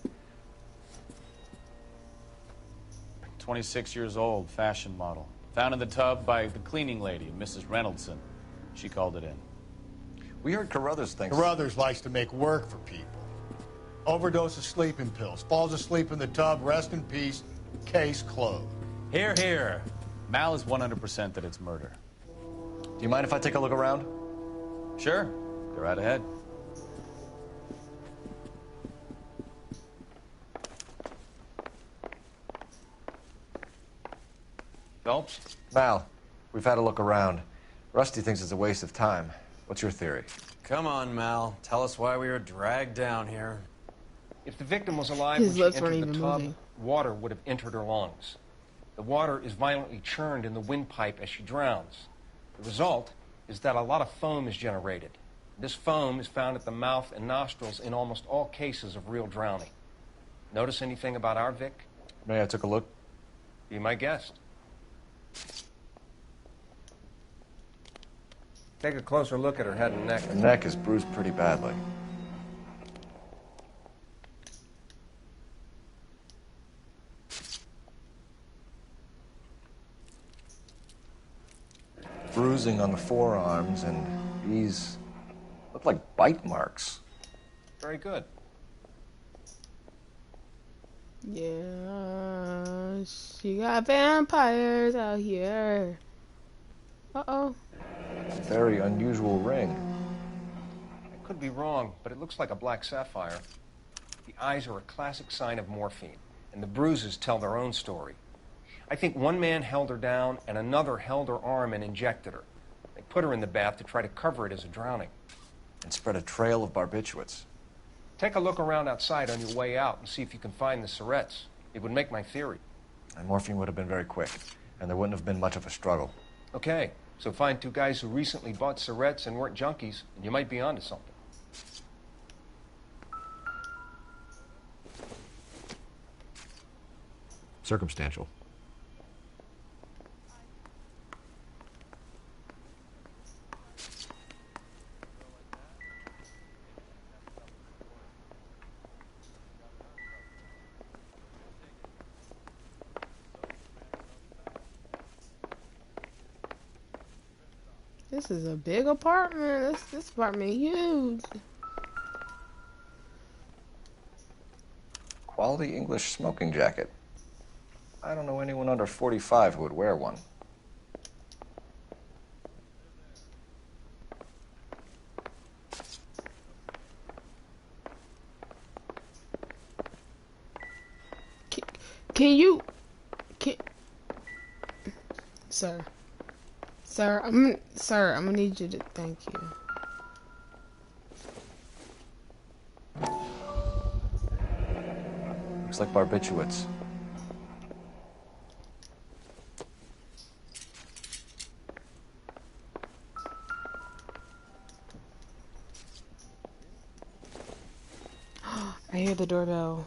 26 years old, fashion model. Found in the tub by the cleaning lady, Mrs. Reynoldson. She called it in. We heard Carruthers thinks... Carruthers likes to make work for people. Overdose of sleeping pills. Falls asleep in the tub. Rest in peace. Case closed. Here, here. Mal is 100% that it's murder. Do you mind if I take a look around? Sure. Go right ahead. Phelps? Mal, we've had a look around. Rusty thinks it's a waste of time. What's your theory? Come on, Mal. Tell us why we were dragged down here. If the victim was alive His when she lips weren't entered the even tub, moving. water would have entered her lungs. The water is violently churned in the windpipe as she drowns. The result is that a lot of foam is generated. This foam is found at the mouth and nostrils in almost all cases of real drowning. Notice anything about our Vic? May I took a look? Be my guest. Take a closer look at her head and neck. Her neck is bruised pretty badly. Bruising on the forearms, and these look like bite marks. Very good. Yeah, she got vampires out here. Uh-oh. Very unusual ring. I could be wrong, but it looks like a black sapphire. The eyes are a classic sign of morphine, and the bruises tell their own story. I think one man held her down, and another held her arm and injected her. They put her in the bath to try to cover it as a drowning. And spread a trail of barbiturates. Take a look around outside on your way out and see if you can find the syrettes. It would make my theory. And morphine would have been very quick, and there wouldn't have been much of a struggle. Okay, so find two guys who recently bought syrettes and weren't junkies, and you might be onto something. Circumstantial. This is a big apartment. This apartment huge. Quality English smoking jacket. I don't know anyone under 45 who would wear one. Can you... Sir. Sir, I'm gonna need you to... Thank you. Looks like barbiturates. I hear the doorbell.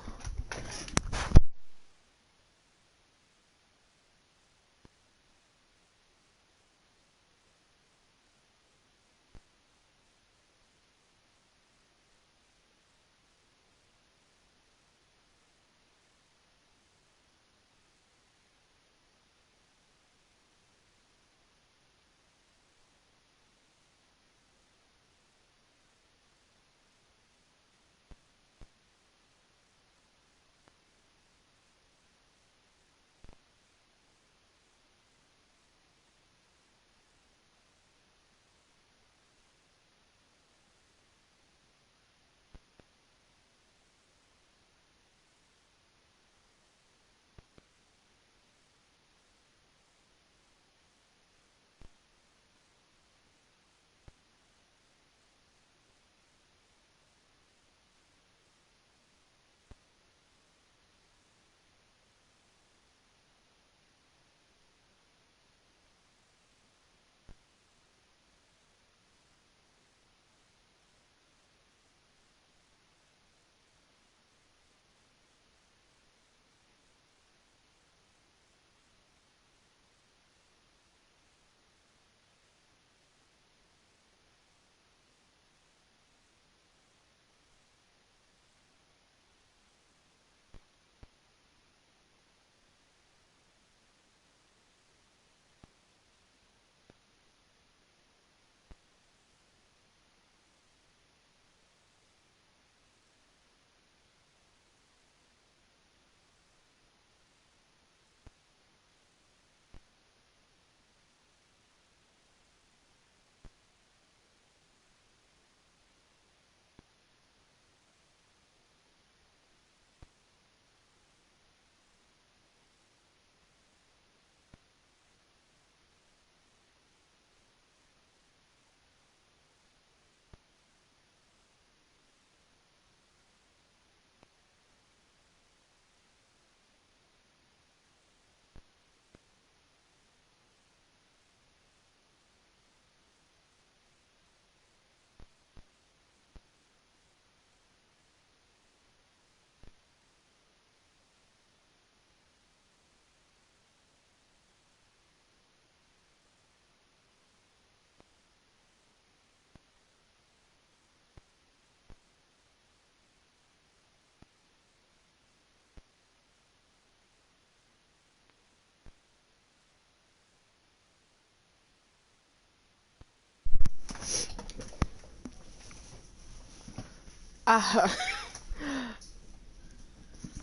I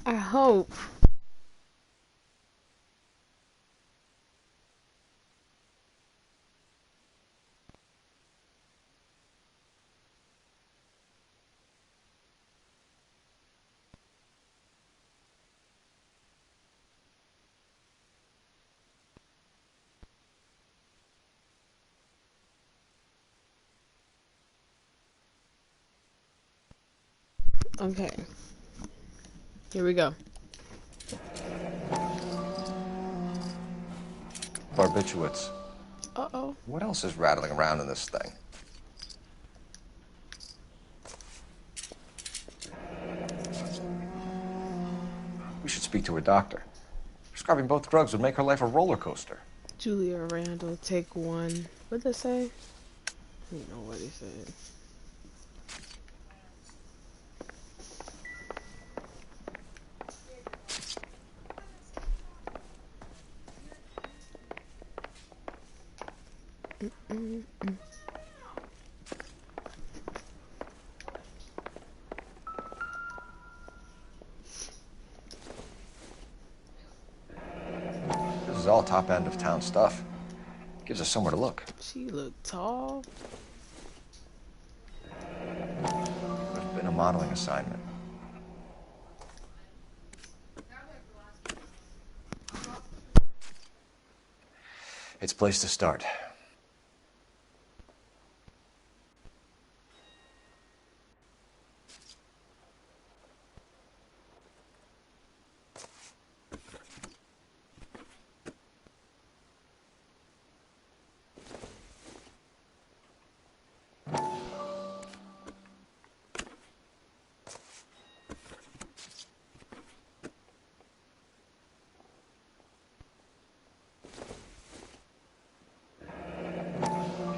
hope. Okay. Here we go. Barbiturates. Uh-oh. What else is rattling around in this thing? We should speak to her doctor. Prescribing both drugs would make her life a roller coaster. Julia Randall, take one. What'd they say? I don't know what he said. This is all top end of town stuff. Gives us somewhere to look. She looked tall. Could have been a modeling assignment. It's a place to start.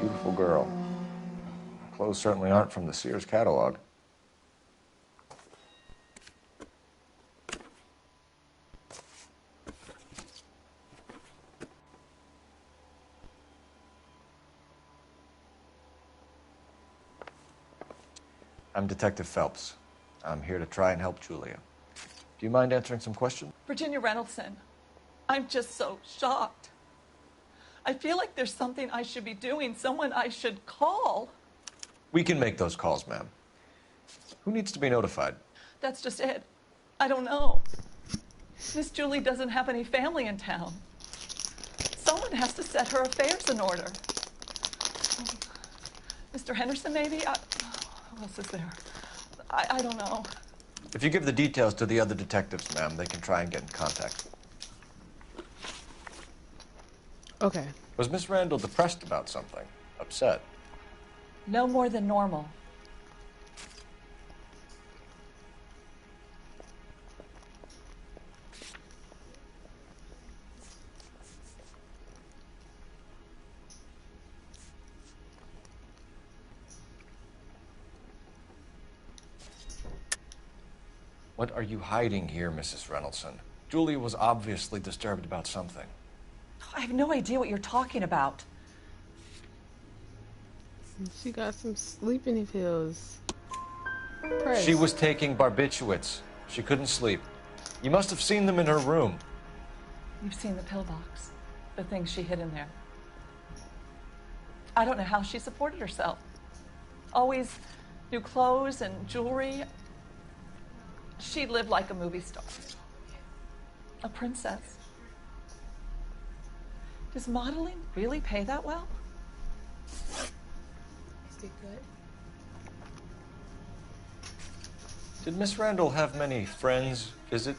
Beautiful girl. Clothes certainly aren't from the Sears catalog. I'm Detective Phelps. I'm here to try and help Julia. Do you mind answering some questions? Virginia Reynoldson, I'm just so shocked. I feel like there's something I should be doing, someone I should call. We can make those calls, ma'am. Who needs to be notified? That's just it. I don't know. Miss Julie doesn't have any family in town. Someone has to set her affairs in order. Mr. Henderson, maybe? Who else is there? I don't know. If you give the details to the other detectives, ma'am, they can try and get in contact. Okay. Was Miss Randall depressed about something? Upset? No more than normal. What are you hiding here, Mrs. Reynoldson? Julia was obviously disturbed about something. I have no idea what you're talking about. She got some sleeping pills. Press. She was taking barbiturates. She couldn't sleep. You must have seen them in her room. You've seen the pill box, the things she hid in there. I don't know how she supported herself. Always new clothes and jewelry. She lived like a movie star. A princess. Does modeling really pay that well? Is it good? Did Miss Randall have many friends visit?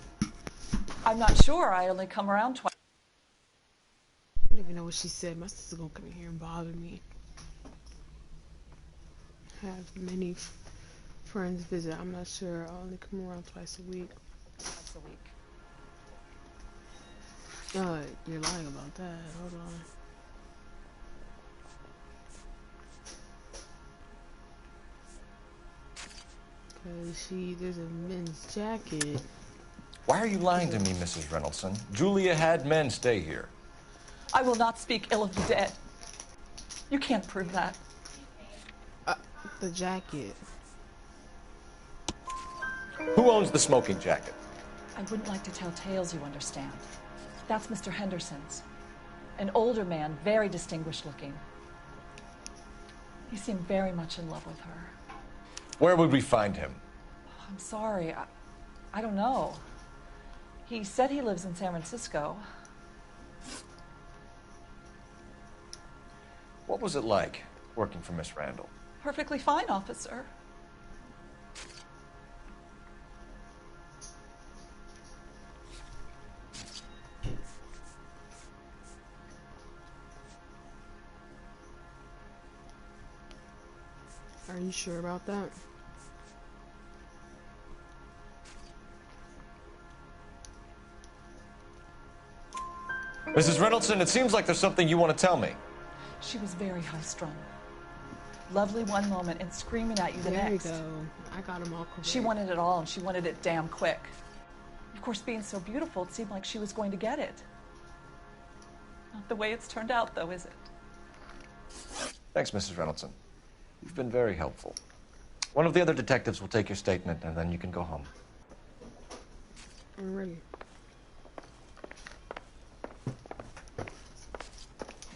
I'm not sure. I only come around twice. I don't even know what she said. My sister's gonna come in here and bother me. Have many friends visit. I'm not sure. I only come around twice a week. Twice a week. You're lying about that. Hold on. Cause there's a men's jacket. Why are you lying to me, Mrs. Reynoldson? Julia had men stay here. I will not speak ill of the dead. You can't prove that. The jacket. Who owns the smoking jacket? I wouldn't like to tell tales, you understand. That's Mr. Henderson's. An older man, very distinguished looking. He seemed very much in love with her. Where would we find him? I'm sorry, I don't know. He said he lives in San Francisco. What was it like working for Miss Randall? Perfectly fine, officer. Are you sure about that? Mrs. Reynoldsson, it seems like there's something you want to tell me. She was very high-strung. Lovely one moment and screaming at you the next. There you go. I got them all correct. She wanted it all, and she wanted it damn quick. Of course, being so beautiful, it seemed like she was going to get it. Not the way it's turned out, though, is it? Thanks, Mrs. Reynoldsson. You've been very helpful. One of the other detectives will take your statement, and then you can go home. I'm ready.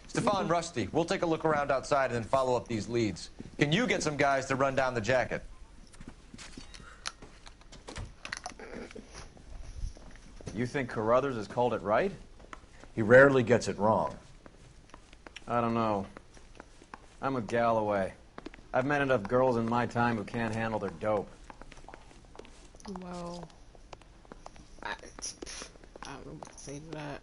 Stefan, Rusty, we'll take a look around outside and then follow up these leads. Can you get some guys to run down the jacket? You think Carruthers has called it right? He rarely gets it wrong. I don't know. I'm with Galloway. I've met enough girls in my time who can't handle their dope. Well, I don't know what to say to that.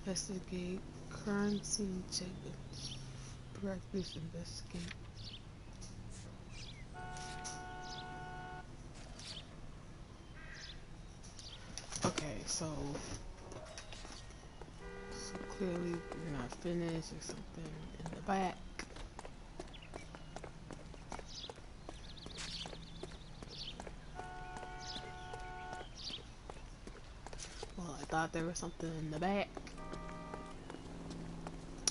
Investigate crime scene checkers. Practice investigate. Okay, so clearly you're not finished or something in the back. Well, I thought there was something in the back.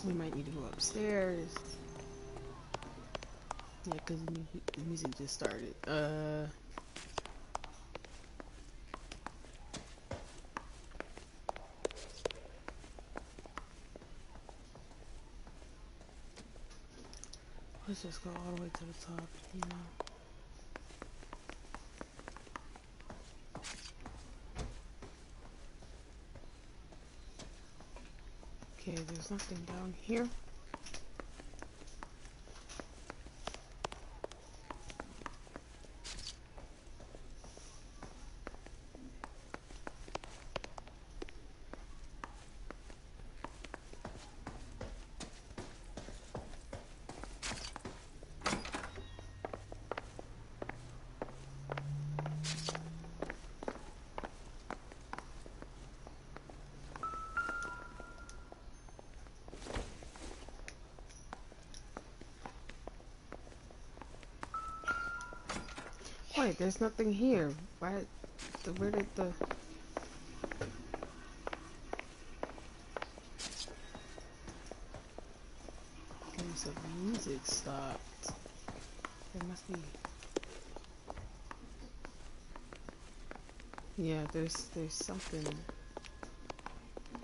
We might need to go upstairs. Yeah, because the music just started. Let's just go all the way to the top, you know. Okay, there's nothing down here. Wait, there's nothing here. Why? Where did the... Okay, so the music stopped. There must be... Yeah, there's something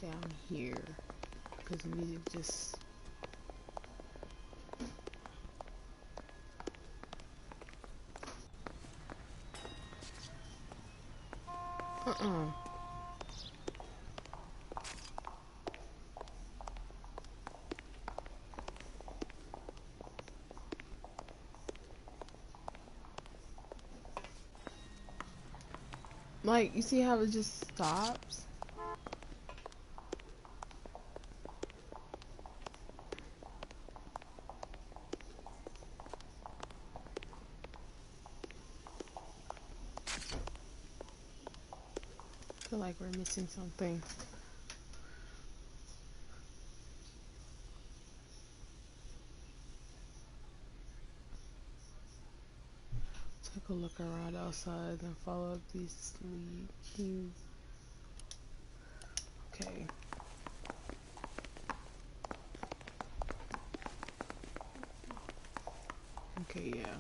down here. Because the music just... Like, you see how it just stops? I feel like we're missing something. Take Take a look around outside and follow up these cues. Okay. Okay, yeah.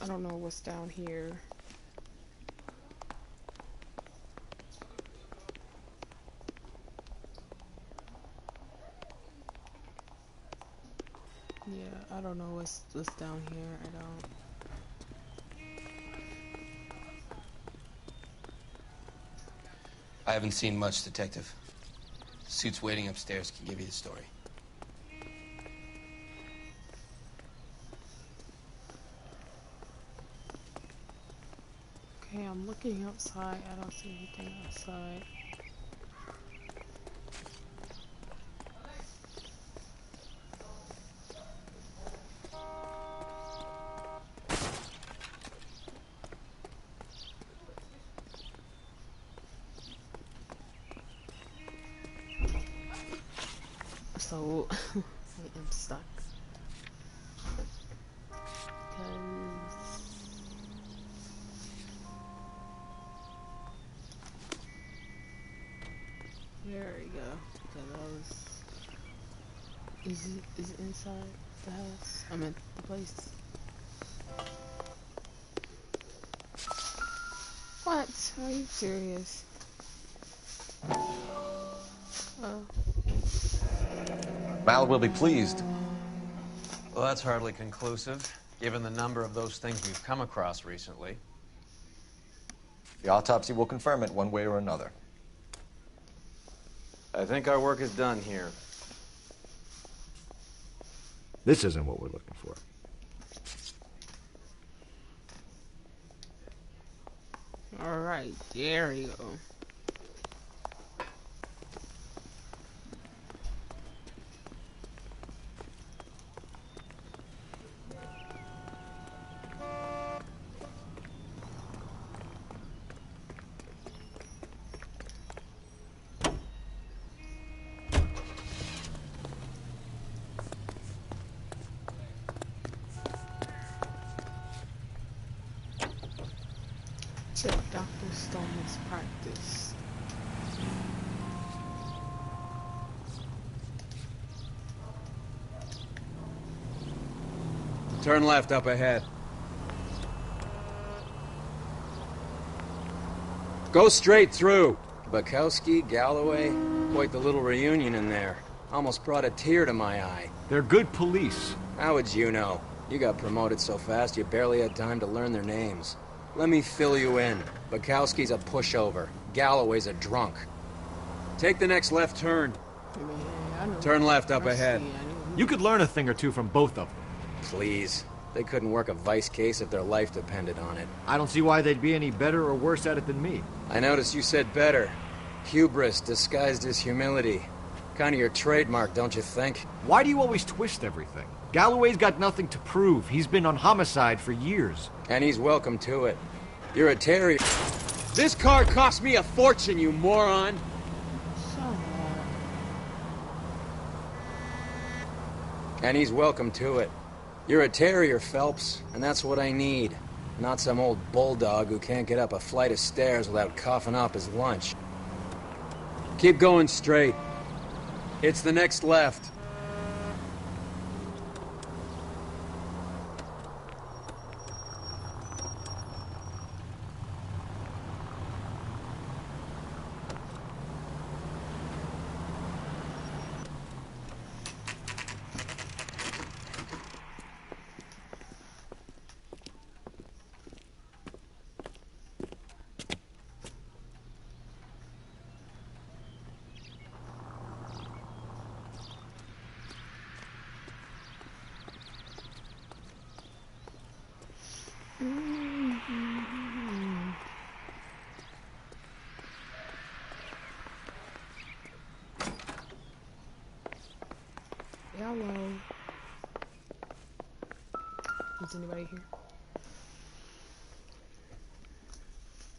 I don't know what's down here. Yeah, I don't know what's down here. I don't. I haven't seen much, Detective. Suits waiting upstairs can give you the story. Okay, I'm looking outside. I don't see anything outside. So I am stuck. There we go. Is it inside the house? I meant the place. What? Are you serious? Oh. Mal will be pleased. Well, that's hardly conclusive, given the number of those things we've come across recently. The autopsy will confirm it one way or another. I think our work is done here. This isn't what we're looking for. Alright, there you go. Check Dr. Stoneman's practice. Turn left up ahead. Go straight through. Bukowski, Galloway, quite the little reunion in there. Almost brought a tear to my eye. They're good police. How would you know? You got promoted so fast you barely had time to learn their names. Let me fill you in. Bukowski's a pushover. Galloway's a drunk. Take the next left turn. Turn left up ahead. You could learn a thing or two from both of them. Please. They couldn't work a vice case if their life depended on it. I don't see why they'd be any better or worse at it than me. I noticed you said better. Hubris disguised as humility. Kind of your trademark, don't you think? Why do you always twist everything? Galloway's got nothing to prove. He's been on homicide for years. And he's welcome to it. You're a terrier. This car cost me a fortune, you moron! And he's welcome to it. You're a terrier, Phelps, and that's what I need. Not some old bulldog who can't get up a flight of stairs without coughing up his lunch. Keep going straight. It's the next left. Hello. Is anybody here?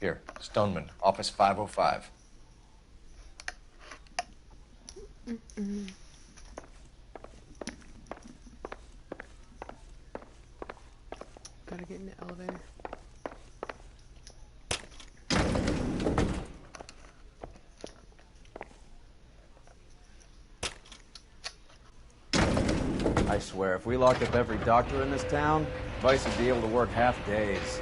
Here, Stoneman, office 505. get in the elevator. I swear, if we locked up every doctor in this town, Vice would be able to work half days.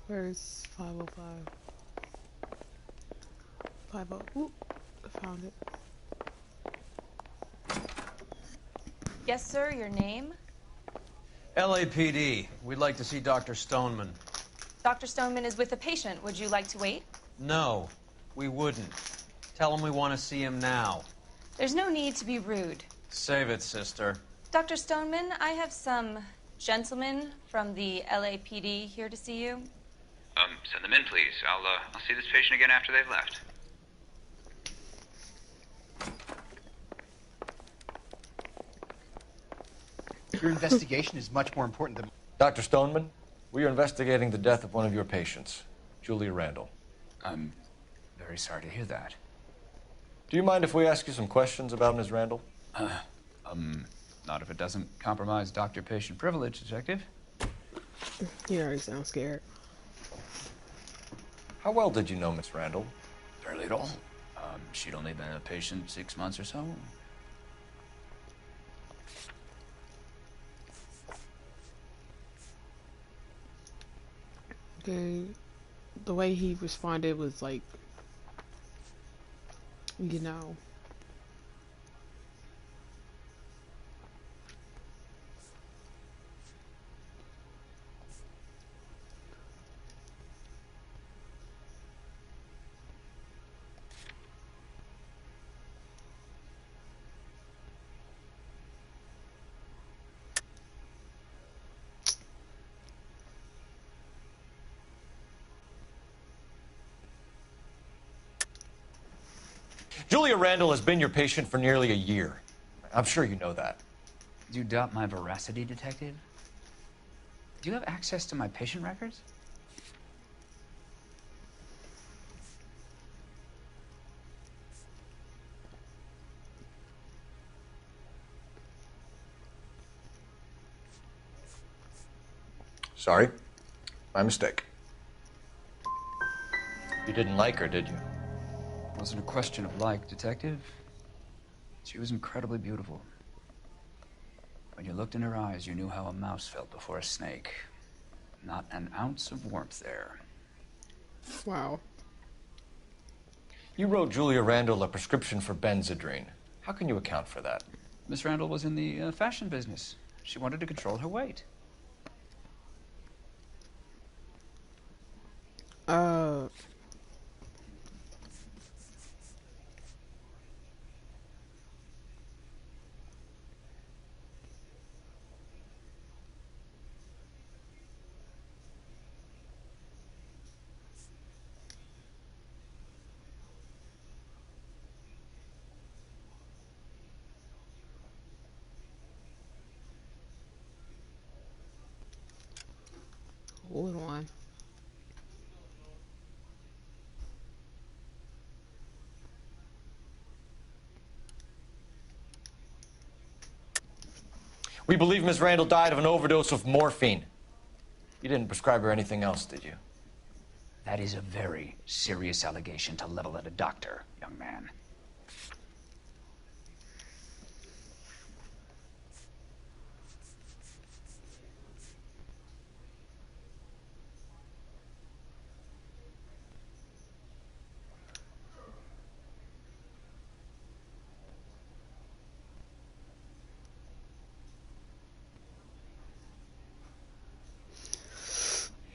Where's 505? 50. Oop, I found it. Yes, sir, your name? LAPD. We'd like to see Dr. Stoneman. Dr. Stoneman is with a patient. Would you like to wait? No, we wouldn't. Tell him we want to see him now. There's no need to be rude. Save it, sister. Dr. Stoneman, I have some gentlemen from the LAPD here to see you. Send them in, please. I'll see this patient again after they've left. Your investigation is much more important than... Dr. Stoneman, we are investigating the death of one of your patients, Julia Randall. I'm very sorry to hear that. Do you mind if we ask you some questions about Ms. Randall? Not if it doesn't compromise doctor-patient privilege, Detective. You already sound scared. How well did you know Miss Randall? Barely at all. She'd only been a patient 6 months or so. The way he responded was like, you know. Julia Randall has been your patient for nearly a year. I'm sure you know that. Do you doubt my veracity, Detective? Do you have access to my patient records? Sorry. My mistake. You didn't like her, did you? It wasn't a question of like, Detective. She was incredibly beautiful. When you looked in her eyes, you knew how a mouse felt before a snake. Not an ounce of warmth there. Wow. You wrote Julia Randall a prescription for Benzedrine. How can you account for that? Miss Randall was in the fashion business. She wanted to control her weight. Hold on. We believe Miss Randall died of an overdose of morphine. You didn't prescribe her anything else, did you? That is a very serious allegation to level at a doctor, young man.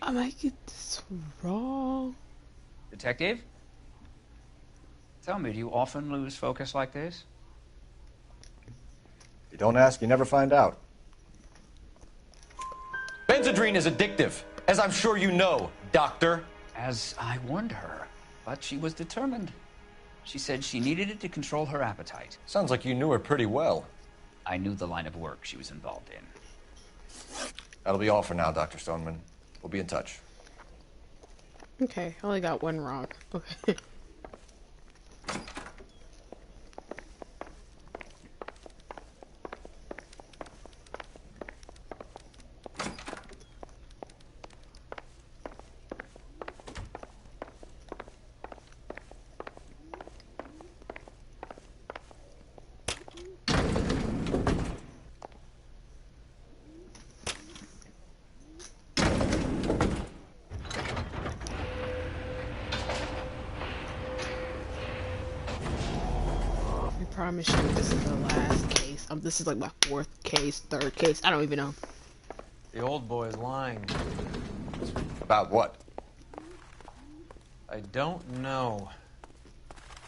I might get this wrong. Detective? Tell me, do you often lose focus like this? You don't ask, you never find out. Benzedrine is addictive, as I'm sure you know, Doctor. As I warned her, but she was determined. She said she needed it to control her appetite. Sounds like you knew her pretty well. I knew the line of work she was involved in. That'll be all for now, Dr. Stoneman. We'll be in touch. Okay, I only got one wrong. Okay. I promise you, this is the last case. This is like my fourth case, third case. I don't even know. The old boy is lying. About what? I don't know.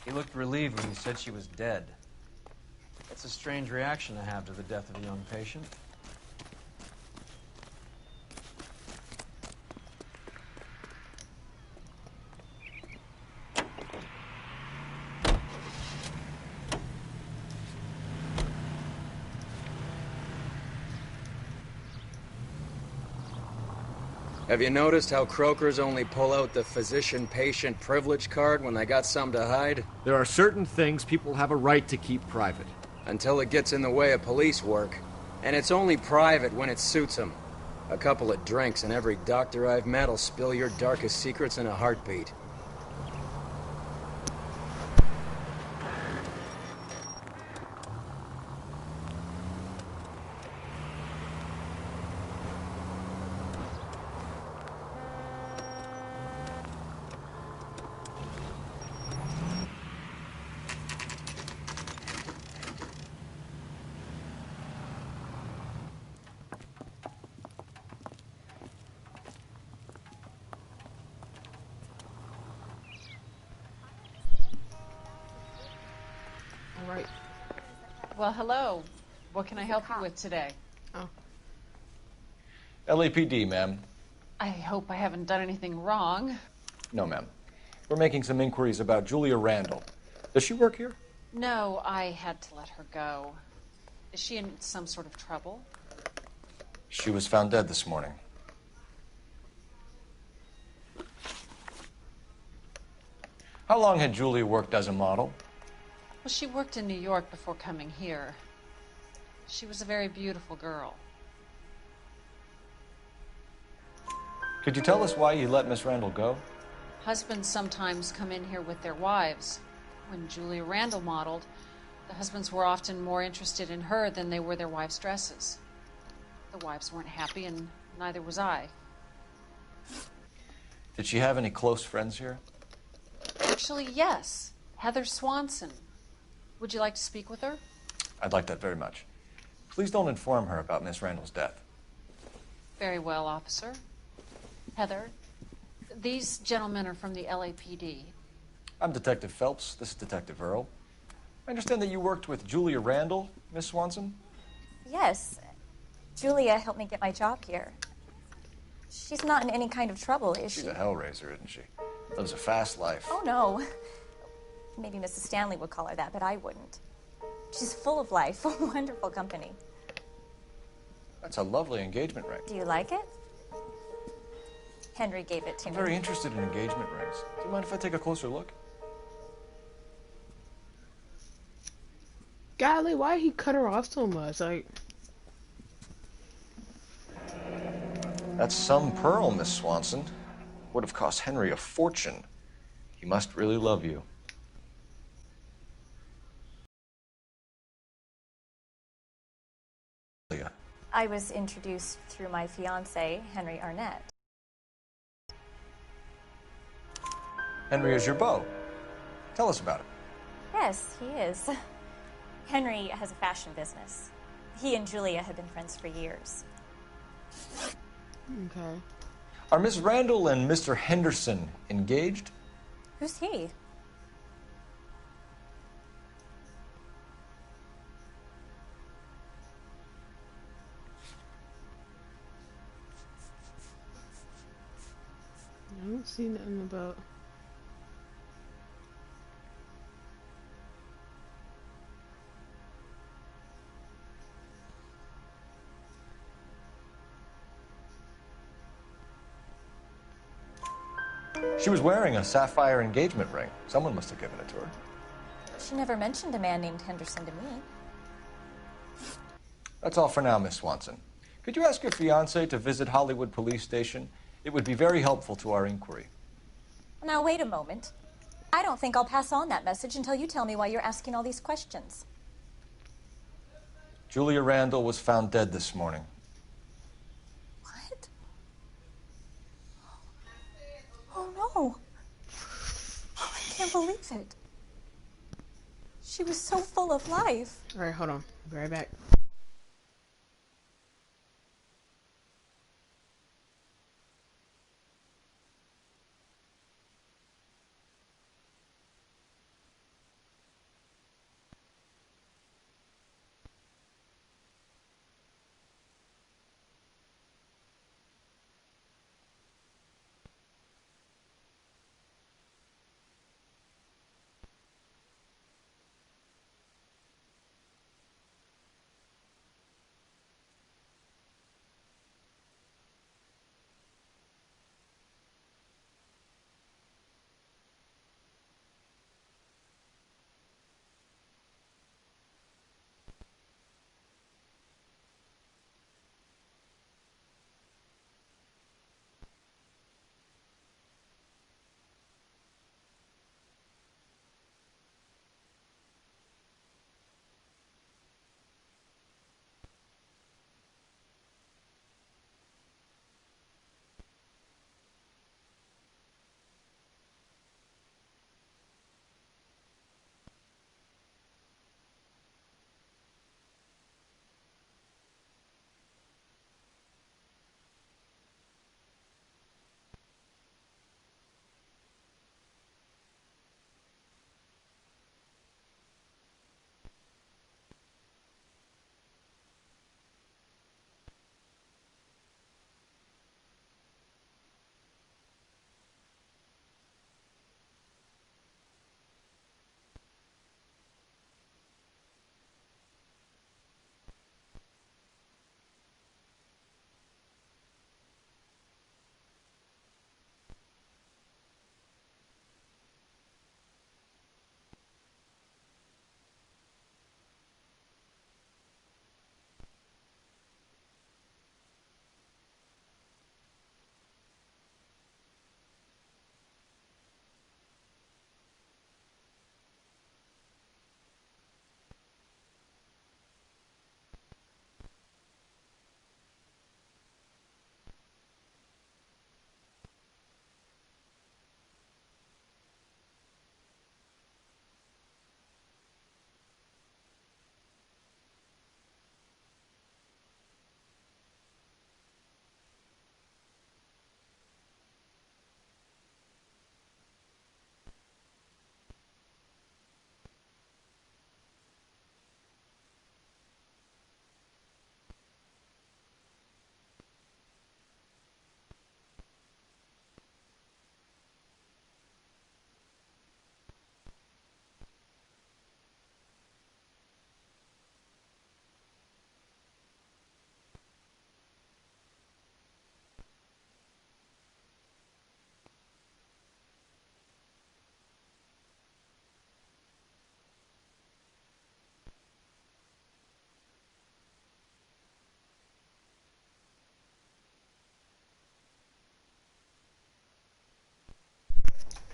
He looked relieved when you said she was dead. That's a strange reaction to have to the death of a young patient. Have you noticed how croakers only pull out the physician-patient privilege card when they got something to hide? There are certain things people have a right to keep private. Until it gets in the way of police work. And it's only private when it suits them. A couple of drinks and every doctor I've met will spill your darkest secrets in a heartbeat. All right. Well, hello. What can I help you with today? Oh. LAPD, ma'am. I hope I haven't done anything wrong. No, ma'am. We're making some inquiries about Julia Randall. Does she work here? No, I had to let her go. Is she in some sort of trouble? She was found dead this morning. How long had Julia worked as a model? Well, she worked in New York before coming here. She was a very beautiful girl. Could you tell us why you let Miss Randall go? Husbands sometimes come in here with their wives. When Julia Randall modeled, the husbands were often more interested in her than they were their wives' dresses. The wives weren't happy, and neither was I. Did she have any close friends here? Actually, yes. Heather Swanson. Would you like to speak with her? I'd like that very much. Please don't inform her about Miss Randall's death. Very well, officer. Heather, these gentlemen are from the LAPD. I'm Detective Phelps. This is Detective Earl. I understand that you worked with Julia Randall, Miss Swanson? Yes. Julia helped me get my job here. She's not in any kind of trouble, is she? She's a hellraiser, isn't she? Lives a fast life. Oh, no. Maybe Mrs. Stanley would call her that, but I wouldn't. She's full of life, wonderful company. That's a lovely engagement ring. Do you like it? Henry gave it to I'm me. very interested in engagement rings. Do you mind if I take a closer look? Golly, why he cut her off so much? Like, That's some pearl, Miss Swanson. Would have cost Henry a fortune. He must really love you. I was introduced through my fiancé, Henry Arnett. Henry is your beau. Tell us about it. Yes, he is. Henry has a fashion business. He and Julia have been friends for years. okay. Are Miss Randall and Mr. Henderson engaged? Who's he? I don't see nothing about. She was wearing a sapphire engagement ring. Someone must have given it to her. She never mentioned a man named Henderson to me. That's all for now, Miss Swanson. Could you ask your fiancé to visit Hollywood Police Station? It would be very helpful to our inquiry. Now, wait a moment. I don't think I'll pass on that message until you tell me why you're asking all these questions. Julia Randall was found dead this morning. What? Oh, no. I can't believe it. She was so full of life. All right, hold on. I'll be right back.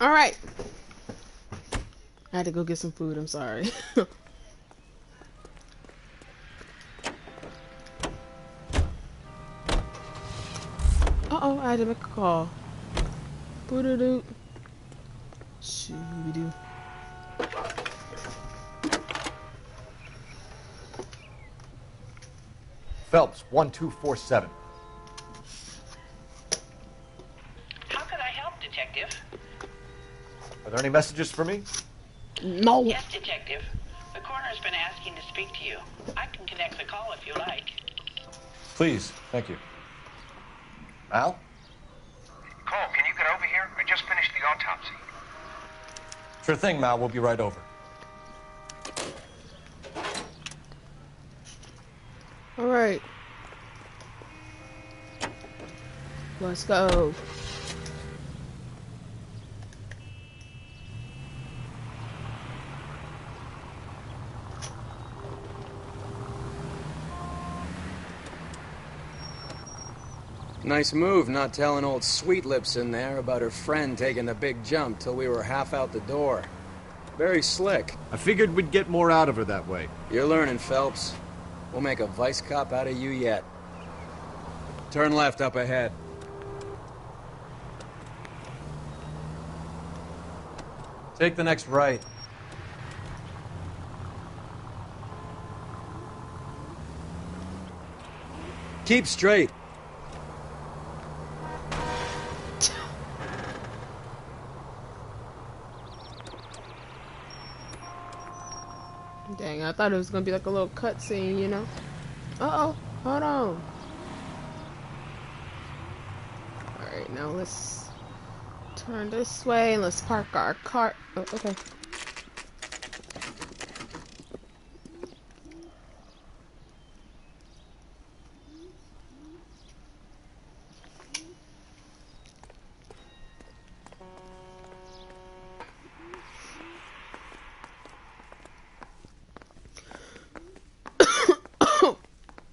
All right. I had to go get some food. I'm sorry. Uh-oh, I had to make a call. Boo-doo-doo. Shoo-doo. Phelps, 1247. How could I help, Detective? Are there any messages for me? No. Yes, Detective. The coroner's been asking to speak to you. I can connect the call if you like. Please, thank you. Al? Cole, can you get over here? I just finished the autopsy. Sure thing, Mal. We'll be right over. All right. Let's go. Nice move not telling old Sweet Lips in there about her friend taking the big jump till we were half out the door. Very slick. I figured we'd get more out of her that way. You're learning, Phelps. We'll make a vice cop out of you yet. Turn left up ahead. Take the next right. Keep straight. Dang, I thought it was gonna be like a little cutscene, you know? Uh-oh, hold on. Alright, now let's turn this way and let's park our car. Oh, okay.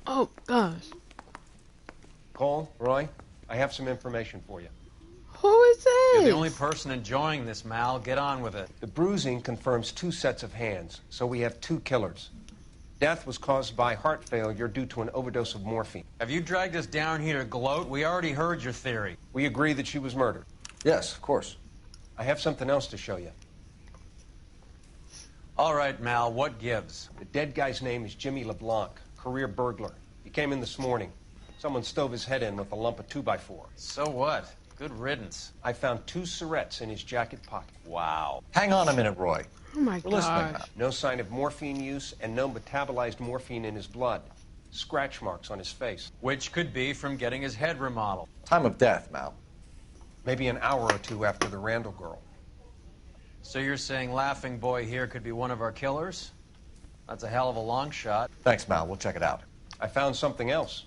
Oh, gosh. Cole, Roy, I have some information for you. Who is this? You're the only person enjoying this, Mal. Get on with it. The bruising confirms 2 sets of hands, so we have 2 killers. Death was caused by heart failure due to an overdose of morphine. Have you dragged us down here to gloat? We already heard your theory. We agree that she was murdered. Yes, of course. I have something else to show you. All right, Mal, what gives? The dead guy's name is Jimmy LeBlanc, career burglar. He came in this morning. Someone stove his head in with a lump of 2x4. So what? Good riddance. I found 2 syrettes in his jacket pocket. Wow. Hang on a minute, Roy. Oh my gosh. No sign of morphine use and no metabolized morphine in his blood. Scratch marks on his face. Which could be from getting his head remodeled. Time of death, Mal. Maybe an hour or 2 after the Randall girl. So you're saying Laughing Boy here could be one of our killers? That's a hell of a long shot. Thanks, Mal. We'll check it out. I found something else.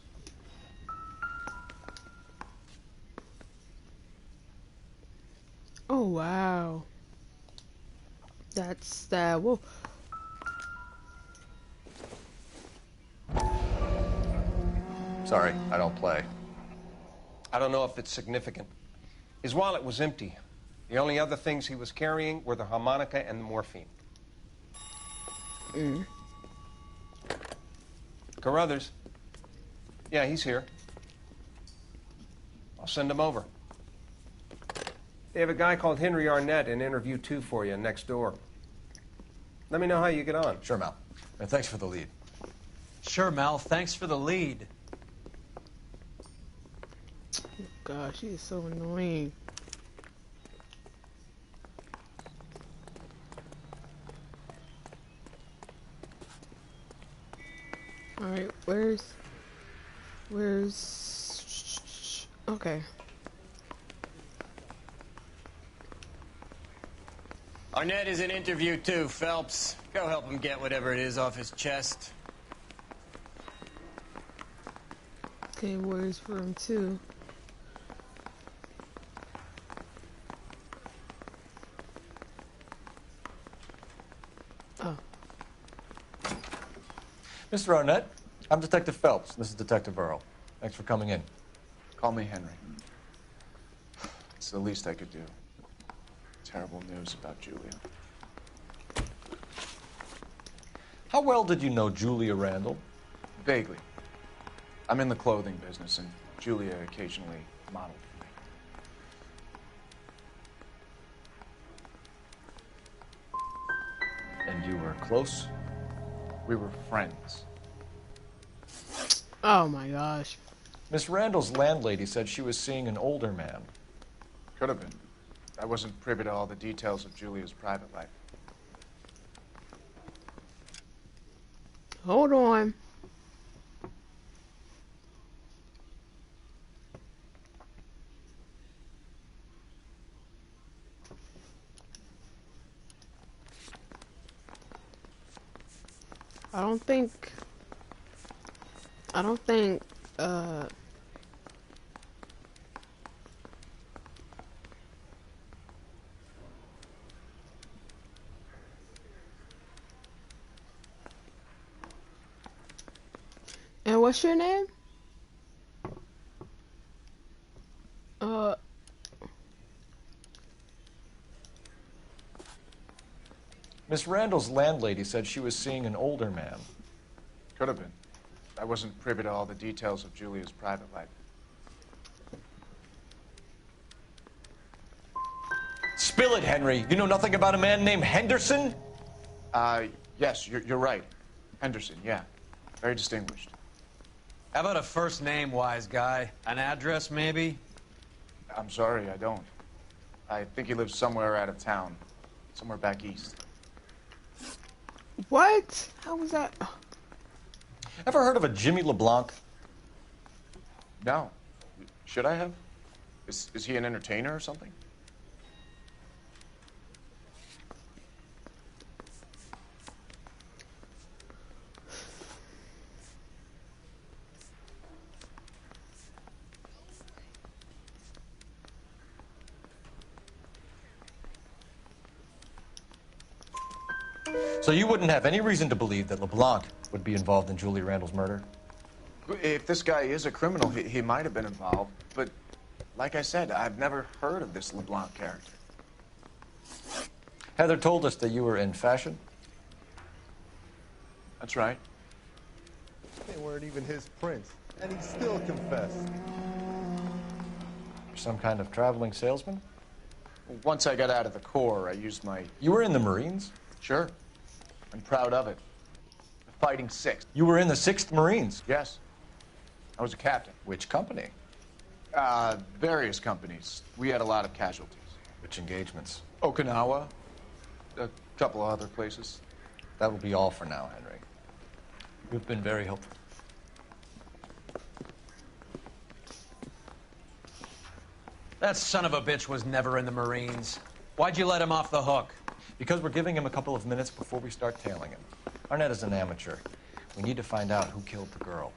Oh, wow. That's that. Whoa. Sorry, I don't play. I don't know if it's significant. His wallet was empty. The only other things he was carrying were the harmonica and the morphine. Carruthers. Yeah, he's here. I'll send him over. They have a guy called Henry Arnett in interview 2 for you next door. Let me know how you get on. Sure, Mal. And thanks for the lead. Sure, Mal. Thanks for the lead. Oh, gosh, he is so annoying. Alright, where's... Okay. Arnett is in interview 2, Phelps. Go help him get whatever it is off his chest. Okay, where's room 2? Oh. Mr. Arnett, I'm Detective Phelps. This is Detective Earl. Thanks for coming in. Call me Henry. It's the least I could do. Terrible news about Julia. How well did you know Julia Randall? Vaguely. I'm in the clothing business, and Julia occasionally modeled for me. And you were close? We were friends. Oh my gosh. Miss Randall's landlady said she was seeing an older man. Could have been. I wasn't privy to all the details of Julia's private life. Hold on. I don't think and what's your name? Miss Randall's landlady said she was seeing an older man. Could have been. I wasn't privy to all the details of Julia's private life. Spill it, Henry. You know nothing about a man named Henderson? Yes, you're right. Henderson, yeah. Very distinguished. How about a first name, wise guy? An address, maybe? I'm sorry, I don't. I think he lives somewhere out of town. Somewhere back east. What? How was that? Ever heard of a Jimmy LeBlanc? No. Should I have? Is he an entertainer or something? So you wouldn't have any reason to believe that LeBlanc would be involved in Julie Randall's murder? If this guy is a criminal, he might have been involved. But like I said, I've never heard of this LeBlanc character. Heather told us that you were in fashion. That's right. They weren't even his prints, and he still confessed. You're some kind of traveling salesman? Once I got out of the Corps, I used my... You were in the Marines? Sure. I'm proud of it. The Fighting Sixth. You were in the 6th Marines? Yes. I was a captain. Which company? Various companies. We had a lot of casualties. Which engagements? Okinawa. A couple of other places. That will be all for now, Henry. You've been very helpful. That son of a bitch was never in the Marines. Why'd you let him off the hook? Because we're giving him a couple of minutes before we start tailing him. Arnett is an amateur. We need to find out who killed the girl.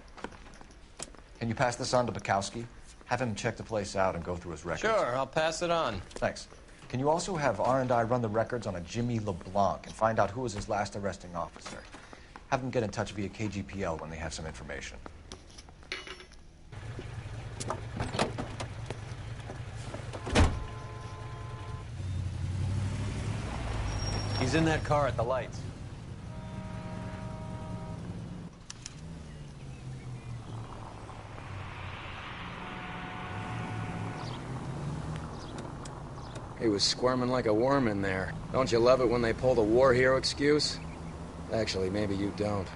Can you pass this on to Bukowski? Have him check the place out and go through his records. Sure, I'll pass it on. Thanks. Can you also have R&I run the records on a Jimmy LeBlanc and find out who was his last arresting officer? Have them get in touch via KGPL when they have some information. He's in that car at the lights. He was squirming like a worm in there. Don't you love it when they pull the war hero excuse? Actually, maybe you don't.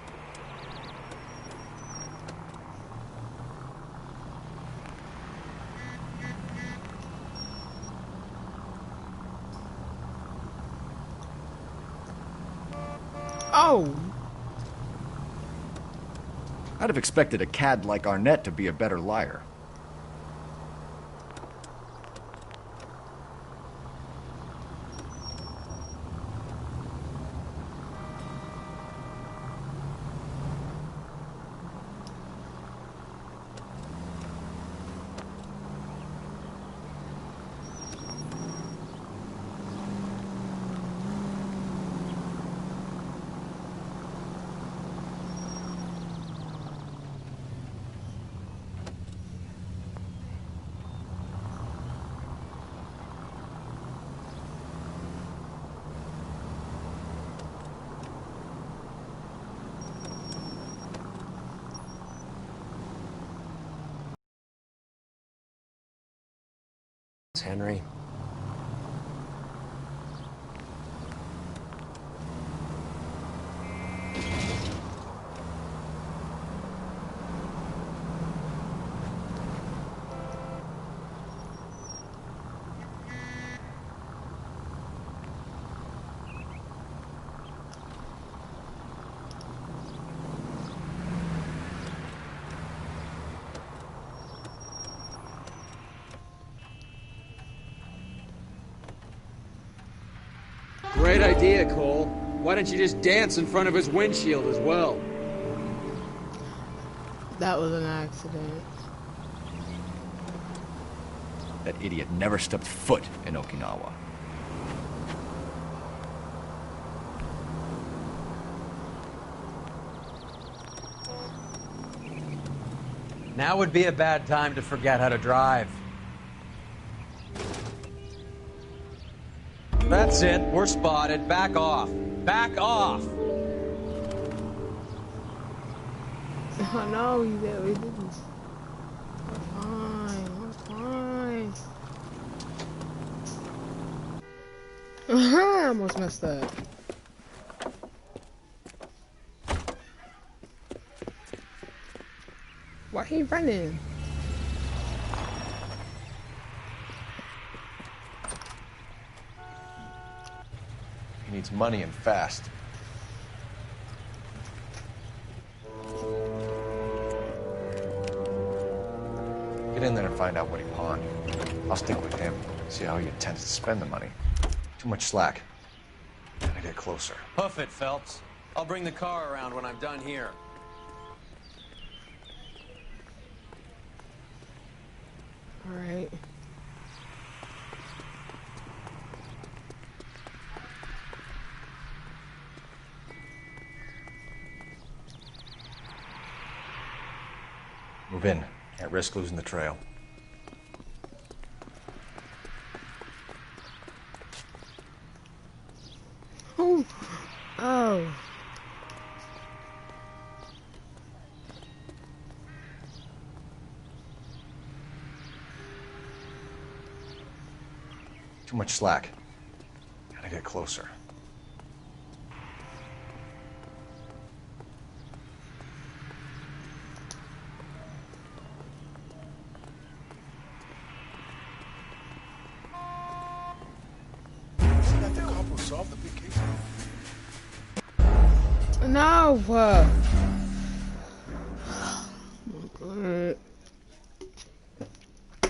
Oh! I'd have expected a cad like Arnett to be a better liar. Henry. Great idea, Cole. Why don't you just dance in front of his windshield as well? That was an accident. That idiot never stepped foot in Okinawa. Now would be a bad time to forget how to drive. That's it. We're spotted. Back off. Back off! Oh no, we didn't. We're fine, we're fine. I almost messed up. Why he running? He needs money and fast. Get in there and find out what he pawned. I'll stick with him, see how he intends to spend the money. Too much slack. Gotta get closer. Hoof it, Phelps. I'll bring the car around when I'm done here. Alright. Move in. Can't risk losing the trail. Oh. Oh. Too much slack. Gotta get closer. Isn't that the cop who solved the big case? No.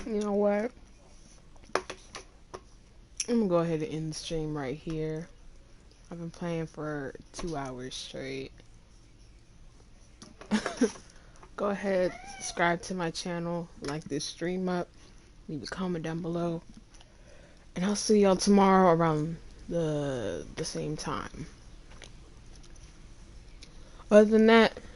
You know what? I'm gonna go ahead and end the stream right here. I've been playing for 2 hours straight. Go ahead, subscribe to my channel, like this stream up, leave a comment down below, and I'll see y'all tomorrow around the same time. Other than that,